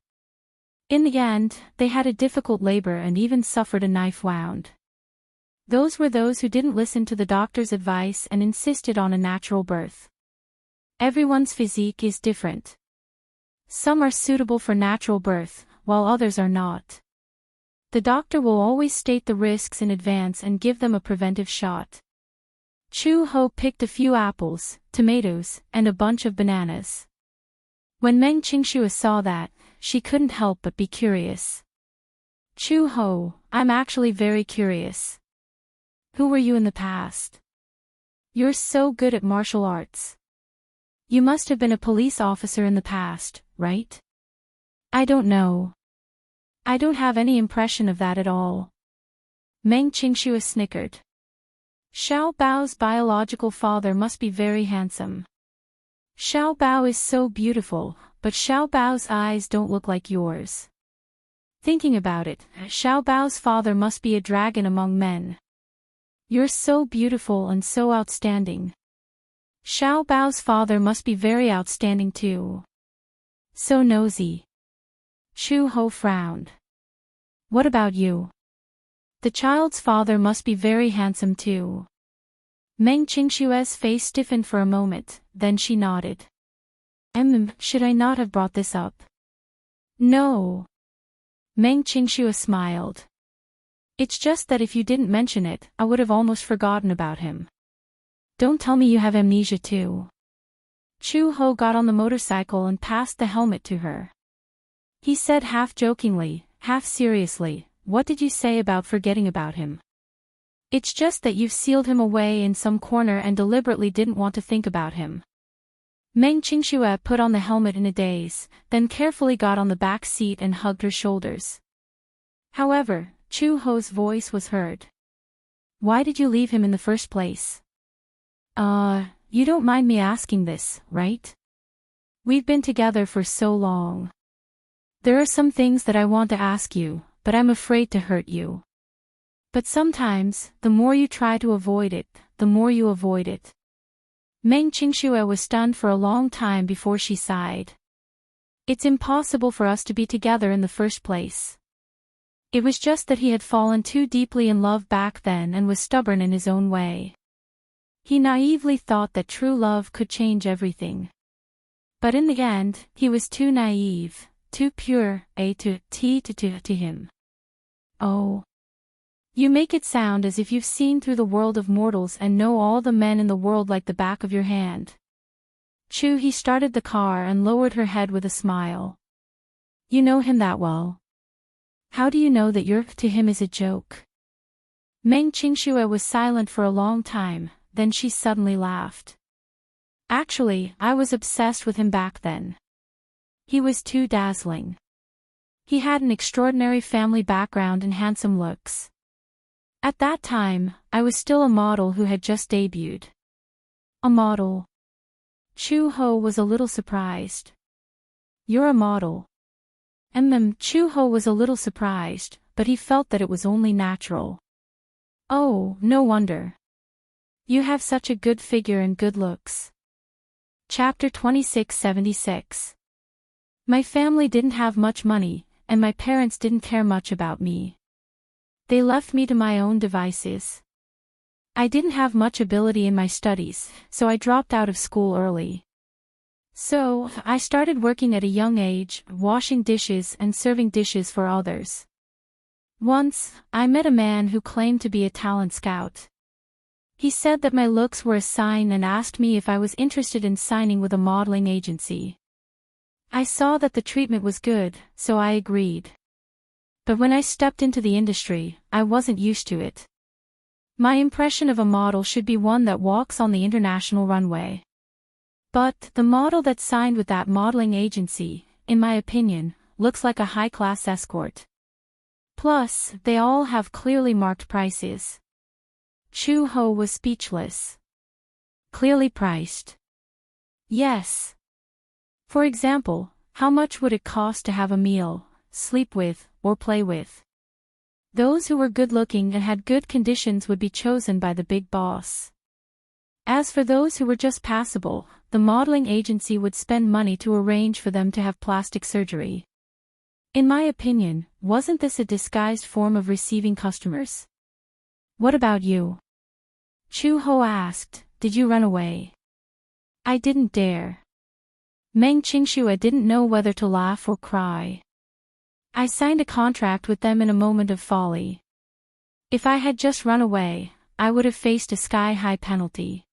In the end, they had a difficult labor and even suffered a knife wound. Those were those who didn't listen to the doctor's advice and insisted on a natural birth. Everyone's physique is different. Some are suitable for natural birth, while others are not. The doctor will always state the risks in advance and give them a preventive shot. Chu Ho picked a few apples, tomatoes, and a bunch of bananas. When Meng Qingxue saw that, she couldn't help but be curious. Chu Ho, I'm actually very curious. Who were you in the past? You're so good at martial arts. You must have been a police officer in the past, right? I don't know. I don't have any impression of that at all. Meng Qingxue snickered. Xiao Bao's biological father must be very handsome. Xiao Bao is so beautiful, but Xiao Bao's eyes don't look like yours. Thinking about it, Xiao Bao's father must be a dragon among men. You're so beautiful and so outstanding. Xiao Bao's father must be very outstanding too. So nosy. Chu Ho frowned. What about you? The child's father must be very handsome too. Meng Qingxue's face stiffened for a moment, then she nodded. Should I not have brought this up? No. Meng Qingxue smiled. It's just that if you didn't mention it, I would have almost forgotten about him. Don't tell me you have amnesia too. Chu Ho got on the motorcycle and passed the helmet to her. He said half jokingly, half seriously, what did you say about forgetting about him? It's just that you've sealed him away in some corner and deliberately didn't want to think about him. Meng Qingxue put on the helmet in a daze, then carefully got on the back seat and hugged her shoulders. However, Chu Ho's voice was heard. Why did you leave him in the first place? You don't mind me asking this, right? We've been together for so long. There are some things that I want to ask you, but I'm afraid to hurt you. But sometimes, the more you try to avoid it, the more you avoid it. Meng Qingxue was stunned for a long time before she sighed. It's impossible for us to be together in the first place. It was just that he had fallen too deeply in love back then and was stubborn in his own way. He naively thought that true love could change everything. But in the end, he was too naive, too pure, to him. Oh. You make it sound as if you've seen through the world of mortals and know all the men in the world like the back of your hand. He started the car and lowered her head with a smile. You know him that well. How do you know that your to him is a joke? Meng Qingxue was silent for a long time, then she suddenly laughed. Actually, I was obsessed with him back then. He was too dazzling. He had an extraordinary family background and handsome looks. At that time, I was still a model who had just debuted. A model? Chu Ho was a little surprised. You're a model. Chu Ho was a little surprised, but he felt that it was only natural. Oh, no wonder. You have such a good figure and good looks. Chapter 2676. My family didn't have much money, and my parents didn't care much about me. They left me to my own devices. I didn't have much ability in my studies, so I dropped out of school early. So, I started working at a young age, washing dishes and serving dishes for others. Once, I met a man who claimed to be a talent scout. He said that my looks were a sign and asked me if I was interested in signing with a modeling agency. I saw that the treatment was good, so I agreed. But when I stepped into the industry, I wasn't used to it. My impression of a model should be one that walks on the international runway. But the model that signed with that modeling agency, in my opinion, looks like a high-class escort. Plus, they all have clearly marked prices. Chu Ho was speechless. Clearly priced. Yes. For example, how much would it cost to have a meal, sleep with, or play with? Those who were good-looking and had good conditions would be chosen by the big boss. As for those who were just passable, the modeling agency would spend money to arrange for them to have plastic surgery. In my opinion, wasn't this a disguised form of receiving customers? What about you? Chu Ho asked, did you run away? I didn't dare. Meng Qingxue didn't know whether to laugh or cry. I signed a contract with them in a moment of folly. If I had just run away, I would have faced a sky-high penalty.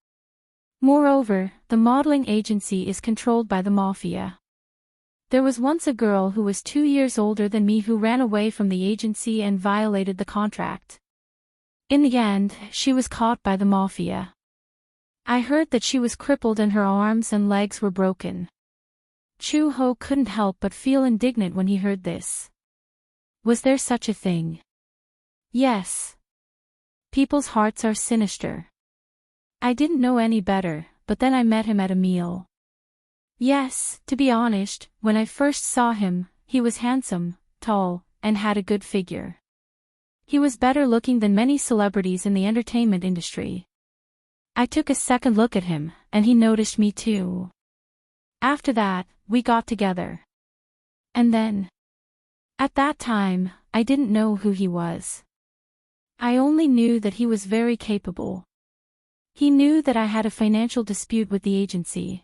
Moreover, the modeling agency is controlled by the mafia. There was once a girl who was 2 years older than me who ran away from the agency and violated the contract. In the end, she was caught by the mafia. I heard that she was crippled and her arms and legs were broken. Chu-ho couldn't help but feel indignant when he heard this. Was there such a thing? Yes. People's hearts are sinister. I didn't know any better, but then I met him at a meal. Yes, to be honest, when I first saw him, he was handsome, tall, and had a good figure. He was better looking than many celebrities in the entertainment industry. I took a second look at him, and he noticed me too. After that, we got together. And then, at that time, I didn't know who he was. I only knew that he was very capable. He knew that I had a financial dispute with the agency.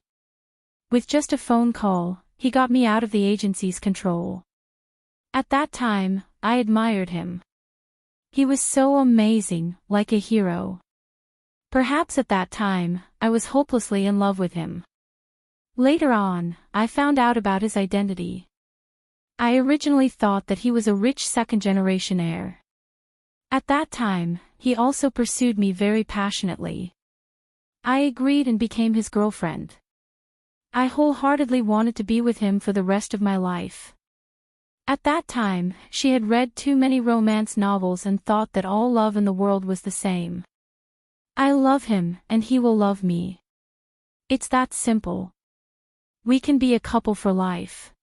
With just a phone call, he got me out of the agency's control. At that time, I admired him. He was so amazing, like a hero. Perhaps at that time, I was hopelessly in love with him. Later on, I found out about his identity. I originally thought that he was a rich second-generation heir. At that time, he also pursued me very passionately. I agreed and became his girlfriend. I wholeheartedly wanted to be with him for the rest of my life. At that time, she had read too many romance novels and thought that all love in the world was the same. I love him, and he will love me. It's that simple. We can be a couple for life.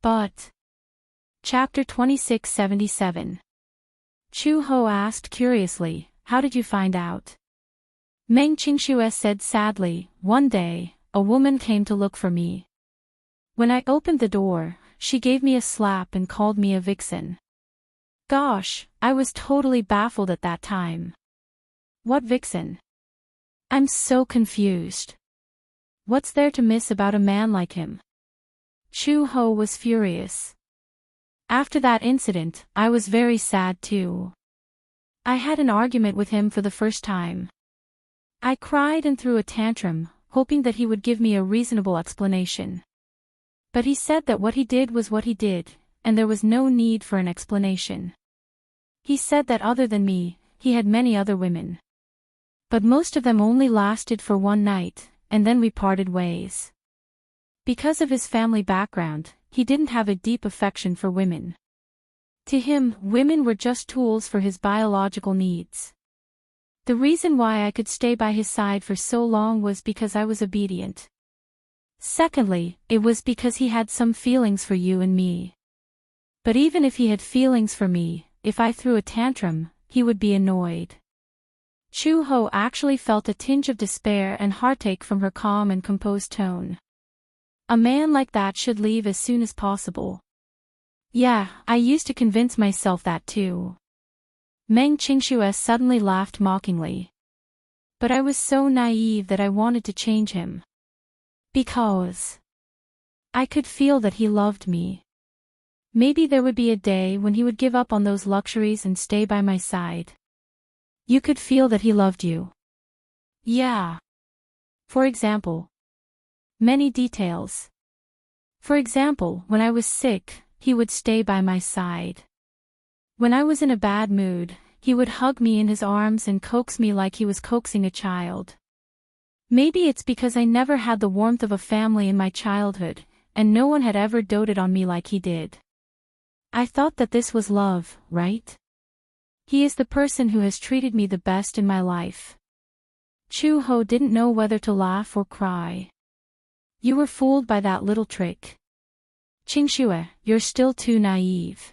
But... Chapter 2677. Chu-ho asked curiously, "How did you find out?" Meng Qingxue said sadly, "One day, a woman came to look for me. When I opened the door, she gave me a slap and called me a vixen. Gosh, I was totally baffled at that time. What vixen? I'm so confused. What's there to miss about a man like him?" Chu-ho was furious. After that incident, I was very sad too. I had an argument with him for the first time. I cried and threw a tantrum, hoping that he would give me a reasonable explanation. But he said that what he did was what he did, and there was no need for an explanation. He said that other than me, he had many other women. But most of them only lasted for one night, and then we parted ways. Because of his family background, he didn't have a deep affection for women. To him, women were just tools for his biological needs. The reason why I could stay by his side for so long was because I was obedient. Secondly, it was because he had some feelings for you and me. But even if he had feelings for me, if I threw a tantrum, he would be annoyed. Chu-ho actually felt a tinge of despair and heartache from her calm and composed tone. A man like that should leave as soon as possible. Yeah, I used to convince myself that too. Meng Qingxue suddenly laughed mockingly. But I was so naive that I wanted to change him. Because I could feel that he loved me. Maybe there would be a day when he would give up on those luxuries and stay by my side. You could feel that he loved you. Yeah. For example. Many details. For example, when I was sick, he would stay by my side. When I was in a bad mood, he would hug me in his arms and coax me like he was coaxing a child. Maybe it's because I never had the warmth of a family in my childhood, and no one had ever doted on me like he did. I thought that this was love, right? He is the person who has treated me the best in my life. Chu-ho didn't know whether to laugh or cry. You were fooled by that little trick. Qingxue, you're still too naive.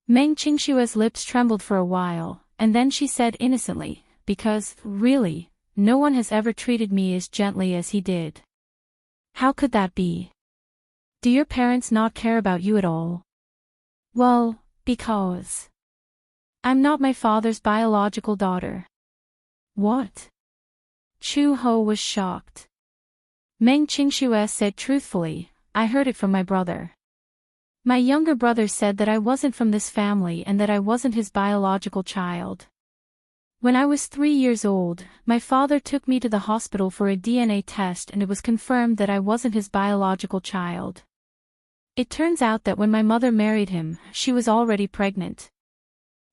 Meng Qingxue's lips trembled for a while, and then she said innocently, because, really, no one has ever treated me as gently as he did. How could that be? Do your parents not care about you at all? Well, because I'm not my father's biological daughter. What? Chu-ho was shocked. Meng Qingxue said truthfully, I heard it from my brother. My younger brother said that I wasn't from this family and that I wasn't his biological child. When I was 3 years old, my father took me to the hospital for a DNA test and it was confirmed that I wasn't his biological child. It turns out that when my mother married him, she was already pregnant.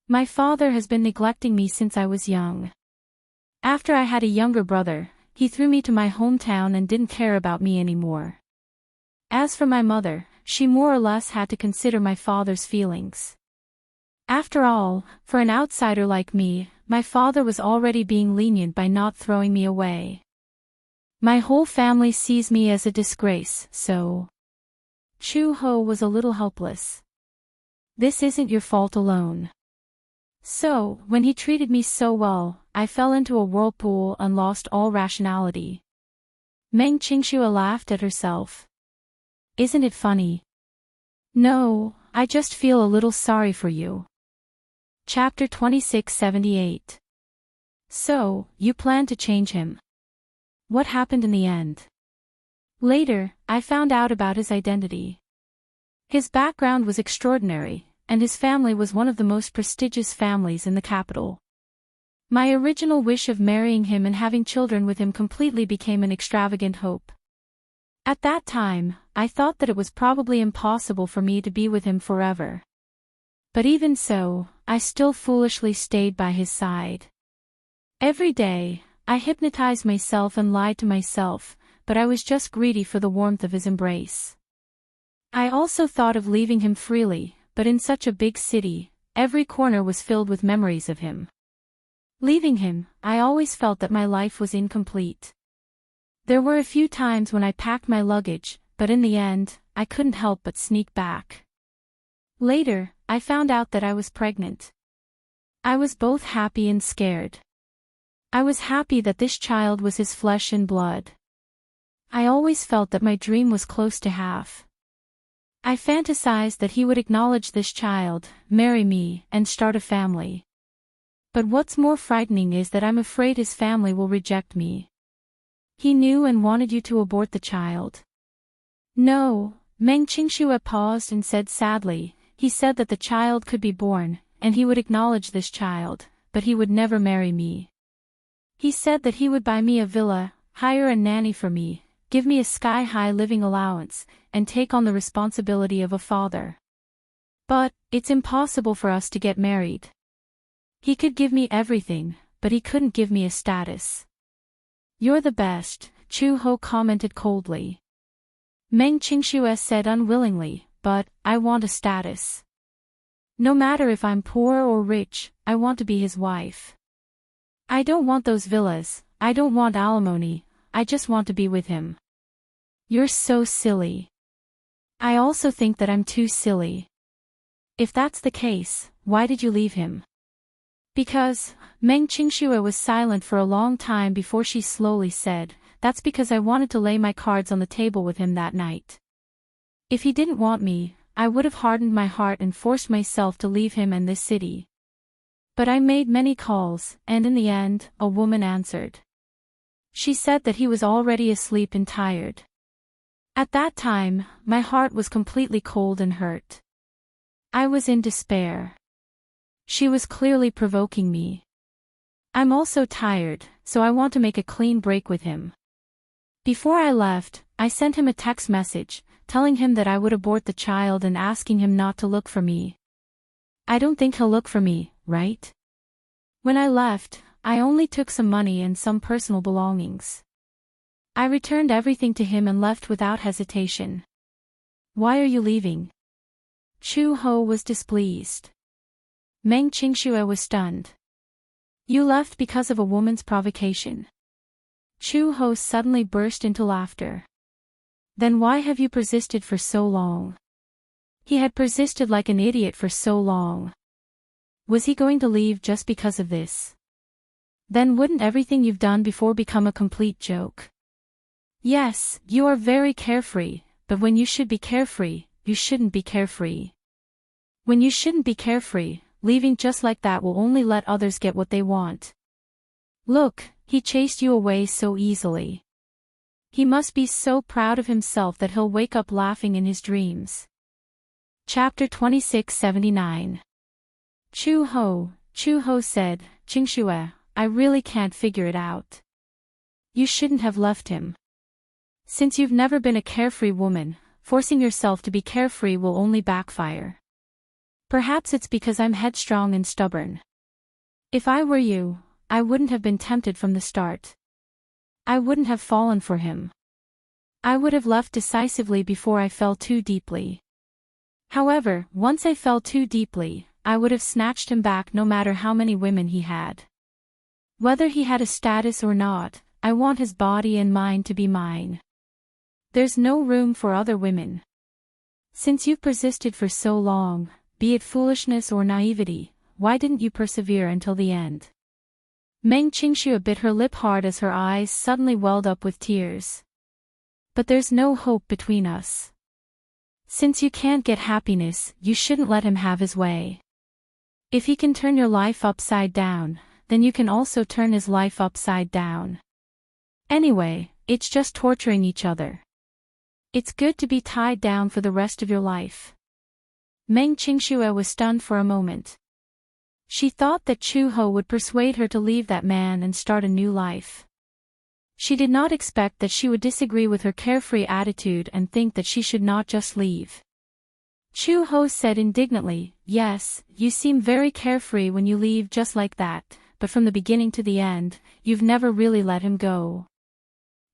My father has been neglecting me since I was young. After I had a younger brother, he threw me to my hometown and didn't care about me anymore. As for my mother, she more or less had to consider my father's feelings. After all, for an outsider like me, my father was already being lenient by not throwing me away. My whole family sees me as a disgrace, so... Chu-ho was a little helpless. This isn't your fault alone. So, when he treated me so well, I fell into a whirlpool and lost all rationality. Meng Qingxue laughed at herself. Isn't it funny? No, I just feel a little sorry for you. Chapter 2678. So, you plan to change him. What happened in the end? Later, I found out about his identity. His background was extraordinary, and his family was one of the most prestigious families in the capital. My original wish of marrying him and having children with him completely became an extravagant hope. At that time, I thought that it was probably impossible for me to be with him forever. But even so, I still foolishly stayed by his side. Every day, I hypnotized myself and lied to myself, but I was just greedy for the warmth of his embrace. I also thought of leaving him freely, but in such a big city, every corner was filled with memories of him. Leaving him, I always felt that my life was incomplete. There were a few times when I packed my luggage, but in the end, I couldn't help but sneak back. Later, I found out that I was pregnant. I was both happy and scared. I was happy that this child was his flesh and blood. I always felt that my dream was close to half. I fantasized that he would acknowledge this child, marry me, and start a family. But what's more frightening is that I'm afraid his family will reject me. He knew and wanted you to abort the child. No, Meng Qingxue paused and said sadly, he said that the child could be born, and he would acknowledge this child, but he would never marry me. He said that he would buy me a villa, hire a nanny for me, give me a sky-high living allowance, and take on the responsibility of a father. But, it's impossible for us to get married. He could give me everything, but he couldn't give me a status. You're the best, Chu-ho commented coldly. Meng Qingxue said unwillingly, but, I want a status. No matter if I'm poor or rich, I want to be his wife. I don't want those villas, I don't want alimony, I just want to be with him. You're so silly. I also think that I'm too silly. If that's the case, why did you leave him? Because, Meng Qingxue was silent for a long time before she slowly said, that's because I wanted to lay my cards on the table with him that night. If he didn't want me, I would have hardened my heart and forced myself to leave him and this city. But I made many calls, and in the end, a woman answered. She said that he was already asleep and tired. At that time, my heart was completely cold and hurt. I was in despair. She was clearly provoking me. I'm also tired, so I want to make a clean break with him. Before I left, I sent him a text message, telling him that I would abort the child and asking him not to look for me. I don't think he'll look for me, right? When I left, I only took some money and some personal belongings. I returned everything to him and left without hesitation. Why are you leaving? Chu-ho was displeased. Meng Qingxue was stunned. You left because of a woman's provocation. Chu-ho suddenly burst into laughter. Then why have you persisted for so long? He had persisted like an idiot for so long. Was he going to leave just because of this? Then wouldn't everything you've done before become a complete joke? Yes, you are very carefree, but when you should be carefree, you shouldn't be carefree. When you shouldn't be carefree, leaving just like that will only let others get what they want. Look, he chased you away so easily. He must be so proud of himself that he'll wake up laughing in his dreams. Chapter 2679. Chu Ho said, Qingxue, I really can't figure it out. You shouldn't have left him. Since you've never been a carefree woman, forcing yourself to be carefree will only backfire. Perhaps it's because I'm headstrong and stubborn. If I were you, I wouldn't have been tempted from the start. I wouldn't have fallen for him. I would have left decisively before I fell too deeply. However, once I fell too deeply, I would have snatched him back no matter how many women he had. Whether he had a status or not, I want his body and mind to be mine. There's no room for other women. Since you've persisted for so long, be it foolishness or naivety, why didn't you persevere until the end? Meng Qingxue bit her lip hard as her eyes suddenly welled up with tears. But there's no hope between us. Since you can't get happiness, you shouldn't let him have his way. If he can turn your life upside down, then you can also turn his life upside down. Anyway, it's just torturing each other. It's good to be tied down for the rest of your life. Meng Qingxue was stunned for a moment. She thought that Chu Ho would persuade her to leave that man and start a new life. She did not expect that she would disagree with her carefree attitude and think that she should not just leave. Chu Ho said indignantly, yes, you seem very carefree when you leave just like that, but from the beginning to the end, you've never really let him go.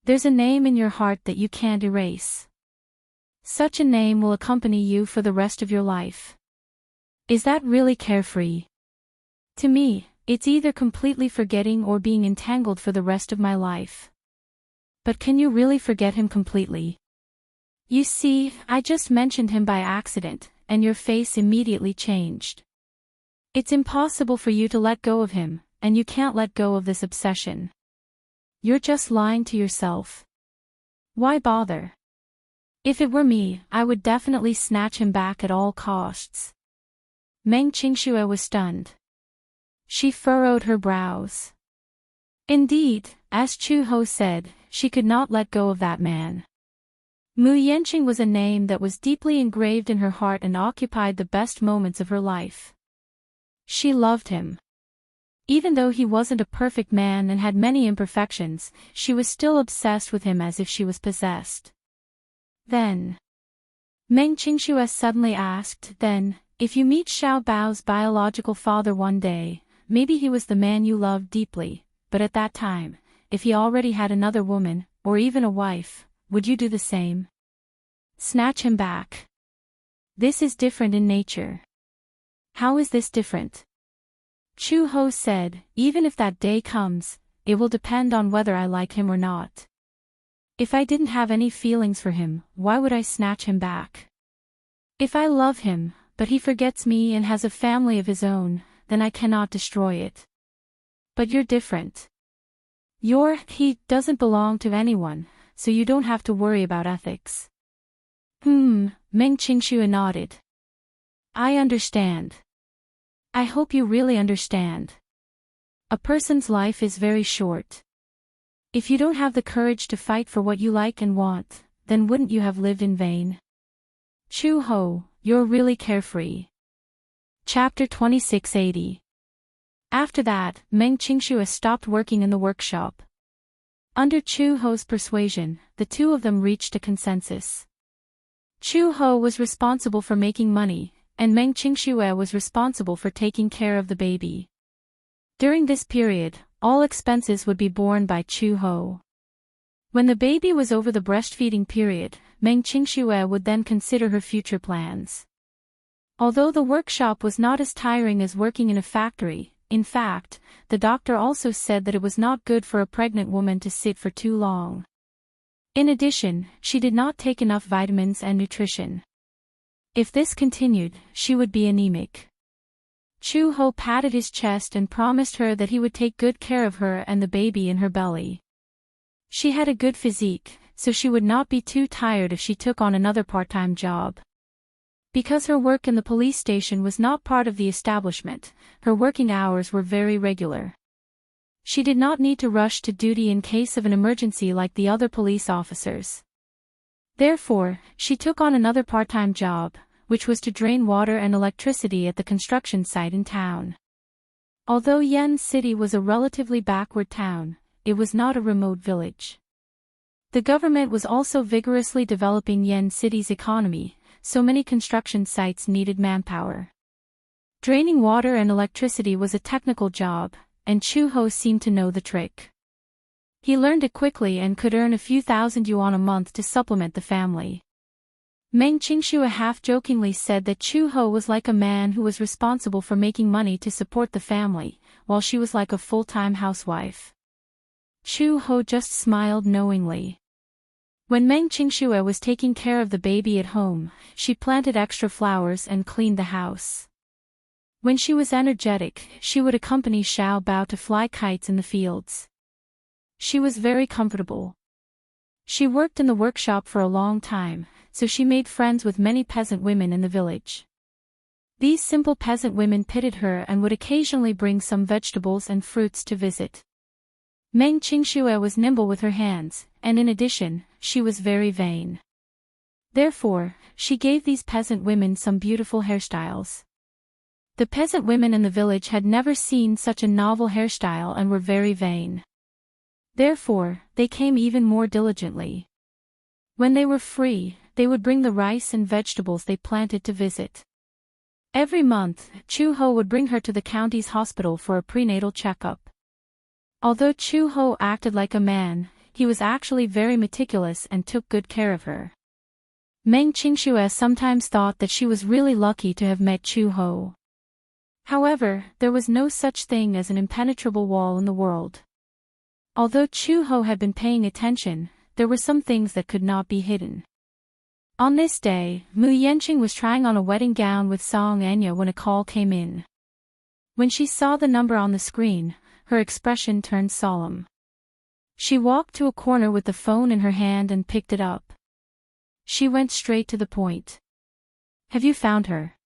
There's a name in your heart that you can't erase. Such a name will accompany you for the rest of your life. Is that really carefree? To me, it's either completely forgetting or being entangled for the rest of my life. But can you really forget him completely? You see, I just mentioned him by accident, and your face immediately changed. It's impossible for you to let go of him, and you can't let go of this obsession. You're just lying to yourself. Why bother? If it were me, I would definitely snatch him back at all costs. Meng Qingxue was stunned. She furrowed her brows. Indeed, as Chu Ho said, she could not let go of that man. Mu Yanqing was a name that was deeply engraved in her heart and occupied the best moments of her life. She loved him. Even though he wasn't a perfect man and had many imperfections, she was still obsessed with him as if she was possessed. Then, Meng Qingxue suddenly asked, then, if you meet Xiao Bao's biological father one day, maybe he was the man you loved deeply, but at that time, if he already had another woman, or even a wife, would you do the same? Snatch him back. This is different in nature. How is this different? Chu Ho said, even if that day comes, it will depend on whether I like him or not. If I didn't have any feelings for him, why would I snatch him back? If I love him, but he forgets me and has a family of his own, then I cannot destroy it. But you're different. He doesn't belong to anyone, so you don't have to worry about ethics. Meng Qingxue nodded. I understand. I hope you really understand. A person's life is very short. If you don't have the courage to fight for what you like and want, then wouldn't you have lived in vain? Chu Ho, you're really carefree. Chapter 2680. After that, Meng Qingxue stopped working in the workshop. Under Chu Ho's persuasion, the two of them reached a consensus. Chu Ho was responsible for making money, and Meng Qingxue was responsible for taking care of the baby. During this period, all expenses would be borne by Chu Ho. When the baby was over the breastfeeding period, Meng Qingxue would then consider her future plans. Although the workshop was not as tiring as working in a factory, in fact, the doctor also said that it was not good for a pregnant woman to sit for too long. In addition, she did not take enough vitamins and nutrition. If this continued, she would be anemic. Chu Ho patted his chest and promised her that he would take good care of her and the baby in her belly. She had a good physique, so she would not be too tired if she took on another part-time job. Because her work in the police station was not part of the establishment, her working hours were very regular. She did not need to rush to duty in case of an emergency like the other police officers. Therefore, she took on another part-time job, which was to drain water and electricity at the construction site in town. Although Yen City was a relatively backward town, it was not a remote village. The government was also vigorously developing Yen City's economy, so many construction sites needed manpower. Draining water and electricity was a technical job, and Chu Ho seemed to know the trick. He learned it quickly and could earn a few thousand yuan a month to supplement the family. Meng Qingxue half-jokingly said that Chu Ho was like a man who was responsible for making money to support the family, while she was like a full-time housewife. Chu Ho just smiled knowingly. When Meng Qingxue was taking care of the baby at home, she planted extra flowers and cleaned the house. When she was energetic, she would accompany Xiao Bao to fly kites in the fields. She was very comfortable. She worked in the workshop for a long time, so she made friends with many peasant women in the village. These simple peasant women pitied her and would occasionally bring some vegetables and fruits to visit. Meng Qingxue was nimble with her hands, and in addition, she was very vain. Therefore, she gave these peasant women some beautiful hairstyles. The peasant women in the village had never seen such a novel hairstyle and were very vain. Therefore, they came even more diligently. When they were free, they would bring the rice and vegetables they planted to visit. Every month, Chu Ho would bring her to the county's hospital for a prenatal checkup. Although Chu Ho acted like a man, he was actually very meticulous and took good care of her. Meng Qingxue sometimes thought that she was really lucky to have met Chu Ho. However, there was no such thing as an impenetrable wall in the world. Although Chu Ho had been paying attention, there were some things that could not be hidden. On this day, Mu Yanqing was trying on a wedding gown with Song Anya when a call came in. When she saw the number on the screen, her expression turned solemn. She walked to a corner with the phone in her hand and picked it up. She went straight to the point. "Have you found her?"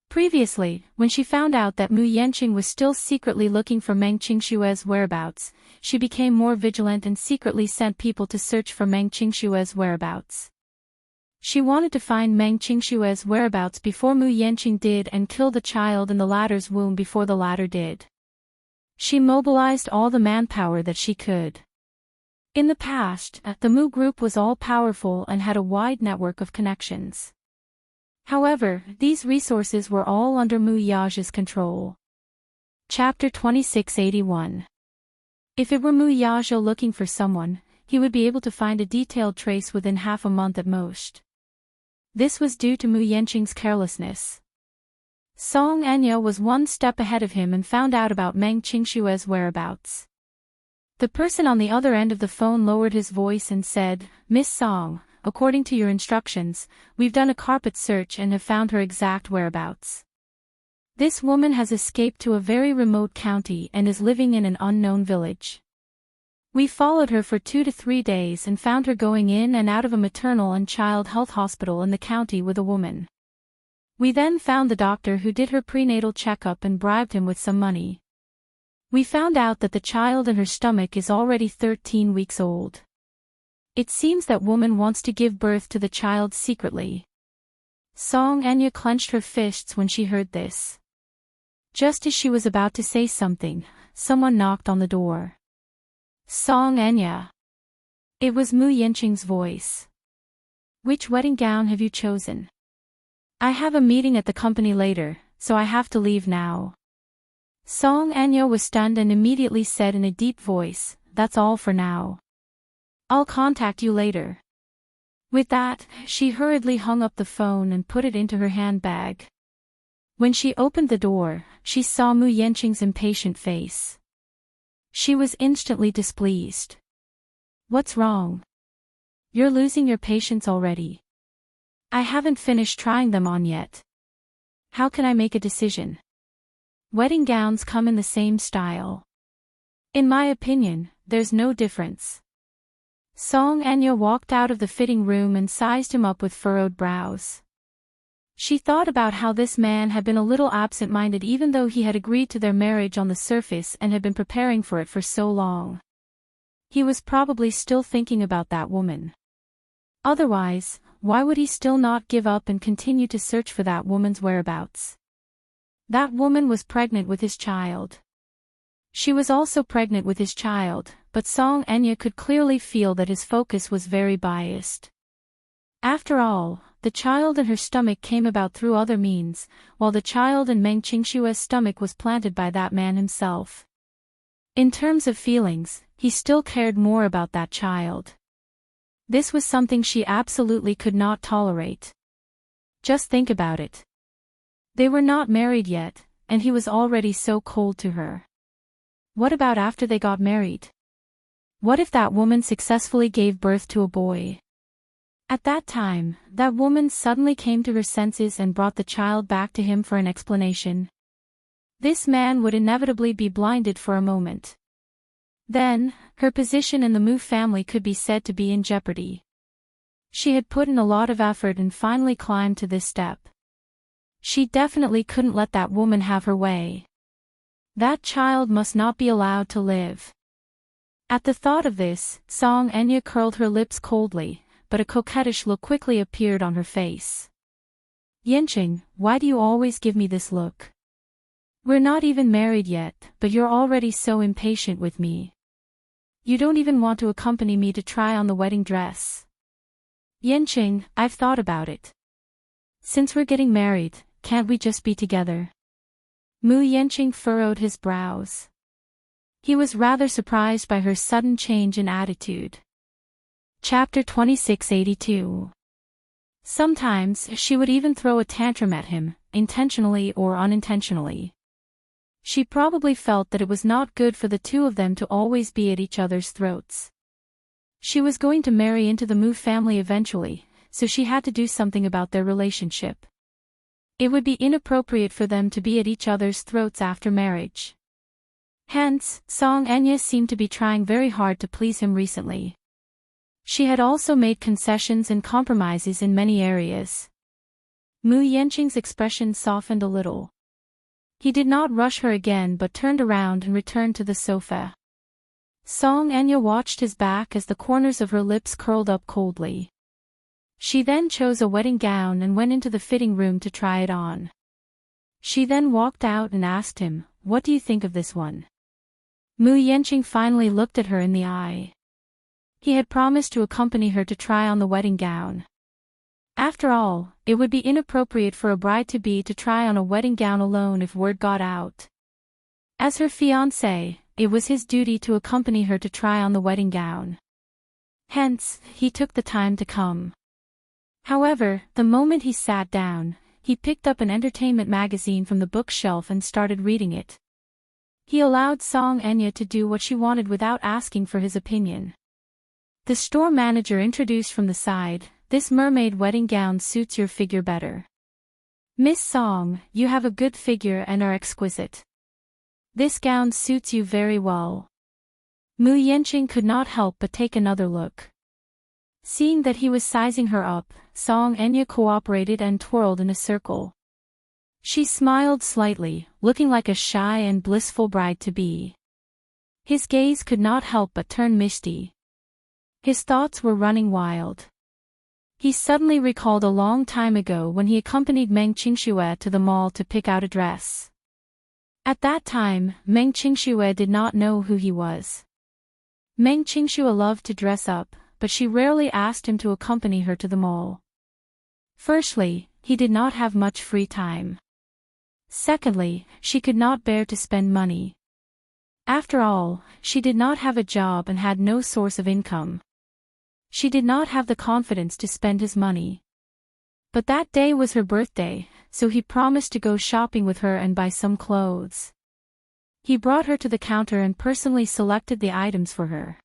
Previously, when she found out that Mu Yanqing was still secretly looking for Meng Qingxue's whereabouts, she became more vigilant and secretly sent people to search for Meng Qingxue's whereabouts. She wanted to find Meng Qingxue's whereabouts before Mu Yanqing did and kill the child in the latter's womb before the latter did. She mobilized all the manpower that she could. In the past, the Mu group was all-powerful and had a wide network of connections. However, these resources were all under Mu Yage's control. Chapter 2681. If it were Mu Yage looking for someone, he would be able to find a detailed trace within half a month at most. This was due to Mu Yanqing's carelessness. Song Anya was one step ahead of him and found out about Meng Qingxue's whereabouts. The person on the other end of the phone lowered his voice and said, "Miss Song, according to your instructions, we've done a carpet search and have found her exact whereabouts. This woman has escaped to a very remote county and is living in an unknown village. We followed her for 2 to 3 days and found her going in and out of a maternal and child health hospital in the county with a woman. We then found the doctor who did her prenatal checkup and bribed him with some money. We found out that the child in her stomach is already 13 weeks old. It seems that woman wants to give birth to the child secretly." Song Anya clenched her fists when she heard this. Just as she was about to say something, someone knocked on the door. "Song Anya." It was Mu Yanqing's voice. "Which wedding gown have you chosen? I have a meeting at the company later, so I have to leave now." Song Anya was stunned and immediately said in a deep voice, "That's all for now. I'll contact you later." With that, she hurriedly hung up the phone and put it into her handbag. When she opened the door, she saw Mu Yanqing's impatient face. She was instantly displeased. "What's wrong? You're losing your patience already. I haven't finished trying them on yet. How can I make a decision? Wedding gowns come in the same style. In my opinion, there's no difference." Song Anya walked out of the fitting room and sized him up with furrowed brows. She thought about how this man had been a little absent-minded even though he had agreed to their marriage on the surface and had been preparing for it for so long. He was probably still thinking about that woman. Otherwise, why would he still not give up and continue to search for that woman's whereabouts? That woman was pregnant with his child. She was also pregnant with his child, but Song Enya could clearly feel that his focus was very biased. After all, the child in her stomach came about through other means, while the child in Meng Qingshua's stomach was planted by that man himself. In terms of feelings, he still cared more about that child. This was something she absolutely could not tolerate. Just think about it. They were not married yet, and he was already so cold to her. What about after they got married? What if that woman successfully gave birth to a boy? At that time, that woman suddenly came to her senses and brought the child back to him for an explanation. This man would inevitably be blinded for a moment. Then, her position in the Mu family could be said to be in jeopardy. She had put in a lot of effort and finally climbed to this step. She definitely couldn't let that woman have her way. That child must not be allowed to live. At the thought of this, Song Enya curled her lips coldly, but a coquettish look quickly appeared on her face. Yanqing, why do you always give me this look? We're not even married yet, but you're already so impatient with me. You don't even want to accompany me to try on the wedding dress. Yanqing, I've thought about it. Since we're getting married, can't we just be together? Mu Yanqing furrowed his brows. He was rather surprised by her sudden change in attitude. Chapter 2682. Sometimes she would even throw a tantrum at him, intentionally or unintentionally. She probably felt that it was not good for the two of them to always be at each other's throats. She was going to marry into the Mu family eventually, so she had to do something about their relationship. It would be inappropriate for them to be at each other's throats after marriage. Hence, Song Enya seemed to be trying very hard to please him recently. She had also made concessions and compromises in many areas. Mu Yanqing's expression softened a little. He did not rush her again but turned around and returned to the sofa. Song Enya watched his back as the corners of her lips curled up coldly. She then chose a wedding gown and went into the fitting room to try it on. She then walked out and asked him, "What do you think of this one?" Mu Yanqing finally looked at her in the eye. He had promised to accompany her to try on the wedding gown. After all, it would be inappropriate for a bride-to-be to try on a wedding gown alone if word got out. As her fiancé, it was his duty to accompany her to try on the wedding gown. Hence, he took the time to come. However, the moment he sat down, he picked up an entertainment magazine from the bookshelf and started reading it. He allowed Song Enya to do what she wanted without asking for his opinion. The store manager introduced from the side, "This mermaid wedding gown suits your figure better. Miss Song, you have a good figure and are exquisite. This gown suits you very well." Mu Yanqing could not help but take another look. Seeing that he was sizing her up, Song Enya cooperated and twirled in a circle. She smiled slightly, looking like a shy and blissful bride-to-be. His gaze could not help but turn misty. His thoughts were running wild. He suddenly recalled a long time ago when he accompanied Meng Qingxue to the mall to pick out a dress. At that time, Meng Qingxue did not know who he was. Meng Qingxue loved to dress up, but she rarely asked him to accompany her to the mall. Firstly, he did not have much free time. Secondly, she could not bear to spend money. After all, she did not have a job and had no source of income. She did not have the confidence to spend his money. But that day was her birthday, so he promised to go shopping with her and buy some clothes. He brought her to the counter and personally selected the items for her.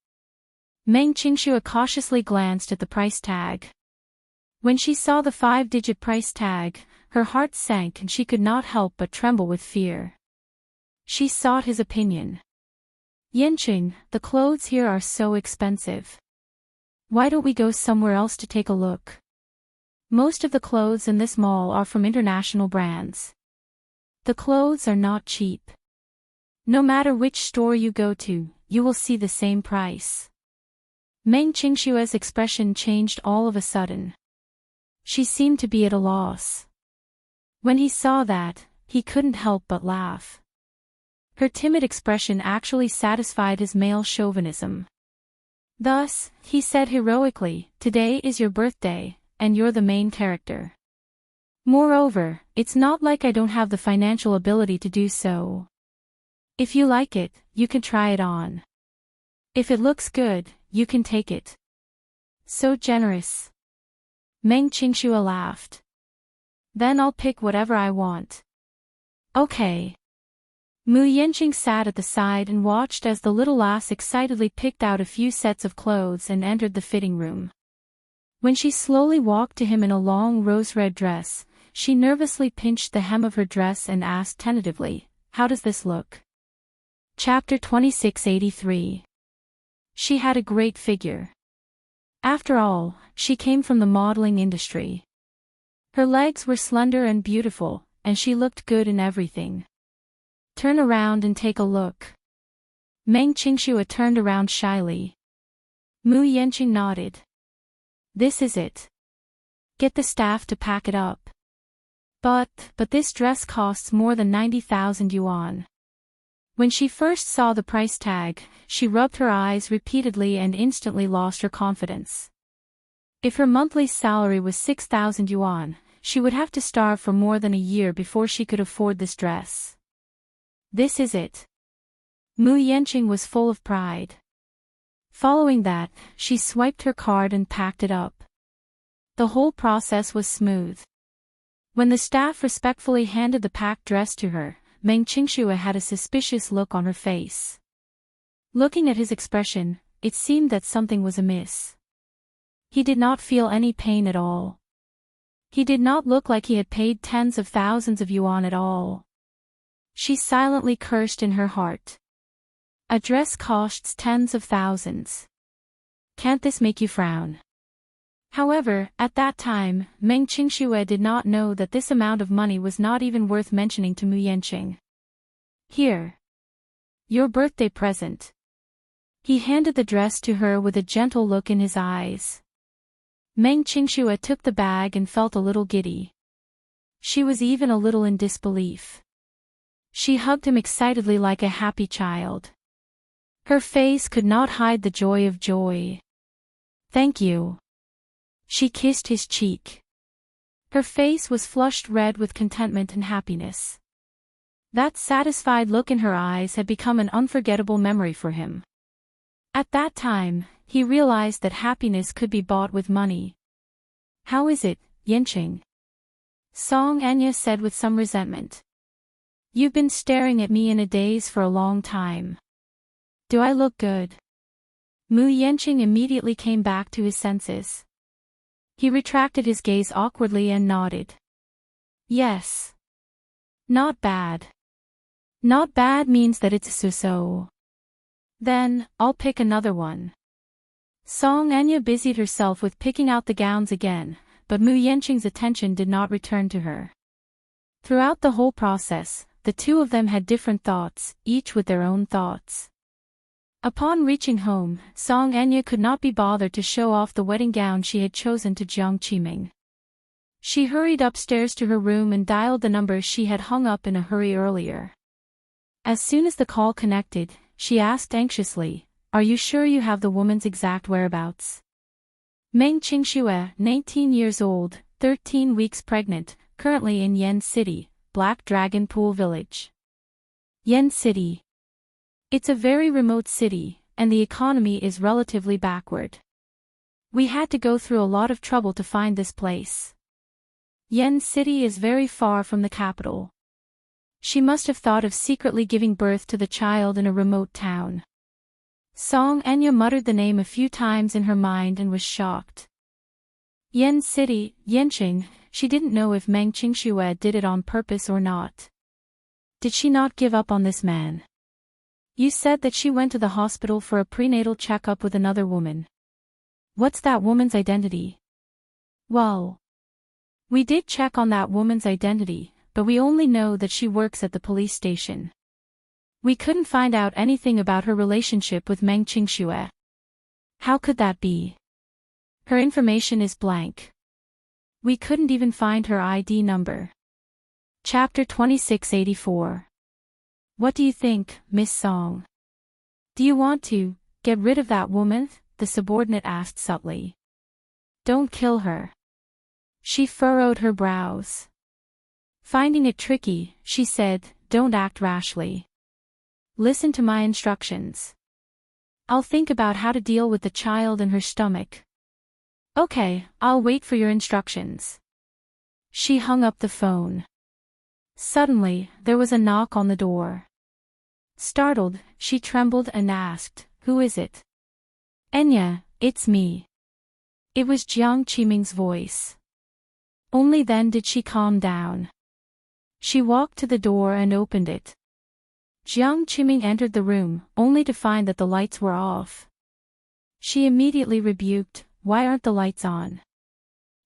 Meng Qingxue cautiously glanced at the price tag. When she saw the 5-digit price tag, her heart sank and she could not help but tremble with fear. She sought his opinion. "Yanqing, the clothes here are so expensive. Why don't we go somewhere else to take a look? Most of the clothes in this mall are from international brands. The clothes are not cheap. No matter which store you go to, you will see the same price." Meng Qingshue's expression changed all of a sudden. She seemed to be at a loss. When he saw that, he couldn't help but laugh. Her timid expression actually satisfied his male chauvinism. Thus, he said heroically, "Today is your birthday, and you're the main character. Moreover, it's not like I don't have the financial ability to do so. If you like it, you can try it on. If it looks good, you can take it." So generous. Meng Qingxue laughed. "Then I'll pick whatever I want." "Okay." Mu Yanqing sat at the side and watched as the little lass excitedly picked out a few sets of clothes and entered the fitting room. When she slowly walked to him in a long rose-red dress, she nervously pinched the hem of her dress and asked tentatively, "How does this look?" Chapter 2683. She had a great figure. After all, she came from the modeling industry. Her legs were slender and beautiful, and she looked good in everything. "Turn around and take a look." Meng Qingxue turned around shyly. Mu Yanqing nodded. "This is it. Get the staff to pack it up." But this dress costs more than 90,000 yuan. When she first saw the price tag, she rubbed her eyes repeatedly and instantly lost her confidence. If her monthly salary was 6,000 yuan, she would have to starve for more than a year before she could afford this dress. "This is it." Mu Yanqing was full of pride. Following that, she swiped her card and packed it up. The whole process was smooth. When the staff respectfully handed the packed dress to her, Meng Qingxue had a suspicious look on her face. Looking at his expression, it seemed that something was amiss. He did not feel any pain at all. He did not look like he had paid tens of thousands of yuan at all. She silently cursed in her heart. A dress costs tens of thousands. Can't this make you frown? However, at that time, Meng Qingxue did not know that this amount of money was not even worth mentioning to Mu Yanqing. "Here. Your birthday present." He handed the dress to her with a gentle look in his eyes. Meng Qingxue took the bag and felt a little giddy. She was even a little in disbelief. She hugged him excitedly like a happy child. Her face could not hide the joy of joy. "Thank you." She kissed his cheek. Her face was flushed red with contentment and happiness. That satisfied look in her eyes had become an unforgettable memory for him. At that time, he realized that happiness could be bought with money. "How is it, Yanqing?" Song Anya said with some resentment. "You've been staring at me in a daze for a long time. Do I look good?" Mu Yanqing immediately came back to his senses. He retracted his gaze awkwardly and nodded. "Yes. Not bad." Not bad means that it's so-so. "Then, I'll pick another one." Song Anya busied herself with picking out the gowns again, but Mu Yanqing's attention did not return to her. Throughout the whole process, the two of them had different thoughts, each with their own thoughts. Upon reaching home, Song Anya could not be bothered to show off the wedding gown she had chosen to Jiang Qiming. She hurried upstairs to her room and dialed the number she had hung up in a hurry earlier. As soon as the call connected, she asked anxiously, "Are you sure you have the woman's exact whereabouts?" Meng Qingxue, 19 years old, 13 weeks pregnant, currently in Yen City, Black Dragon Pool Village. Yen City. It's a very remote city, and the economy is relatively backward. We had to go through a lot of trouble to find this place. Yen City is very far from the capital. She must have thought of secretly giving birth to the child in a remote town. Song Anya muttered the name a few times in her mind and was shocked. Yen City, Yanqing, she didn't know if Meng Qingxue did it on purpose or not. Did she not give up on this man? You said that she went to the hospital for a prenatal checkup with another woman. What's that woman's identity? Well, we did check on that woman's identity, but we only know that she works at the police station. We couldn't find out anything about her relationship with Meng Qingxue. How could that be? Her information is blank. We couldn't even find her ID number. Chapter 2684. What do you think, Miss Song? Do you want to get rid of that woman? The subordinate asked subtly. Don't kill her. She furrowed her brows. Finding it tricky, she said, don't act rashly. Listen to my instructions. I'll think about how to deal with the child in her stomach. Okay, I'll wait for your instructions. She hung up the phone. Suddenly, there was a knock on the door. Startled, she trembled and asked, who is it? Enya, it's me. It was Jiang Qiming's voice. Only then did she calm down. She walked to the door and opened it. Jiang Qiming entered the room, only to find that the lights were off. She immediately rebuked, why aren't the lights on?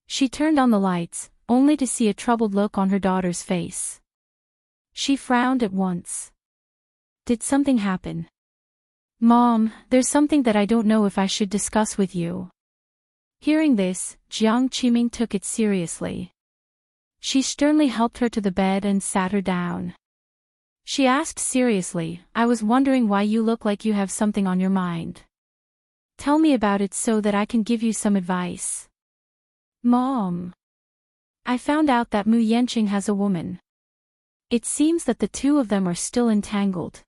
She turned on the lights, only to see a troubled look on her daughter's face. She frowned at once. Did something happen? Mom, there's something that I don't know if I should discuss with you. Hearing this, Jiang Qiming took it seriously. She sternly helped her to the bed and sat her down. She asked seriously, I was wondering why you look like you have something on your mind. Tell me about it so that I can give you some advice. Mom. I found out that Mu Yanqing has a woman. It seems that the two of them are still entangled.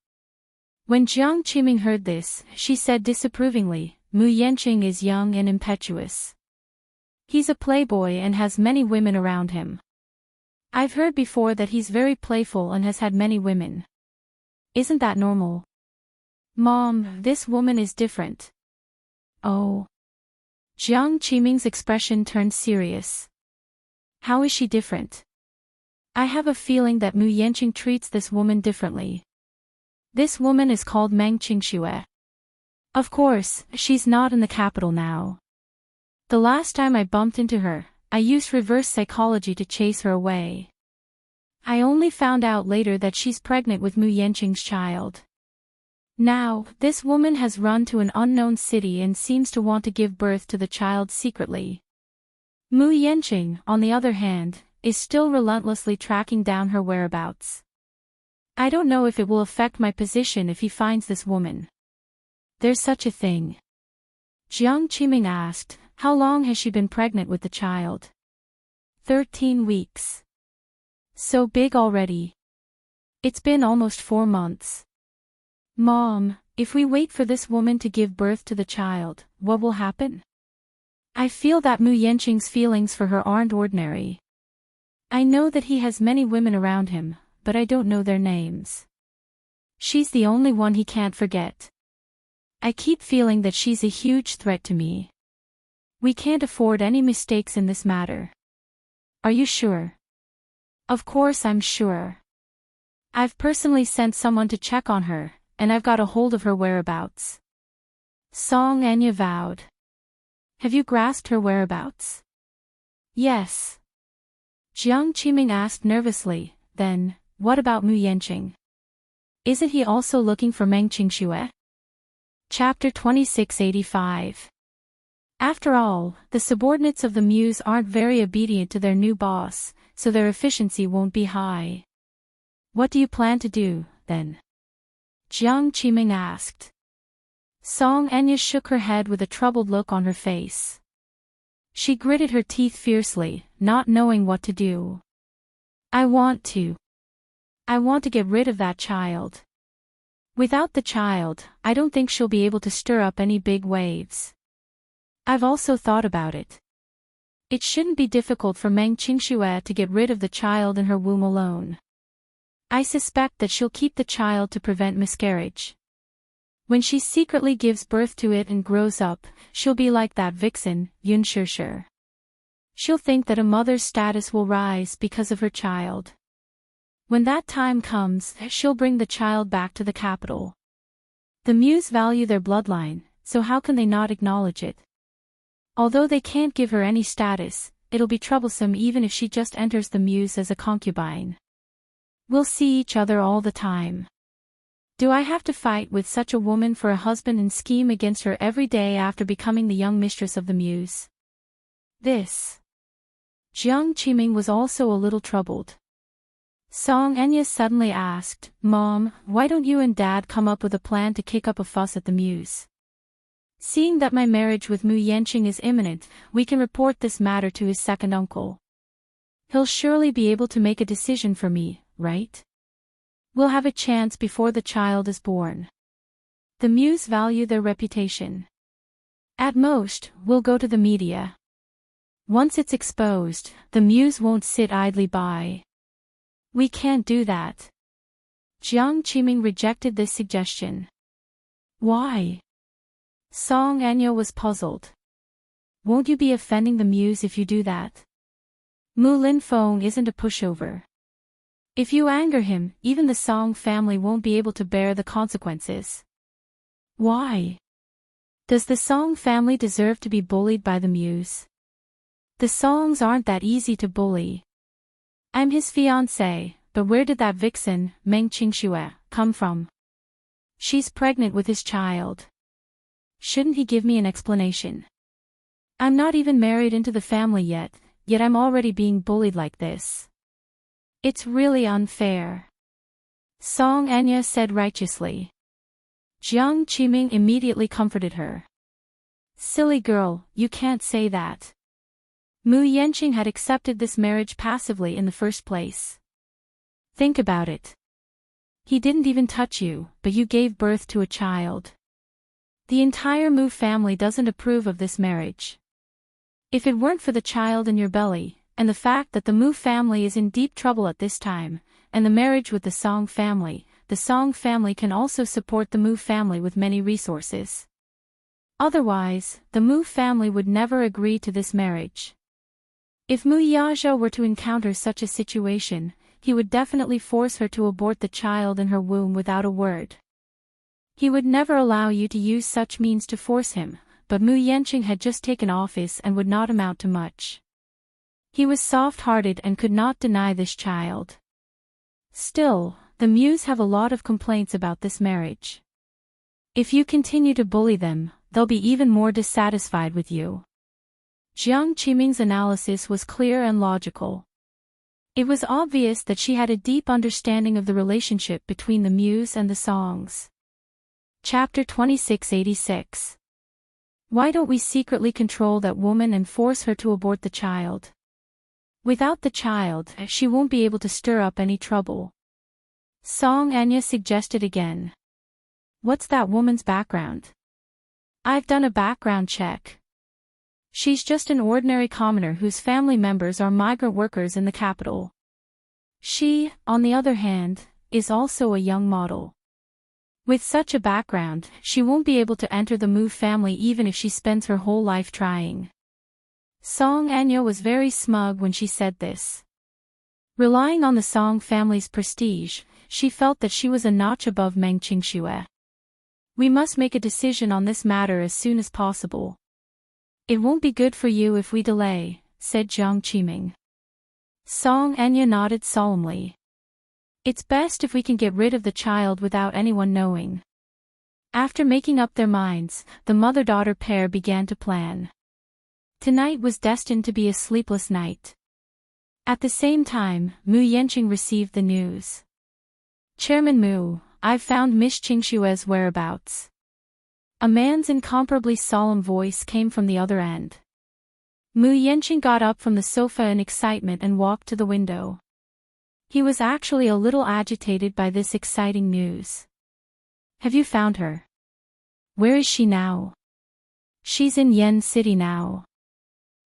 When Jiang Qiming heard this, she said disapprovingly, Mu Yanqing is young and impetuous. He's a playboy and has many women around him. I've heard before that he's very playful and has had many women. Isn't that normal? Mom, this woman is different. Oh. Jiang Qiming's expression turned serious. How is she different? I have a feeling that Mu Yanqing treats this woman differently. This woman is called Meng Qingxue. Of course, she's not in the capital now. The last time I bumped into her, I used reverse psychology to chase her away. I only found out later that she's pregnant with Mu Yanqing's child. Now, this woman has run to an unknown city and seems to want to give birth to the child secretly. Mu Yanqing, on the other hand, is still relentlessly tracking down her whereabouts. I don't know if it will affect my position if he finds this woman. There's such a thing. Jiang Qiming asked, how long has she been pregnant with the child? 13 weeks. So big already. It's been almost 4 months. Mom, if we wait for this woman to give birth to the child, what will happen? I feel that Mu Yanqing's feelings for her aren't ordinary. I know that he has many women around him, but I don't know their names. She's the only one he can't forget. I keep feeling that she's a huge threat to me. We can't afford any mistakes in this matter. Are you sure? Of course I'm sure. I've personally sent someone to check on her, and I've got a hold of her whereabouts. Song Anya vowed. Have you grasped her whereabouts? Yes. Jiang Qiming asked nervously, then, what about Mu Yanqing? Isn't he also looking for Meng Qingxue? Chapter 2685. After all, the subordinates of the Muse aren't very obedient to their new boss, so their efficiency won't be high. What do you plan to do, then? Jiang Qiming asked. Song Enya shook her head with a troubled look on her face. She gritted her teeth fiercely, not knowing what to do. I want to get rid of that child. Without the child, I don't think she'll be able to stir up any big waves. I've also thought about it. It shouldn't be difficult for Meng Qingxue to get rid of the child in her womb alone. I suspect that she'll keep the child to prevent miscarriage. When she secretly gives birth to it and grows up, she'll be like that vixen, Yun Shishir. She'll think that a mother's status will rise because of her child. When that time comes, she'll bring the child back to the capital. The Muse value their bloodline, so how can they not acknowledge it? Although they can't give her any status, it'll be troublesome even if she just enters the Muse as a concubine. We'll see each other all the time. Do I have to fight with such a woman for a husband and scheme against her every day after becoming the young mistress of the Muse? This. Jiang Qiming was also a little troubled. Song Enya suddenly asked, "Mom, why don't you and Dad come up with a plan to kick up a fuss at the Muse? Seeing that my marriage with Mu Yanqing is imminent, we can report this matter to his second uncle. He'll surely be able to make a decision for me, right? We'll have a chance before the child is born. The Muse value their reputation. At most, we'll go to the media. Once it's exposed, the Muse won't sit idly by." "We can't do that." Jiang Qiming rejected this suggestion. "Why?" Song Enya was puzzled. "Won't you be offending the Muse if you do that? Mu Linfeng isn't a pushover. If you anger him, even the Song family won't be able to bear the consequences." "Why? Does the Song family deserve to be bullied by the Muse? The Songs aren't that easy to bully. I'm his fiancé, but where did that vixen, Meng Qingxue, come from? She's pregnant with his child. Shouldn't he give me an explanation? I'm not even married into the family yet I'm already being bullied like this. It's really unfair." Song Enya said righteously. Jiang Qiming immediately comforted her. "Silly girl, you can't say that. Mu Yanqing had accepted this marriage passively in the first place. Think about it. He didn't even touch you, but you gave birth to a child. The entire Mu family doesn't approve of this marriage. If it weren't for the child in your belly, and the fact that the Mu family is in deep trouble at this time, and the marriage with the Song family can also support the Mu family with many resources. Otherwise, the Mu family would never agree to this marriage. If Mu Yazhou were to encounter such a situation, he would definitely force her to abort the child in her womb without a word. He would never allow you to use such means to force him, but Mu Yanqing had just taken office and would not amount to much. He was soft-hearted and could not deny this child. Still, the Muse have a lot of complaints about this marriage. If you continue to bully them, they'll be even more dissatisfied with you." Jiang Qiming's analysis was clear and logical. It was obvious that she had a deep understanding of the relationship between the Muse and the Songs. Chapter 2686. Why don't we secretly control that woman and force her to abort the child? Without the child, she won't be able to stir up any trouble. Song Enya suggested again. "What's that woman's background?" "I've done a background check. She's just an ordinary commoner whose family members are migrant workers in the capital. She, on the other hand, is also a young model. With such a background, she won't be able to enter the Mu family even if she spends her whole life trying." Song Enya was very smug when she said this. Relying on the Song family's prestige, she felt that she was a notch above Meng Qingxue. "We must make a decision on this matter as soon as possible." "It won't be good for you if we delay," said Jiang Qiming. Song Enya nodded solemnly. "It's best if we can get rid of the child without anyone knowing." After making up their minds, the mother-daughter pair began to plan. Tonight was destined to be a sleepless night. At the same time, Mu Yanqing received the news. "Chairman Mu, I've found Miss Qingshue's whereabouts." A man's incomparably solemn voice came from the other end. Mu Yanqing got up from the sofa in excitement and walked to the window. He was actually a little agitated by this exciting news. "Have you found her? Where is she now?" "She's in Yen City now.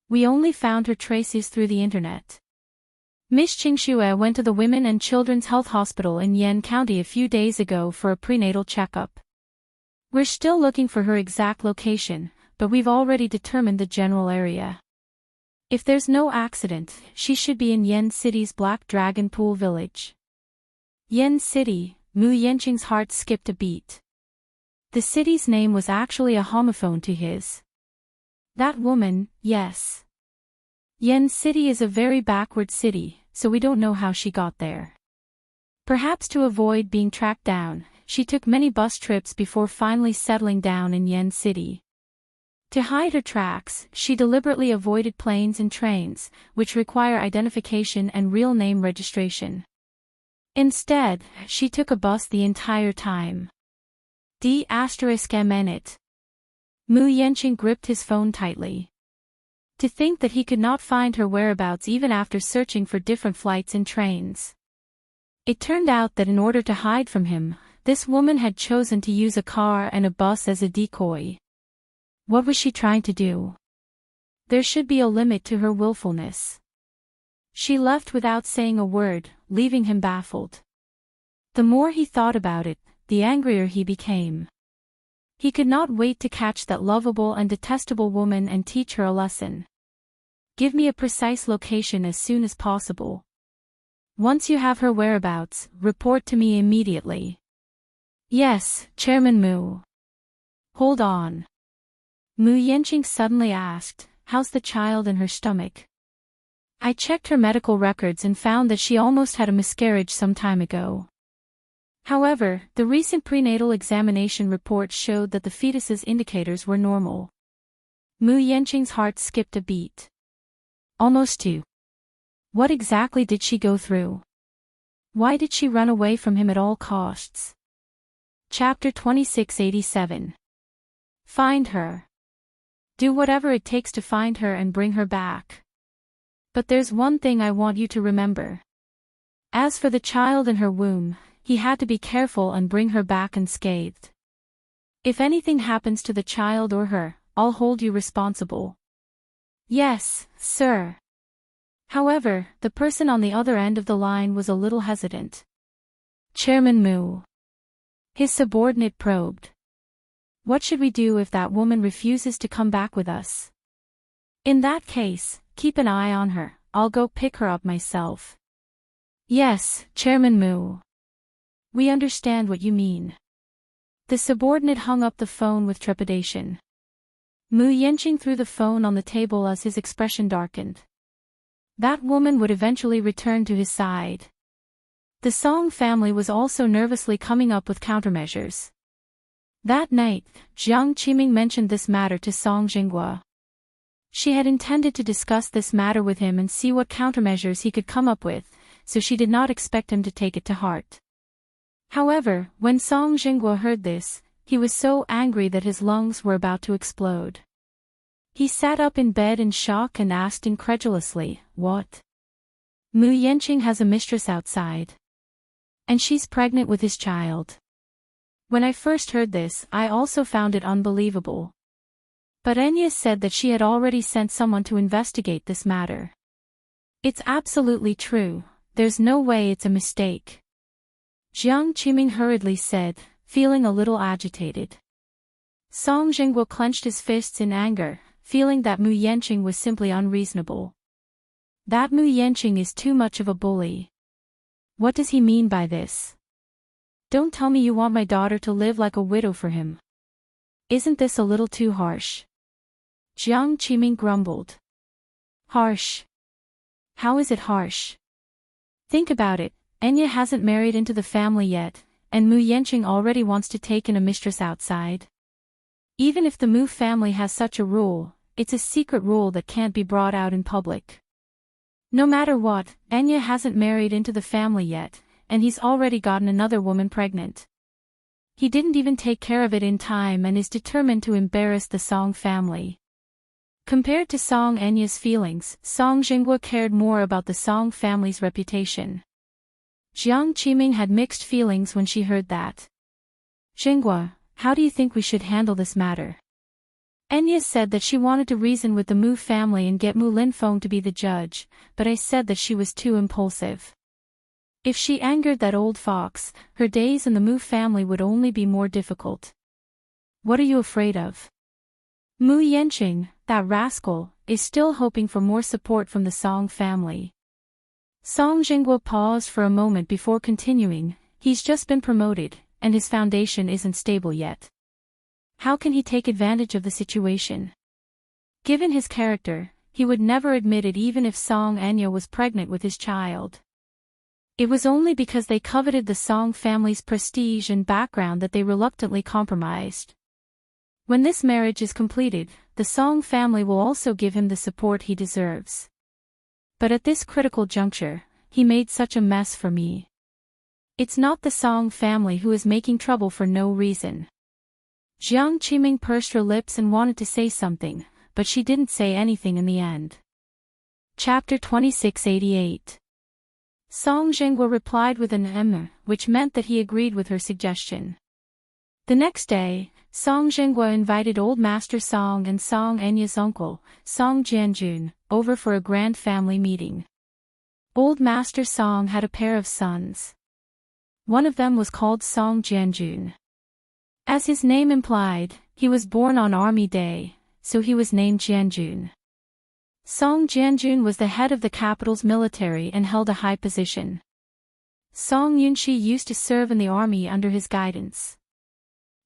We only found her traces through the internet. Miss Qingxue went to the Women and Children's Health Hospital in Yen County a few days ago for a prenatal checkup. We're still looking for her exact location, but we've already determined the general area. If there's no accident, she should be in Yen City's Black Dragon Pool Village." Yen City, Mu Yanqing's heart skipped a beat. The city's name was actually a homophone to his. That woman, yes. Yen City is a very backward city, so we don't know how she got there. Perhaps to avoid being tracked down, she took many bus trips before finally settling down in Yen City. To hide her tracks, she deliberately avoided planes and trains, which require identification and real name registration. Instead, she took a bus the entire time. D****. Mu Yenqing gripped his phone tightly. To think that he could not find her whereabouts even after searching for different flights and trains. It turned out that in order to hide from him, this woman had chosen to use a car and a bus as a decoy. What was she trying to do? There should be a limit to her willfulness. She left without saying a word, leaving him baffled. The more he thought about it, the angrier he became. He could not wait to catch that lovable and detestable woman and teach her a lesson. Give me a precise location as soon as possible. Once you have her whereabouts, report to me immediately. Yes, Chairman Mu. Hold on. Mu Yenqing suddenly asked, how's the child in her stomach? I checked her medical records and found that she almost had a miscarriage some time ago. However, the recent prenatal examination report showed that the fetus's indicators were normal. Mu Yenqing's heart skipped a beat. Almost two. What exactly did she go through? Why did she run away from him at all costs? Chapter 2687. Find her. Do whatever it takes to find her and bring her back. But there's one thing I want you to remember. As for the child in her womb, he had to be careful and bring her back unscathed. If anything happens to the child or her, I'll hold you responsible. Yes, sir. However, the person on the other end of the line was a little hesitant. Chairman Mu. His subordinate probed. What should we do if that woman refuses to come back with us? In that case, keep an eye on her, I'll go pick her up myself. Yes, Chairman Mu. We understand what you mean. The subordinate hung up the phone with trepidation. Mu Yenqing threw the phone on the table as his expression darkened. That woman would eventually return to his side. The Song family was also nervously coming up with countermeasures. That night, Jiang Qiming mentioned this matter to Song Jinghua. She had intended to discuss this matter with him and see what countermeasures he could come up with, so she did not expect him to take it to heart. However, when Song Jinghua heard this, he was so angry that his lungs were about to explode. He sat up in bed in shock and asked incredulously, "What? Mu Yenqing has a mistress outside. And she's pregnant with his child." When I first heard this, I also found it unbelievable. But Enya said that she had already sent someone to investigate this matter. It's absolutely true, there's no way it's a mistake. Jiang Qiming hurriedly said, feeling a little agitated. Song Jinghua clenched his fists in anger, feeling that Mu Yenqing was simply unreasonable. That Mu Yenqing is too much of a bully. What does he mean by this? Don't tell me you want my daughter to live like a widow for him. Isn't this a little too harsh? Jiang Qiming grumbled. Harsh? How is it harsh? Think about it, Enya hasn't married into the family yet, and Mu Yenqing already wants to take in a mistress outside. Even if the Mu family has such a rule, it's a secret rule that can't be brought out in public. No matter what, Enya hasn't married into the family yet, and he's already gotten another woman pregnant. He didn't even take care of it in time and is determined to embarrass the Song family. Compared to Song Enya's feelings, Song Jinghua cared more about the Song family's reputation. Jiang Qiming had mixed feelings when she heard that. Jinghua, how do you think we should handle this matter? Enya said that she wanted to reason with the Mu family and get Mu Linfeng to be the judge, but I said that she was too impulsive. If she angered that old fox, her days in the Mu family would only be more difficult. What are you afraid of? Mu Yenqing, that rascal, is still hoping for more support from the Song family. Song Jinghua paused for a moment before continuing, he's just been promoted, and his foundation isn't stable yet. How can he take advantage of the situation? Given his character, he would never admit it even if Song Enya was pregnant with his child. It was only because they coveted the Song family's prestige and background that they reluctantly compromised. When this marriage is completed, the Song family will also give him the support he deserves. But at this critical juncture, he made such a mess for me. It's not the Song family who is making trouble for no reason. Jiang Qiming pursed her lips and wanted to say something, but she didn't say anything in the end. Chapter 2688. Song Zhenghua replied with an which meant that he agreed with her suggestion. The next day, Song Zhenghua invited Old Master Song and Song Enya's uncle, Song Jianjun, over for a grand family meeting. Old Master Song had a pair of sons. One of them was called Song Jianjun. As his name implied, he was born on Army Day, so he was named Jianjun. Song Jianjun was the head of the capital's military and held a high position. Song Yunshi used to serve in the army under his guidance.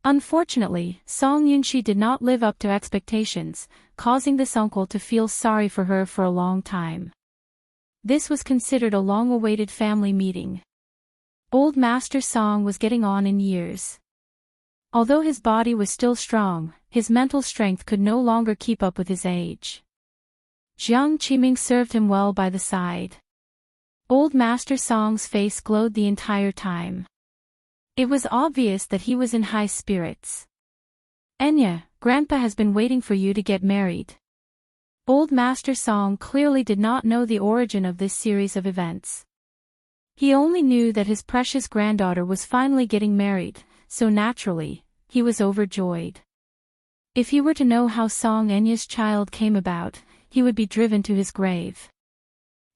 Unfortunately, Song Yunshi did not live up to expectations, causing this uncle to feel sorry for her for a long time. This was considered a long-awaited family meeting. Old Master Song was getting on in years. Although his body was still strong, his mental strength could no longer keep up with his age. Jiang Qiming served him well by the side. Old Master Song's face glowed the entire time. It was obvious that he was in high spirits. "Enya, Grandpa has been waiting for you to get married." Old Master Song clearly did not know the origin of this series of events. He only knew that his precious granddaughter was finally getting married, so naturally, he was overjoyed. If he were to know how Song Enya's child came about, he would be driven to his grave.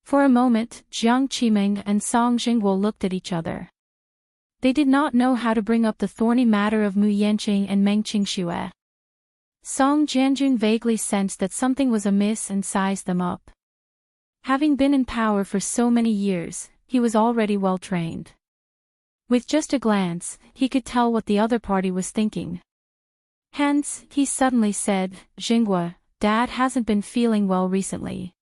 For a moment, Jiang Qiming and Song Zhenghua looked at each other. They did not know how to bring up the thorny matter of Mu Yanqing and Meng Qingxue. Song Jianjun vaguely sensed that something was amiss and sized them up. Having been in power for so many years, he was already well trained. With just a glance, he could tell what the other party was thinking. Hence, he suddenly said, "Zhenghua, Dad hasn't been feeling well recently.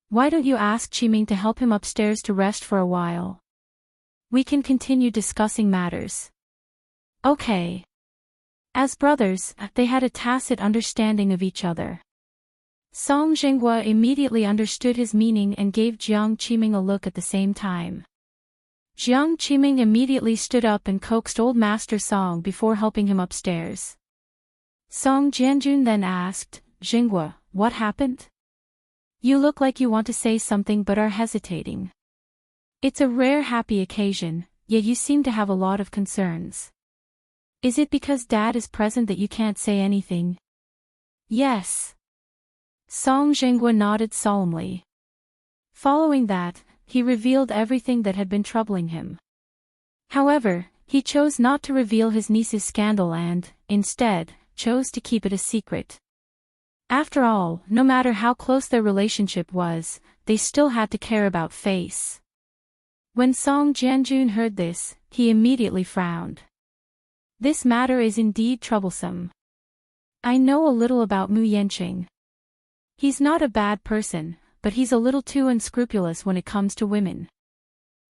Why don't you ask Qiming to help him upstairs to rest for a while? We can continue discussing matters." Okay. As brothers, they had a tacit understanding of each other. Song Zhenghua immediately understood his meaning and gave Jiang Qiming a look at the same time. Jiang Qiming immediately stood up and coaxed Old Master Song before helping him upstairs. Song Jianjun then asked, "Zhenghua, what happened? You look like you want to say something but are hesitating. It's a rare happy occasion, yet you seem to have a lot of concerns. Is it because Dad is present that you can't say anything?" "Yes." Song Zhenghua nodded solemnly. Following that, he revealed everything that had been troubling him. However, he chose not to reveal his niece's scandal and, instead, chose to keep it a secret. After all, no matter how close their relationship was, they still had to care about face. When Song Jianjun heard this, he immediately frowned. "This matter is indeed troublesome. I know a little about Mu Yanqing. He's not a bad person, but he's a little too unscrupulous when it comes to women.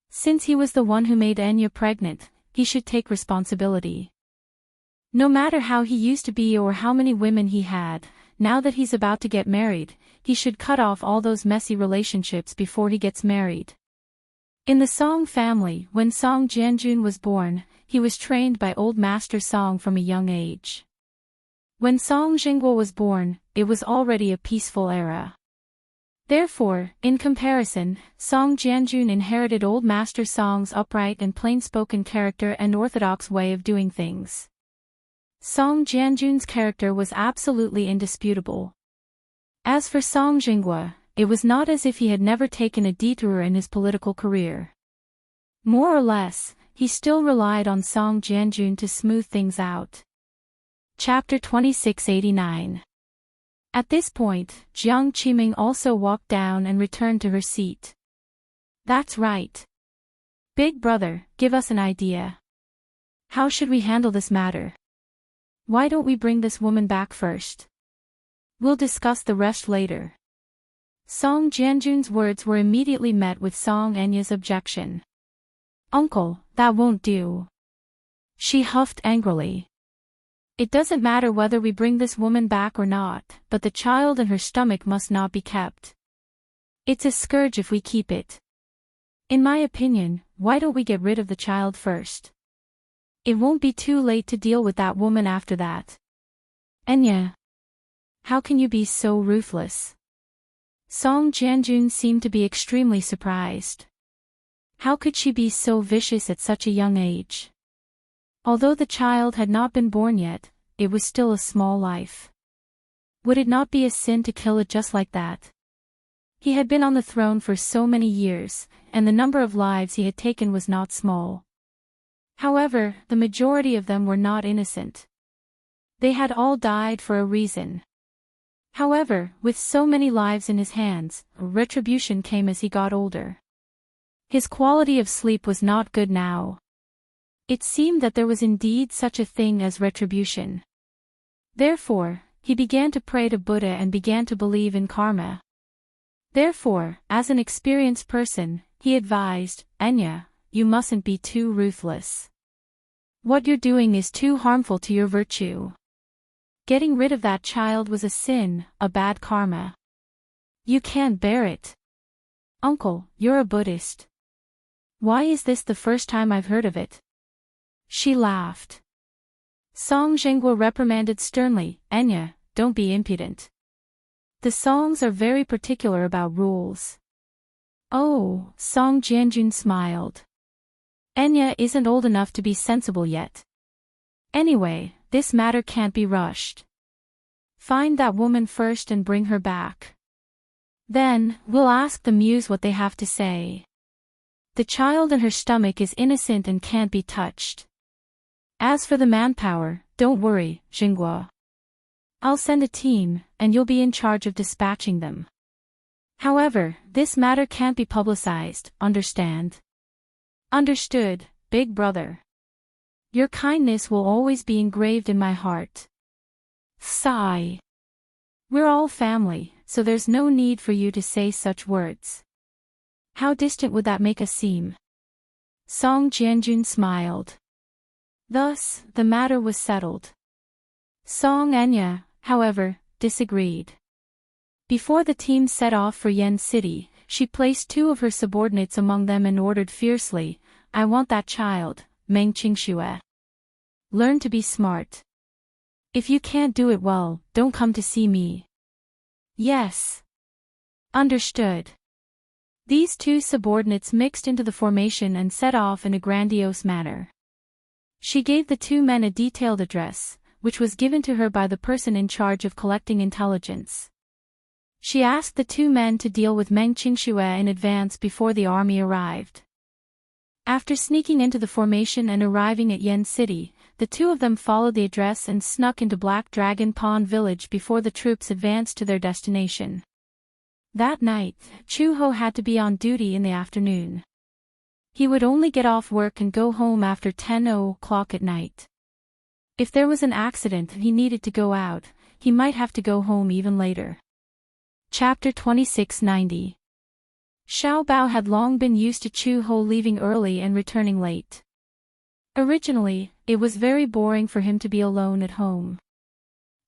Since he was the one who made Enya pregnant, he should take responsibility. No matter how he used to be or how many women he had, now that he's about to get married, he should cut off all those messy relationships before he gets married." In the Song family, when Song Jianjun was born, he was trained by Old Master Song from a young age. When Song Zhenghua was born, it was already a peaceful era. Therefore, in comparison, Song Jianjun inherited Old Master Song's upright and plain-spoken character and orthodox way of doing things. Song Jianjun's character was absolutely indisputable. As for Song Zhenghua, it was not as if he had never taken a detour in his political career. More or less, he still relied on Song Jianjun to smooth things out. Chapter 2689. At this point, Jiang Qiming also walked down and returned to her seat. "That's right. Big brother, give us an idea. How should we handle this matter? Why don't we bring this woman back first? We'll discuss the rest later." Song Jianjun's words were immediately met with Song Enya's objection. "Uncle, that won't do." She huffed angrily. It doesn't matter whether we bring this woman back or not, but the child in her stomach must not be kept. It's a scourge if we keep it. In my opinion, why don't we get rid of the child first? It won't be too late to deal with that woman after that. Enya. How can you be so ruthless? Song Jianjun seemed to be extremely surprised. How could she be so vicious at such a young age? Although the child had not been born yet, it was still a small life. Would it not be a sin to kill it just like that? He had been on the throne for so many years, and the number of lives he had taken was not small. However, the majority of them were not innocent. They had all died for a reason. However, with so many lives in his hands, retribution came as he got older. His quality of sleep was not good now. It seemed that there was indeed such a thing as retribution. Therefore, he began to pray to Buddha and began to believe in karma. Therefore, as an experienced person, he advised, Enya, you mustn't be too ruthless. What you're doing is too harmful to your virtue. Getting rid of that child was a sin, a bad karma. You can't bear it. Uncle, you're a Buddhist. Why is this the first time I've heard of it? She laughed. Song Zhenghua reprimanded sternly, Enya, don't be impudent. The Songs are very particular about rules. Oh, Song Jianjun smiled. Enya isn't old enough to be sensible yet. Anyway, this matter can't be rushed. Find that woman first and bring her back. Then, we'll ask the muse what they have to say. The child in her stomach is innocent and can't be touched. As for the manpower, don't worry, Zhenghua. I'll send a team, and you'll be in charge of dispatching them. However, this matter can't be publicized, understand? Understood, big brother. Your kindness will always be engraved in my heart. Sigh. We're all family, so there's no need for you to say such words. How distant would that make us seem? Song Jianjun smiled. Thus, the matter was settled. Song Enya, however, disagreed. Before the team set off for Yen City, she placed two of her subordinates among them and ordered fiercely, I want that child, Meng Qingxue. Learn to be smart. If you can't do it well, don't come to see me. Yes. Understood. These two subordinates mixed into the formation and set off in a grandiose manner. She gave the two men a detailed address, which was given to her by the person in charge of collecting intelligence. She asked the two men to deal with Meng Qingxue in advance before the army arrived. After sneaking into the formation and arriving at Yen City, the two of them followed the address and snuck into Black Dragon Pond village before the troops advanced to their destination. That night, Chu Ho had to be on duty in the afternoon. He would only get off work and go home after 10 o'clock at night. If there was an accident and he needed to go out, he might have to go home even later. Chapter 2690. Xiao Bao had long been used to Chu Ho leaving early and returning late. Originally, it was very boring for him to be alone at home.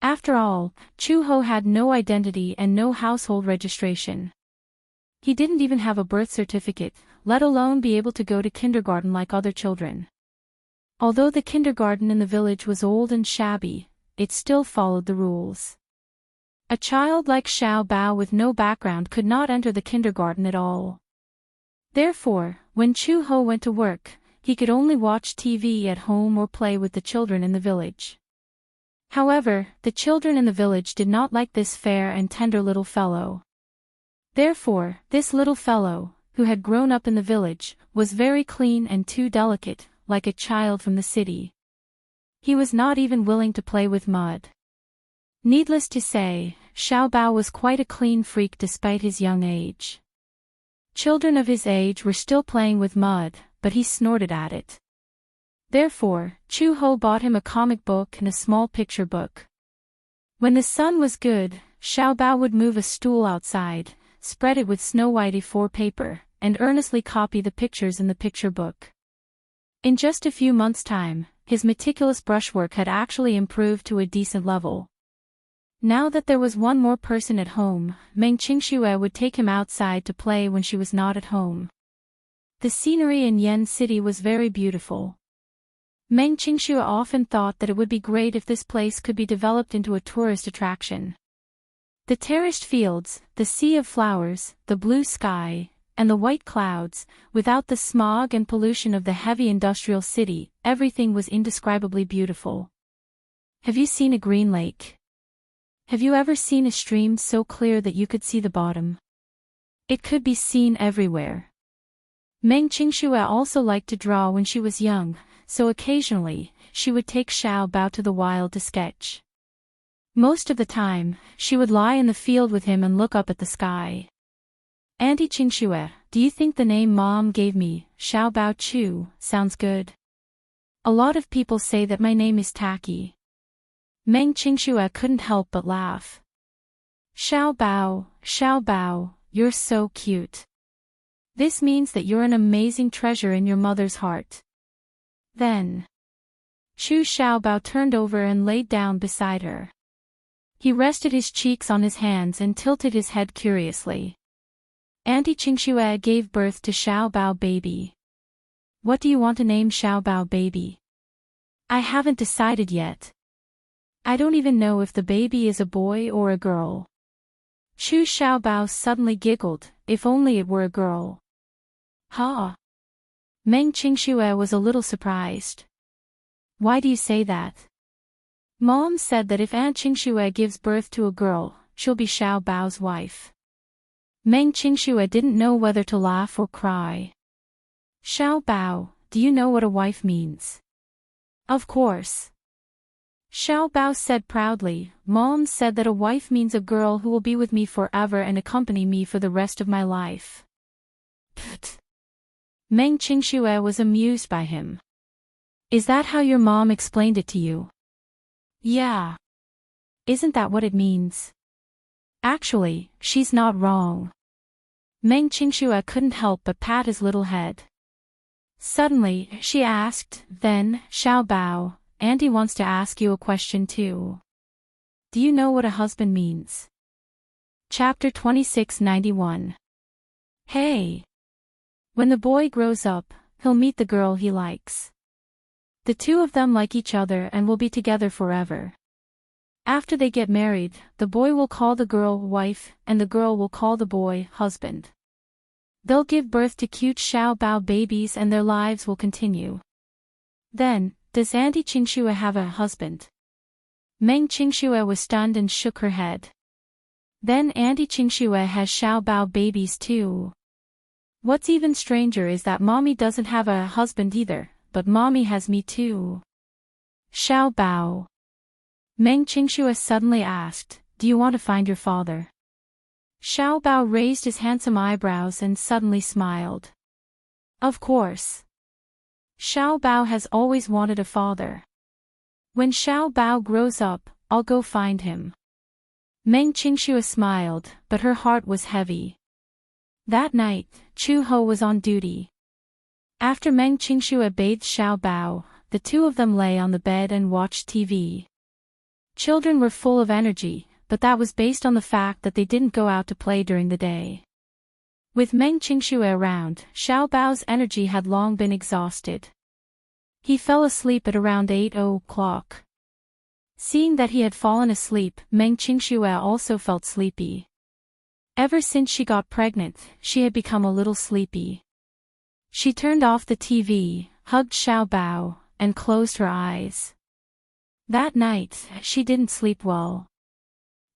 After all, Chu Ho had no identity and no household registration. He didn't even have a birth certificate, let alone be able to go to kindergarten like other children. Although the kindergarten in the village was old and shabby, it still followed the rules. A child like Xiao Bao with no background could not enter the kindergarten at all. Therefore, when Chu Ho went to work, he could only watch TV at home or play with the children in the village. However, the children in the village did not like this fair and tender little fellow. Therefore, this little fellow, who had grown up in the village, was very clean and too delicate, like a child from the city. He was not even willing to play with mud. Needless to say, Xiao Bao was quite a clean freak despite his young age. Children of his age were still playing with mud, but he snorted at it. Therefore, Chu Ho bought him a comic book and a small picture book. When the sun was good, Xiao Bao would move a stool outside, spread it with Snow White A4 paper, and earnestly copy the pictures in the picture book. In just a few months' time, his meticulous brushwork had actually improved to a decent level. Now that there was one more person at home, Meng Qingxue would take him outside to play when she was not at home. The scenery in Yen City was very beautiful. Meng Qingxue often thought that it would be great if this place could be developed into a tourist attraction. The terraced fields, the sea of flowers, the blue sky, and the white clouds, without the smog and pollution of the heavy industrial city, everything was indescribably beautiful. Have you seen a green lake? Have you ever seen a stream so clear that you could see the bottom? It could be seen everywhere. Meng Qingxue also liked to draw when she was young, so occasionally, she would take Xiao Bao to the wild to sketch. Most of the time, she would lie in the field with him and look up at the sky. Auntie Qingxue, do you think the name Mom gave me, Xiao Bao Chu, sounds good? A lot of people say that my name is tacky. Meng Qingxue couldn't help but laugh. Xiao Bao, you're so cute. This means that you're an amazing treasure in your mother's heart. Then, Chu Xiao Bao turned over and laid down beside her. He rested his cheeks on his hands and tilted his head curiously. Auntie Qingxue gave birth to Xiao Bao baby. What do you want to name Xiao Bao baby? I haven't decided yet. I don't even know if the baby is a boy or a girl. Chu Xiao Bao suddenly giggled, if only it were a girl. Ha! Meng Qingxue was a little surprised. Why do you say that? Mom said that if Aunt Qingxue gives birth to a girl, she'll be Xiao Bao's wife. Meng Qingxue didn't know whether to laugh or cry. Xiao Bao, do you know what a wife means? Of course. Xiao Bao said proudly, Mom said that a wife means a girl who will be with me forever and accompany me for the rest of my life. Pfft. Meng Qingxue was amused by him. Is that how your mom explained it to you? Yeah. Isn't that what it means? Actually, she's not wrong. Meng Qingxue couldn't help but pat his little head. Suddenly, she asked, then, Xiao Bao, Auntie wants to ask you a question too. Do you know what a husband means? Chapter 2691. Hey! When the boy grows up, he'll meet the girl he likes. The two of them like each other and will be together forever. After they get married, the boy will call the girl wife and the girl will call the boy husband. They'll give birth to cute Xiao Bao babies and their lives will continue. Then, does Auntie Qingxue have a husband? Meng Qingxue was stunned and shook her head. Then Auntie Qingxue has Xiao Bao babies too. What's even stranger is that Mommy doesn't have a husband either, but Mommy has me too. Xiao Bao. Meng Qingxue suddenly asked, do you want to find your father? Xiao Bao raised his handsome eyebrows and suddenly smiled. Of course. Xiao Bao has always wanted a father. When Xiao Bao grows up, I'll go find him. Meng Qingxue smiled, but her heart was heavy. That night, Chu Ho was on duty. After Meng Qingxue bathed Xiao Bao, the two of them lay on the bed and watched TV. Children were full of energy, but that was based on the fact that they didn't go out to play during the day. With Meng Qingxue around, Xiao Bao's energy had long been exhausted. He fell asleep at around 8 o'clock. Seeing that he had fallen asleep, Meng Qingxue also felt sleepy. Ever since she got pregnant, she had become a little sleepy. She turned off the TV, hugged Xiao Bao, and closed her eyes. That night, she didn't sleep well.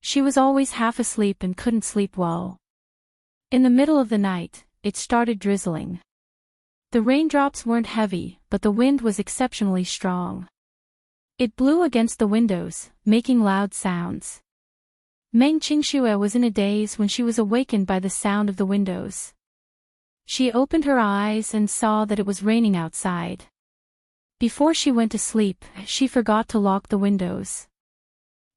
She was always half asleep and couldn't sleep well. In the middle of the night, it started drizzling. The raindrops weren't heavy, but the wind was exceptionally strong. It blew against the windows, making loud sounds. Meng Qingxue was in a daze when she was awakened by the sound of the windows. She opened her eyes and saw that it was raining outside. Before she went to sleep, she forgot to lock the windows.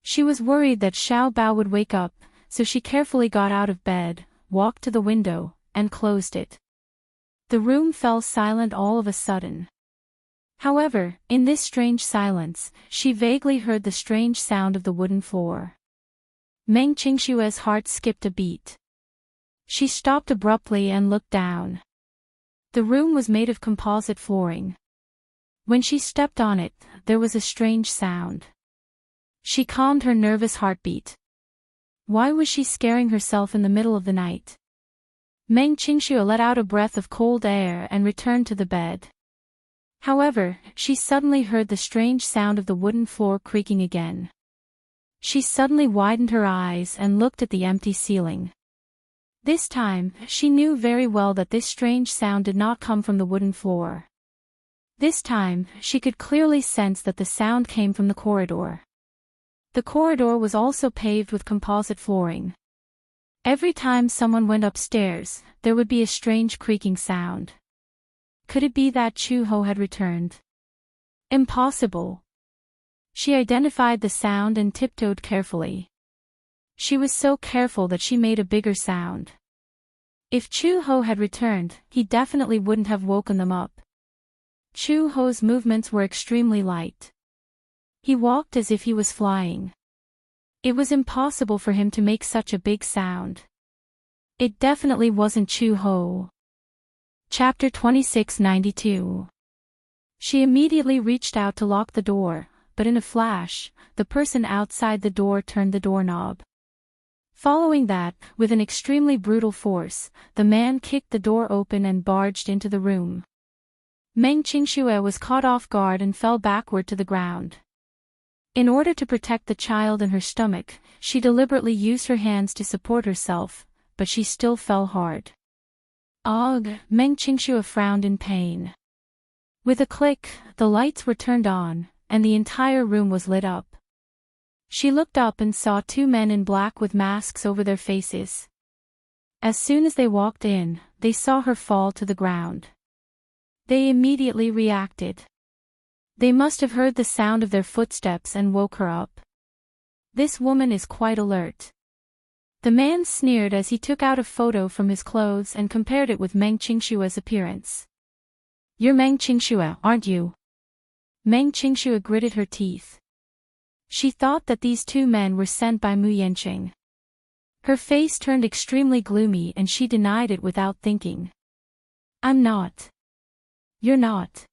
She was worried that Xiao Bao would wake up, so she carefully got out of bed, walked to the window, and closed it. The room fell silent all of a sudden. However, in this strange silence, she vaguely heard the strange sound of the wooden floor. Meng Qingshue's heart skipped a beat. She stopped abruptly and looked down. The room was made of composite flooring. When she stepped on it, there was a strange sound. She calmed her nervous heartbeat. Why was she scaring herself in the middle of the night? Meng Qingxue let out a breath of cold air and returned to the bed. However, she suddenly heard the strange sound of the wooden floor creaking again. She suddenly widened her eyes and looked at the empty ceiling. This time, she knew very well that this strange sound did not come from the wooden floor. This time, she could clearly sense that the sound came from the corridor. The corridor was also paved with composite flooring. Every time someone went upstairs, there would be a strange creaking sound. Could it be that Chu Ho had returned? Impossible. She identified the sound and tiptoed carefully. She was so careful that she made a bigger sound. If Chu Ho had returned, he definitely wouldn't have woken them up. Chu Ho's movements were extremely light. He walked as if he was flying. It was impossible for him to make such a big sound. It definitely wasn't Chu Ho. Chapter 2692. She immediately reached out to lock the door, but in a flash, the person outside the door turned the doorknob. Following that, with an extremely brutal force, the man kicked the door open and barged into the room. Meng Qingxue was caught off guard and fell backward to the ground. In order to protect the child in her stomach, she deliberately used her hands to support herself, but she still fell hard. Ugh! Meng Qingxue frowned in pain. With a click, the lights were turned on, and the entire room was lit up. She looked up and saw two men in black with masks over their faces. As soon as they walked in, they saw her fall to the ground. They immediately reacted. They must have heard the sound of their footsteps and woke her up. This woman is quite alert. The man sneered as he took out a photo from his clothes and compared it with Meng Qingshue's appearance. You're Meng Qingxue, aren't you? Meng Qingxue gritted her teeth. She thought that these two men were sent by Mu Yanqing. Her face turned extremely gloomy and she denied it without thinking. I'm not. You're not.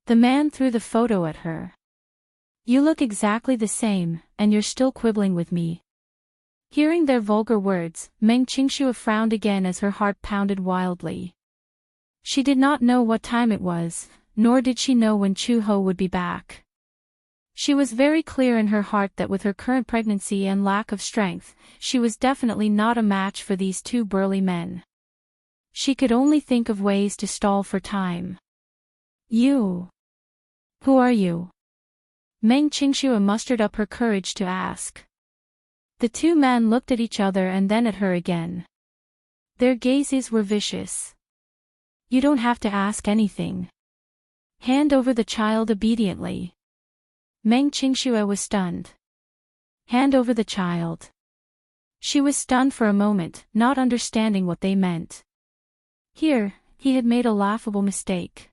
The man threw the photo at her. You look exactly the same, and you're still quibbling with me. Hearing their vulgar words, Meng Qingxue frowned again as her heart pounded wildly. She did not know what time it was, nor did she know when Chu Ho would be back. She was very clear in her heart that with her current pregnancy and lack of strength, she was definitely not a match for these two burly men. She could only think of ways to stall for time. You. Who are you? Meng Qingxue mustered up her courage to ask. The two men looked at each other and then at her again. Their gazes were vicious. You don't have to ask anything. Hand over the child obediently. Meng Qingxue was stunned. Hand over the child. She was stunned for a moment, not understanding what they meant. Here, he had made a laughable mistake.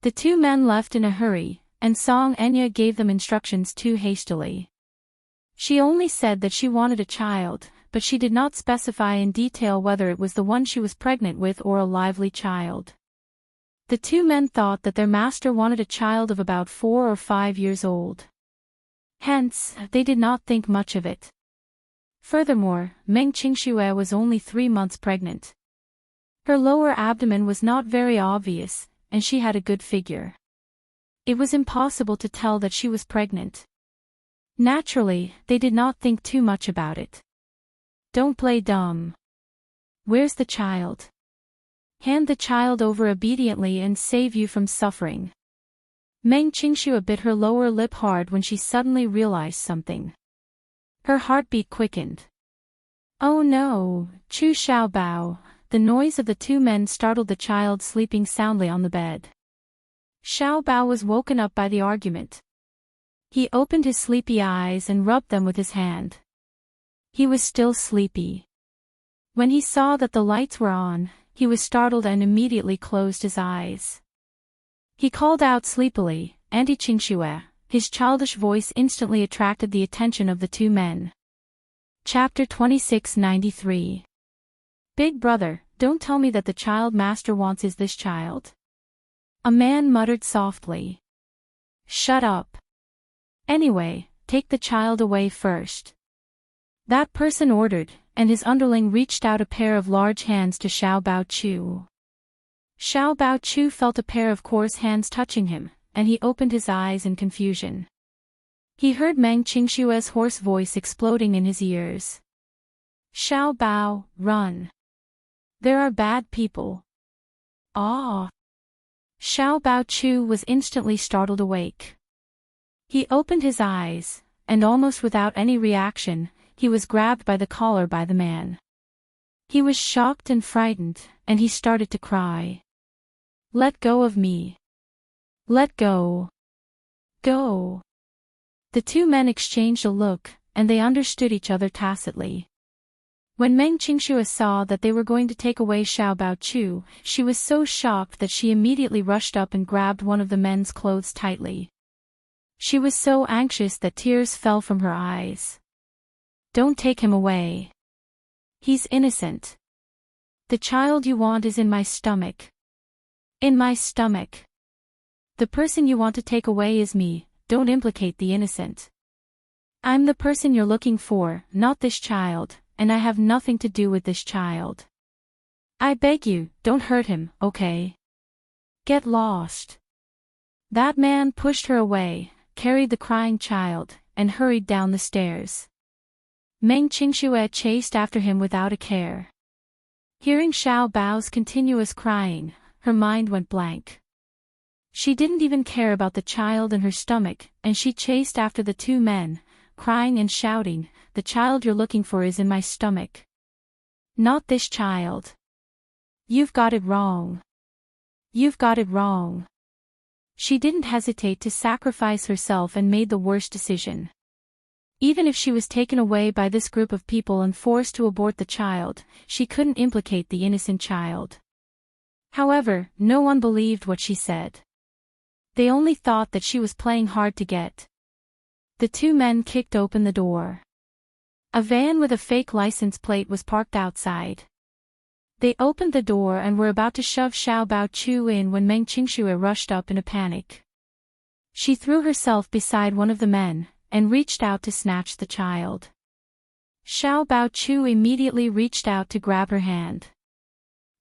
The two men left in a hurry, and Song Enya gave them instructions too hastily. She only said that she wanted a child, but she did not specify in detail whether it was the one she was pregnant with or a lively child. The two men thought that their master wanted a child of about 4 or 5 years old. Hence, they did not think much of it. Furthermore, Meng Qingxue was only 3 months pregnant. Her lower abdomen was not very obvious, and she had a good figure. It was impossible to tell that she was pregnant. Naturally, they did not think too much about it. Don't play dumb. Where's the child? Hand the child over obediently and save you from suffering. Meng Qingxue bit her lower lip hard when she suddenly realized something. Her heartbeat quickened. Oh no, Chu Xiaobao. The noise of the two men startled the child sleeping soundly on the bed. Xiaobao was woken up by the argument. He opened his sleepy eyes and rubbed them with his hand. He was still sleepy. When he saw that the lights were on, he was startled and immediately closed his eyes. He called out sleepily, "Anti-Qingxue." His childish voice instantly attracted the attention of the two men. Chapter 2693. Big brother, don't tell me that the child master wants is this child. A man muttered softly. Shut up. Anyway, take the child away first. That person ordered, and his underling reached out a pair of large hands to Xiao Baochu. Xiao Baochu felt a pair of coarse hands touching him, and he opened his eyes in confusion. He heard Meng Qingshue's hoarse voice exploding in his ears. Xiao Bao, run. There are bad people. Ah! Xiao Baochu was instantly startled awake. He opened his eyes, and almost without any reaction, he was grabbed by the collar by the man. He was shocked and frightened, and he started to cry. Let go of me. Let go. Go. The two men exchanged a look, and they understood each other tacitly. When Meng Qingshuo saw that they were going to take away Xiao Baochu, she was so shocked that she immediately rushed up and grabbed one of the men's clothes tightly. She was so anxious that tears fell from her eyes. Don't take him away. He's innocent. The child you want is in my stomach. In my stomach. The person you want to take away is me, don't implicate the innocent. I'm the person you're looking for, not this child, and I have nothing to do with this child. I beg you, don't hurt him, okay? Get lost. That man pushed her away, carried the crying child, and hurried down the stairs. Meng Qingshuo chased after him without a care. Hearing Xiao Bao's continuous crying, her mind went blank. She didn't even care about the child in her stomach, and she chased after the two men, crying and shouting, the child you're looking for is in my stomach. Not this child. You've got it wrong. You've got it wrong. She didn't hesitate to sacrifice herself and made the worst decision. Even if she was taken away by this group of people and forced to abort the child, she couldn't implicate the innocent child. However, no one believed what she said. They only thought that she was playing hard to get. The two men kicked open the door. A van with a fake license plate was parked outside. They opened the door and were about to shove Xiao Baochu in when Meng Qingshuo rushed up in a panic. She threw herself beside one of the men, and reached out to snatch the child. Xiao Baochu immediately reached out to grab her hand.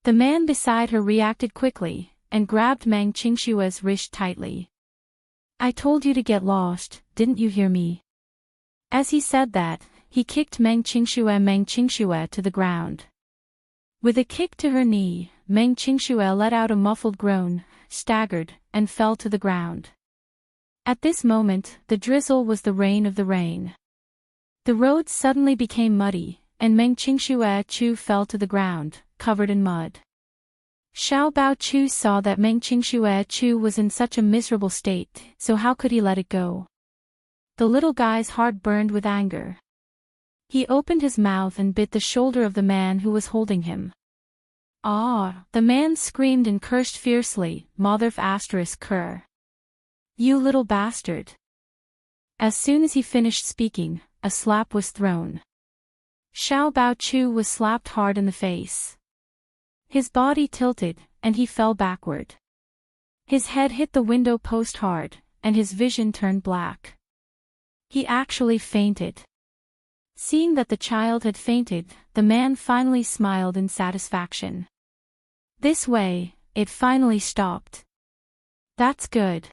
The man beside her reacted quickly, and grabbed Meng Qingshue's wrist tightly. I told you to get lost, didn't you hear me? As he said that, he kicked Meng Qingshuo to the ground. With a kick to her knee, Meng Qingshuo let out a muffled groan, staggered, and fell to the ground. At this moment, the drizzle was the rain of the rain. The road suddenly became muddy, and Meng Qingshuo fell to the ground, covered in mud. Xiao Baochu saw that Meng Qingshuo was in such a miserable state, so how could he let it go? The little guy's heart burned with anger. He opened his mouth and bit the shoulder of the man who was holding him. Ah! The man screamed and cursed fiercely, Mother ***. You little bastard. As soon as he finished speaking, a slap was thrown. Xiao Baochu was slapped hard in the face. His body tilted, and he fell backward. His head hit the window post hard, and his vision turned black. He actually fainted. Seeing that the child had fainted, the man finally smiled in satisfaction. This way, it finally stopped. That's good.